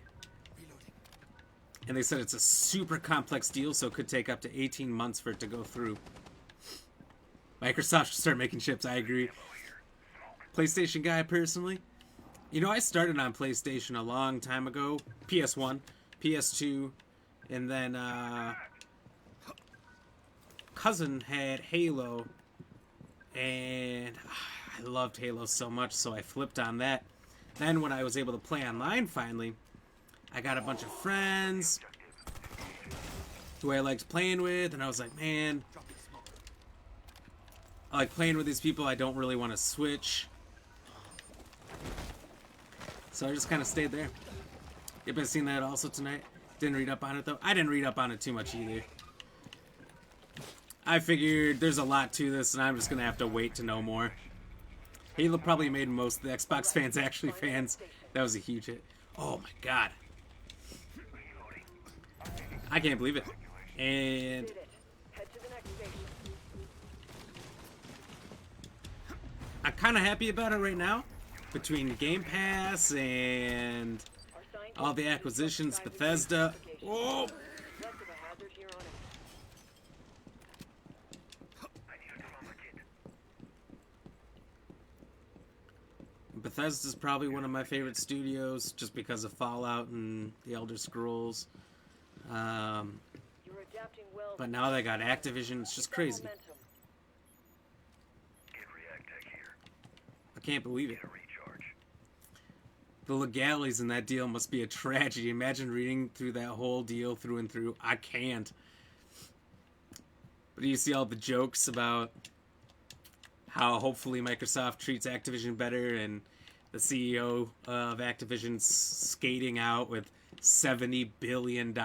And they said it's a super complex deal, so it could take up to 18 months for it to go through. Microsoft should start making chips, I agree. PlayStation guy, personally. You know, I started on PlayStation a long time ago. PS1, PS2, and then cousin had Halo, and I loved Halo so much, so I flipped on that. Then when I was able to play online finally, I got a bunch of friends who I liked playing with, and I was like, man, I like playing with these people. I don't really want to switch. So I just kind of stayed there. You've been seeing that also tonight? Didn't read up on it, though. I didn't read up on it too much either. I figured there's a lot to this, and I'm just going to have to wait to know more. Halo probably made most of the Xbox fans actually fans. That was a huge hit. Oh my god. I can't believe it. And I'm kind of happy about it right now. Between Game Pass and all the acquisitions, Bethesda. Oh! Bethesda's probably one of my favorite studios just because of Fallout and the Elder Scrolls. But now they got Activision. It's just crazy. I can't believe it. The legalities in that deal must be a tragedy. Imagine reading through that whole deal through and through. I can't. But you see all the jokes about how hopefully Microsoft treats Activision better, and the CEO of Activision's skating out with $70 billion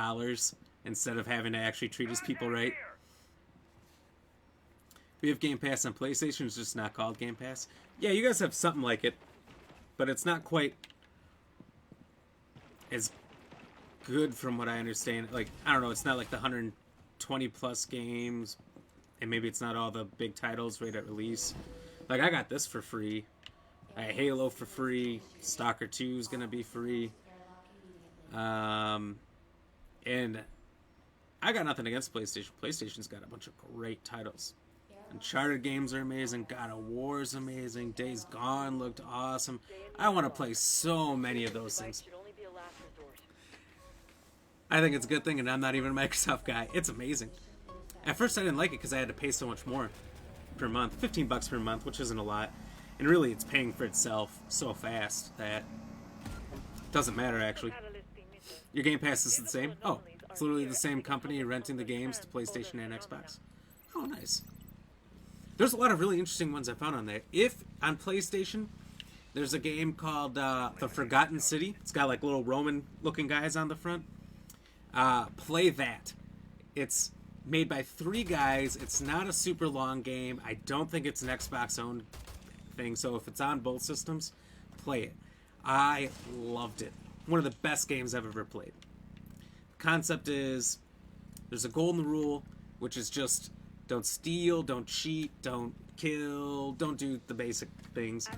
instead of having to actually treat his people right. We have Game Pass on PlayStation. It's just not called Game Pass. Yeah, you guys have something like it, but it's not quite as good from what I understand. Like, I don't know, it's not like the 120 plus games. and maybe it's not all the big titles right at release. Like, I got this for free. I got Halo for free. Stalker 2 is gonna be free. And I got nothing against PlayStation. PlayStation's got a bunch of great titles. Uncharted games are amazing. God of War is amazing. Days Gone looked awesome. I want to play so many of those things. I think it's a good thing, and I'm not even a Microsoft guy. It's amazing. At first, I didn't like it because I had to pay so much more per month. $15 per month, which isn't a lot. And really, it's paying for itself so fast that it doesn't matter, actually. Your Game Pass is the same? Oh, it's literally the same company renting the games to PlayStation and Xbox. Oh, nice. There's a lot of really interesting ones I found on there. If on PlayStation, there's a game called The Forgotten City. It's got like little Roman-looking guys on the front. Play that. It's made by 3 guys. It's not a super long game. I don't think it's an Xbox-owned thing, so if it's on both systems, play it. I loved it. One of the best games I've ever played. The concept is there's a golden rule, which is just don't steal, don't cheat, don't kill, don't do the basic things.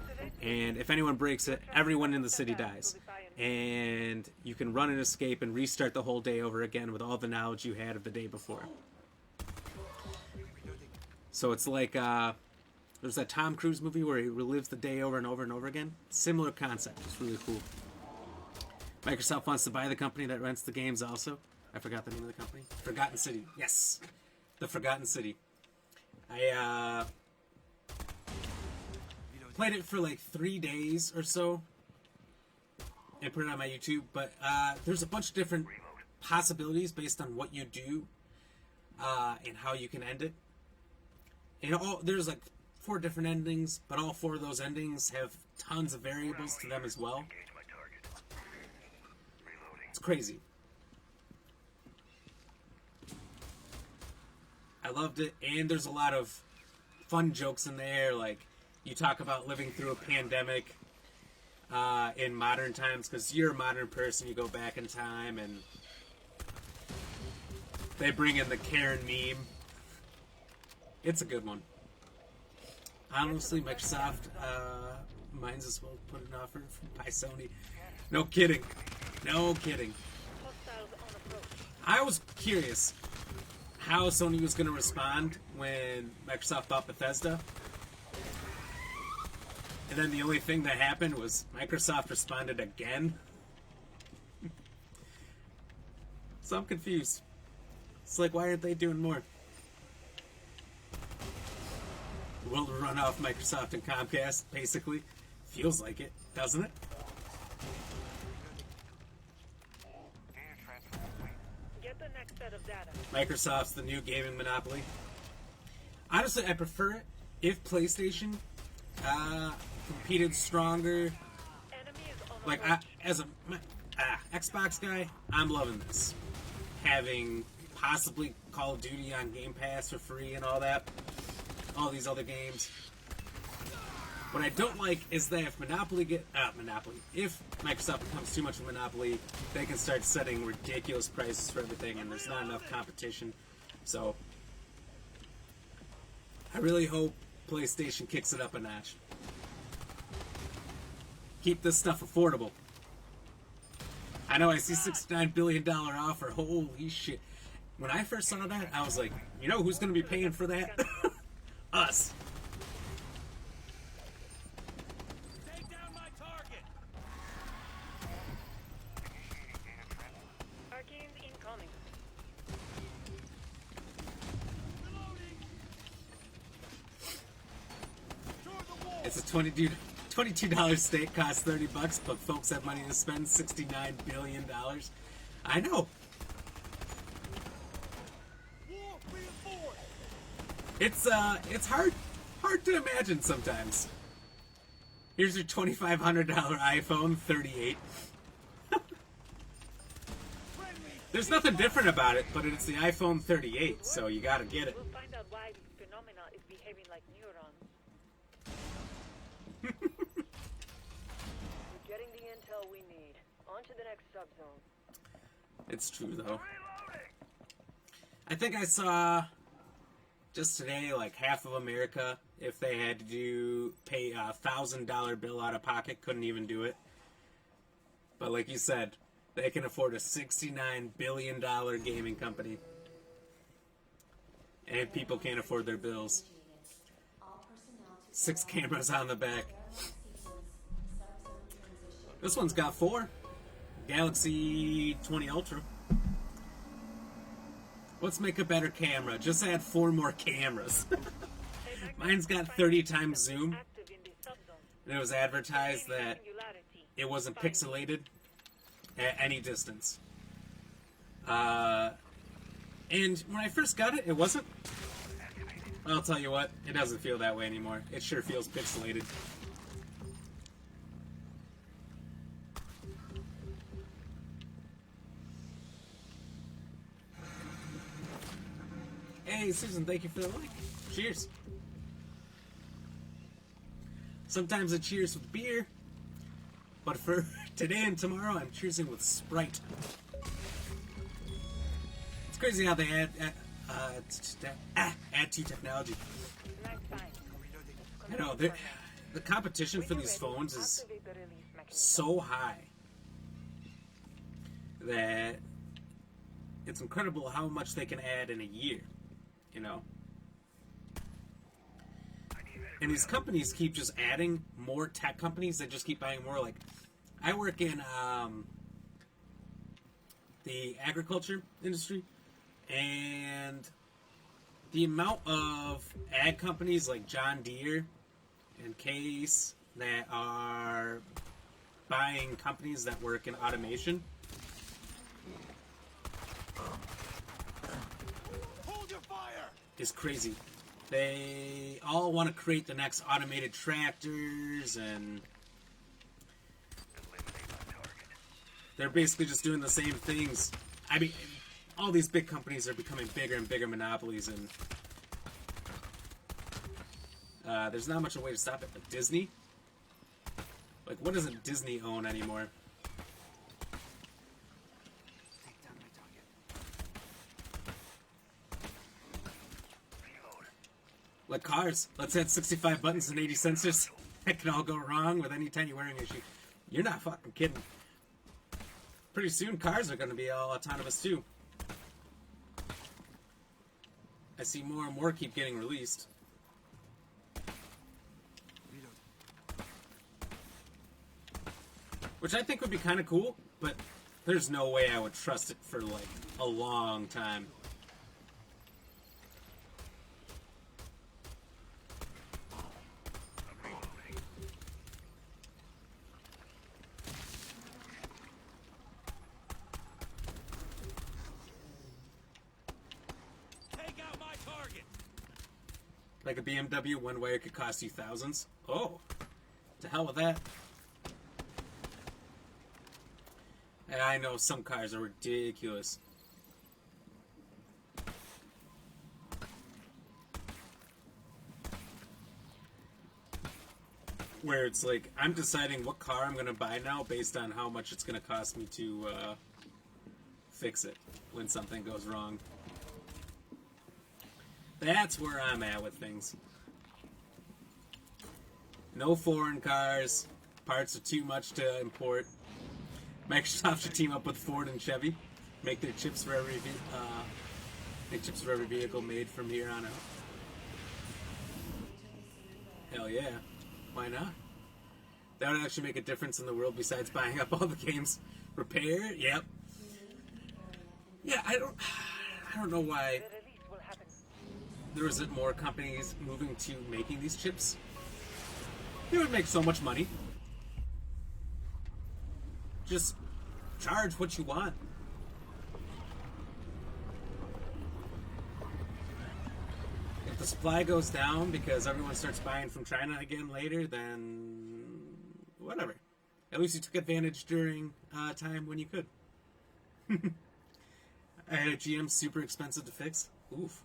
And if anyone breaks it, everyone in the city dies. And you can run and escape and restart the whole day over again with all the knowledge you had of the day before. So it's like, there's that Tom Cruise movie where he relives the day over and over and over again. Similar concept. It's really cool. Microsoft wants to buy the company that rents the games also. I forgot the name of the company. Forgotten City. Yes. The Forgotten City. I played it for like 3 days or so and put it on my YouTube, but there's a bunch of different possibilities based on what you do and how you can end it. And there's like 4 different endings, but all 4 of those endings have tons of variables to them as well. It's crazy. I loved it, and there's a lot of fun jokes in there, like you talk about living through a pandemic in modern times, because you're a modern person, you go back in time, and they bring in the Karen meme. It's a good one. Honestly, Microsoft might as well put an offer by Sony. No kidding. No kidding. I was curious how Sony was going to respond when Microsoft bought Bethesda. And then the only thing that happened was Microsoft responded again. So I'm confused. It's like, why aren't they doing more? The world will run off Microsoft and Comcast, basically. Feels like it, doesn't it? Get the next set of data. Microsoft's the new gaming monopoly. Honestly, I prefer it if PlayStation competed stronger. Like, as a Xbox guy, I'm loving this. Having possibly Call of Duty on Game Pass for free and all that. All these other games. What I don't like is that if if Microsoft becomes too much of a monopoly, they can start setting ridiculous prices for everything, and there's not enough competition. So, I really hope PlayStation kicks it up a notch. Keep this stuff affordable. I know I see $69 billion offer. Holy shit. When I first saw that, I was like, you know who's going to be paying for that? Us. Take down my target. Arcane's incoming. It's a $22 steak, costs $30, but folks have money to spend $69 billion. I know. It's hard to imagine sometimes. Here's your $2,500 iPhone 38. There's nothing different about it, but it's the iPhone 38, so you gotta get it. We'll find out why this phenomena is behaving like neurons. We're getting the intel we need. On to the next subzone. It's true, though. I think I saw just today, like half of America, if they had to pay a $1,000 bill out of pocket, couldn't even do it. But like you said, they can afford a $69 billion gaming company. And people can't afford their bills. 6 cameras on the back. This one's got 4. Galaxy 20 Ultra. Let's make a better camera. Just add 4 more cameras. Mine's got 30 times zoom. And it was advertised that it wasn't pixelated at any distance. And when I first got it, it wasn't. I'll tell you what, it doesn't feel that way anymore. It sure feels pixelated. Hey, Susan, thank you for the like. Cheers. Sometimes I cheers with beer, but for today and tomorrow, I'm cheersing with Sprite. It's crazy how they add to technology. I know, the competition for these phones is so high that it's incredible how much they can add in a year, you know? And these companies keep just adding more tech companies that just keep buying more. Like, I work in the agriculture industry, and the amount of ag companies like John Deere and Case that are buying companies that work in automation. Hold your fire! Is crazy. They all want to create the next automated tractors, and they're basically just doing the same things. I mean, all these big companies are becoming bigger and bigger monopolies, and there's not much of a way to stop it. Like Disney? Like, what doesn't Disney own anymore? Like cars. Let's add 65 buttons and 80 sensors. That can all go wrong with any tiny wearing issue. You're not fucking kidding. Pretty soon, cars are going to be all autonomous too. I see more and more keep getting released. Which I think would be kind of cool, but there's no way I would trust it for like a long time. Like a BMW, one wire could cost you thousands. Oh, to hell with that. And I know some cars are ridiculous. Where it's like, I'm deciding what car I'm going to buy now based on how much it's going to cost me to fix it when something goes wrong. That's where I'm at with things. No foreign cars. Parts are too much to import. Microsoft should team up with Ford and Chevy. Make their chips for every vehicle made from here on out. Hell yeah. Why not? That would actually make a difference in the world besides buying up all the games. Repair? Yep. Yeah, I don't know why there isn't more companies moving to making these chips. They would make so much money. Just charge what you want. If the supply goes down because everyone starts buying from China again later, then whatever. At least you took advantage during a time when you could. I had a GM super expensive to fix. Oof.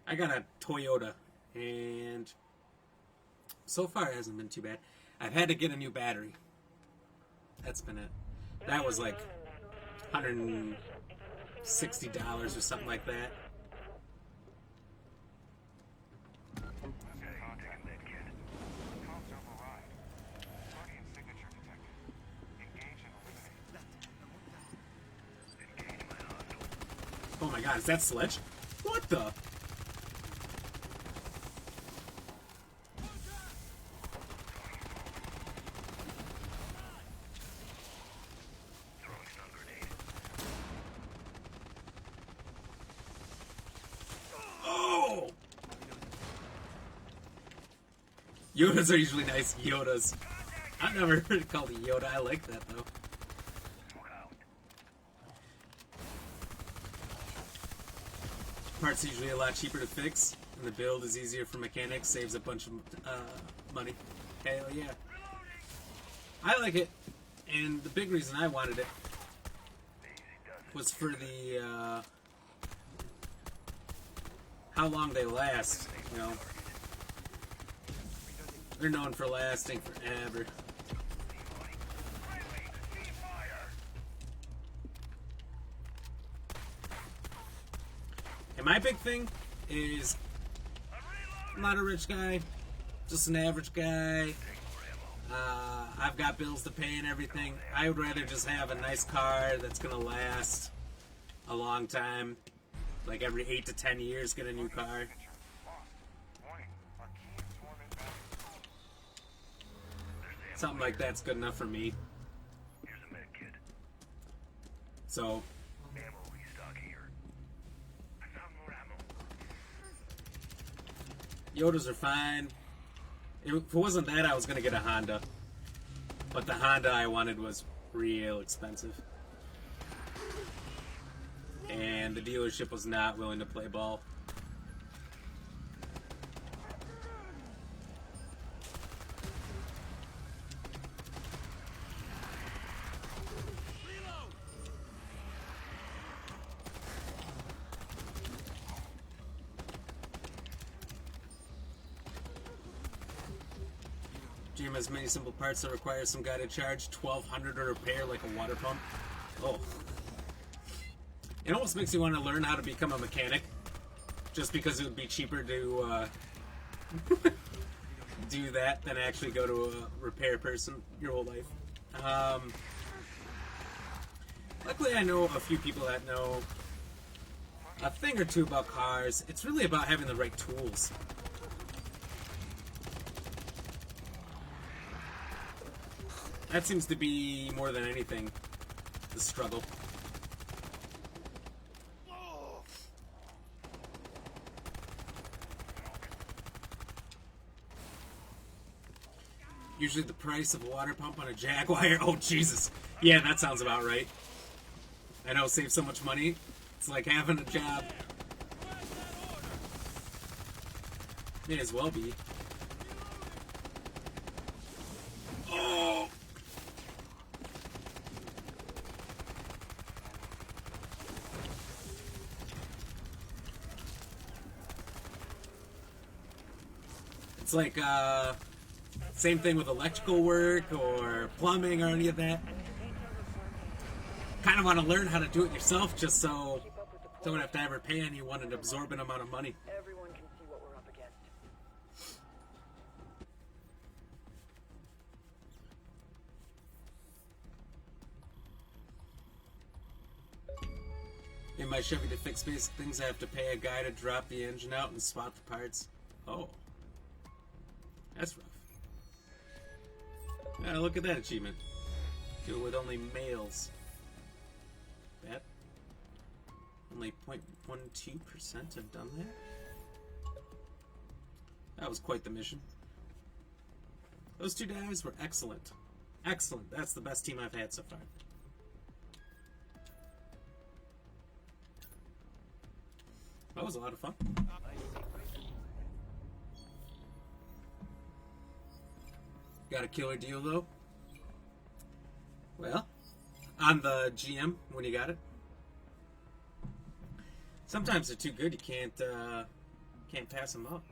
I got a Toyota, and so far it hasn't been too bad. I've had to get a new battery. That's been it. That was like $160 or something like that. Oh my god, is that Sledge? What the? Oh! Yodas are usually nice. Yodas. I've never heard it called a Yoda. I like that though. Parts are usually a lot cheaper to fix, and the build is easier for mechanics, saves a bunch of money. Hell yeah. I like it, and the big reason I wanted it was for the, how long they last, you know. They're known for lasting forever. And my big thing is, I'm not a rich guy, just an average guy. I've got bills to pay and everything. I would rather just have a nice car that's gonna last a long time. Like every 8 to 10 years, get a new car. Something like that's good enough for me. So, Yodas are fine. If it wasn't that, I was gonna get a Honda. But the Honda I wanted was real expensive. And the dealership was not willing to play ball. GM has many simple parts that require some guided charge. 1,200 to repair, like a water pump. Oh. It almost makes you want to learn how to become a mechanic. Just because it would be cheaper to do that than actually go to a repair person your whole life. Luckily I know a few people that know a thing or two about cars. It's really about having the right tools. That seems to be, more than anything, the struggle. Usually the price of a water pump on a Jaguar. Oh, Jesus. Yeah, that sounds about right. I know, save so much money. It's like having a job. May as well be. Oh! It's like, same thing with electrical work or plumbing or any of that. Kind of want to learn how to do it yourself just so don't have to ever pay anyone an absorbent amount of money. Everyone can see what we're up against. In my Chevy, to fix basic things, I have to pay a guy to drop the engine out and swap the parts. Oh. That's rough. Yeah, look at that achievement. Do it with only males. Bet. Only 0.12% have done that. That was quite the mission. Those two guys were excellent. Excellent. That's the best team I've had so far. That was a lot of fun. Got a killer deal though? Well, on the GM when you got it. Sometimes they're too good, you can't pass them up.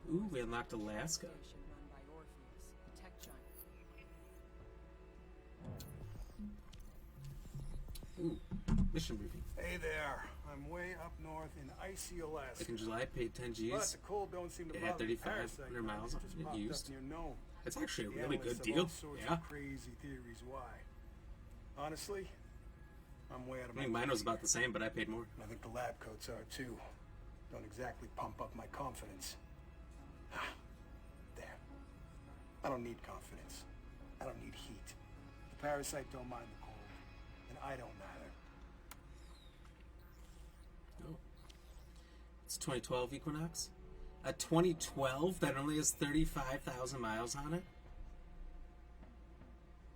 Ooh, we unlocked Alaska. Ooh, mission briefing. Hey there, I'm way up north in icy Alaska. Back in July, paid 10 G's. But the cold don't seem to Yeah, bother 3,500 miles used. That's actually a really good deal. Yeah. Crazy theories why. Honestly, I'm way out of I think my mine was league about the same, but I paid more. here. I think the lab coats are too. Don't exactly pump up my confidence. There. I don't need confidence. I don't need heat. The parasite don't mind the cold, and I don't matter. Oh. It's 2012 Equinox. A 2012 that only has 35,000 miles on it.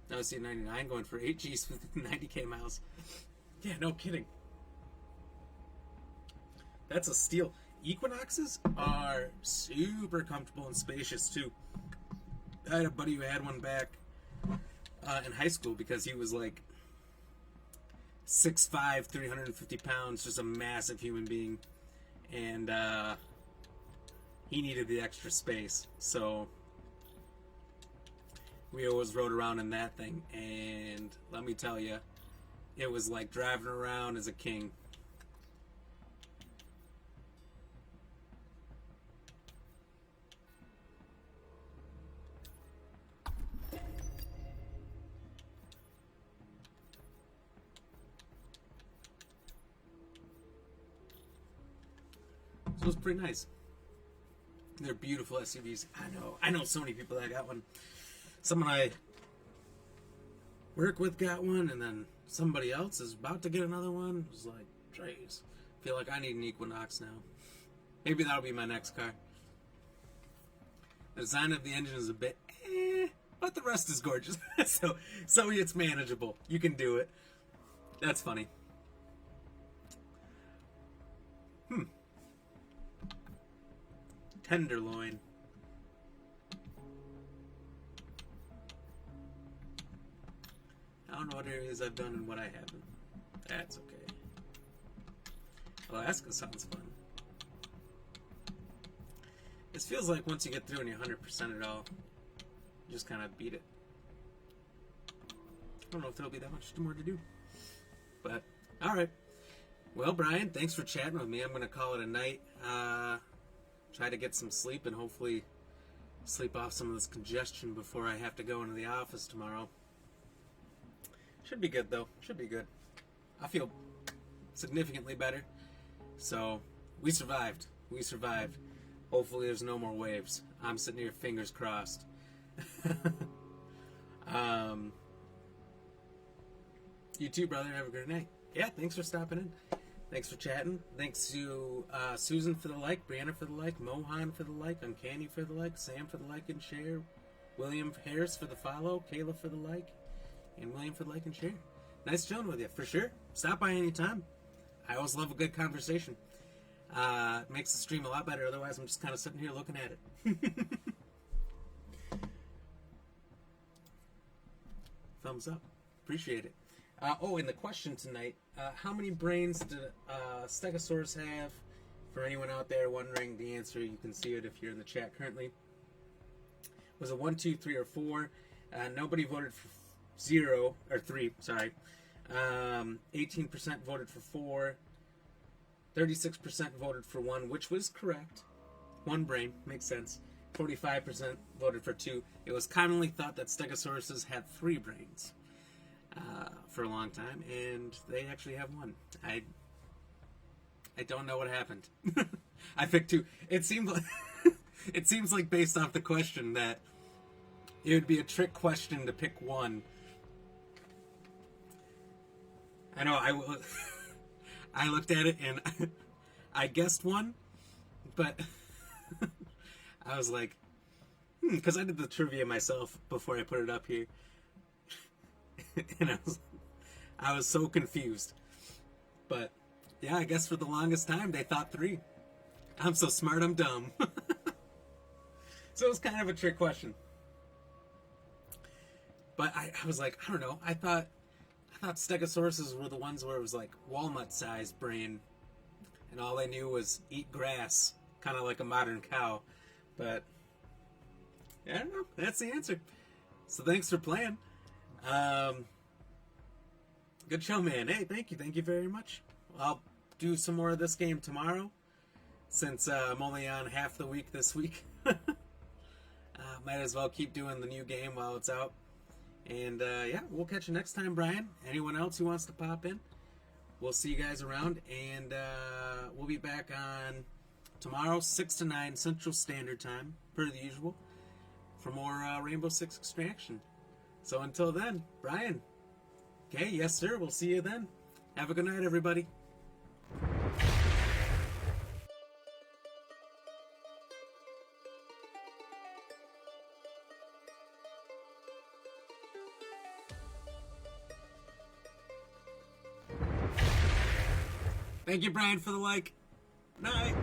Now I see a 99 going for 8 Gs with 90k miles. Yeah, no kidding. That's a steal. Equinoxes are super comfortable and spacious too. I had a buddy who had one back in high school because he was like 6'5", 350 pounds, just a massive human being. And he needed the extra space. So we always rode around in that thing. And let me tell you, it was like driving around as a king. So it was pretty nice. They're beautiful SUVs. I know so many people that got one. Someone I work with got one, and then somebody else is about to get another one. It was like, jeez. I feel like I need an Equinox now. Maybe that'll be my next car. The design of the engine is a bit but the rest is gorgeous. so it's manageable. You can do it. That's funny. Tenderloin. I don't know what areas I've done and what I haven't. That's okay. Alaska sounds fun. This feels like once you get through and you 100% it all, you just kind of beat it. I don't know if there'll be that much more to do. But, alright. Well, Brian, thanks for chatting with me. I'm going to call it a night. Try to get some sleep and hopefully sleep off some of this congestion before I have to go into the office tomorrow. Should be good, though. Should be good. I feel significantly better. So, we survived. We survived. Hopefully there's no more waves. I'm sitting here, fingers crossed. You too, brother. Have a great night. Yeah, thanks for stopping in. Thanks for chatting. Thanks to Susan for the like, Brianna for the like, Mohan for the like, Uncanny for the like, Sam for the like and share, William Harris for the follow, Kayla for the like, and William for the like and share. Nice chilling with you, for sure. Stop by anytime. I always love a good conversation. It makes the stream a lot better, otherwise I'm just kind of sitting here looking at it. Thumbs up. Appreciate it. And the question tonight, how many brains did Stegosaurus have? For anyone out there wondering the answer, you can see it if you're in the chat currently. Was it 1, 2, 3, or 4? Nobody voted for 0, or 3, sorry. 18% voted for 4. 36% voted for 1, which was correct. 1 brain, makes sense. 45% voted for 2. It was commonly thought that Stegosauruses had 3 brains. For a long time, and they actually have 1. I don't know what happened. I picked 2. It seems like based off the question that it would be a trick question to pick 1. I know I looked at it and I guessed 1, but I was like, because I did the trivia myself before I put it up here. And I was so confused. But yeah, I guess for the longest time they thought 3. I'm so smart, I'm dumb. So it was kind of a trick question. But I was like, I don't know. I thought Stegosauruses were the ones where it was like walnut-sized brain, and all they knew was eat grass, kind of like a modern cow. But I don't know. That's the answer. So thanks for playing. Good show, man. Hey, thank you very much. I'll do some more of this game tomorrow, since I'm only on half the week this week. Might as well keep doing the new game while it's out. And yeah, we'll catch you next time, Brian. Anyone else who wants to pop in, we'll see you guys around, and we'll be back on tomorrow, 6 to 9 Central Standard Time, per the usual, for more Rainbow Six Extraction. So until then, Brian. Okay, yes sir, we'll see you then. Have a good night, everybody. Thank you, Brian, for the like. Night.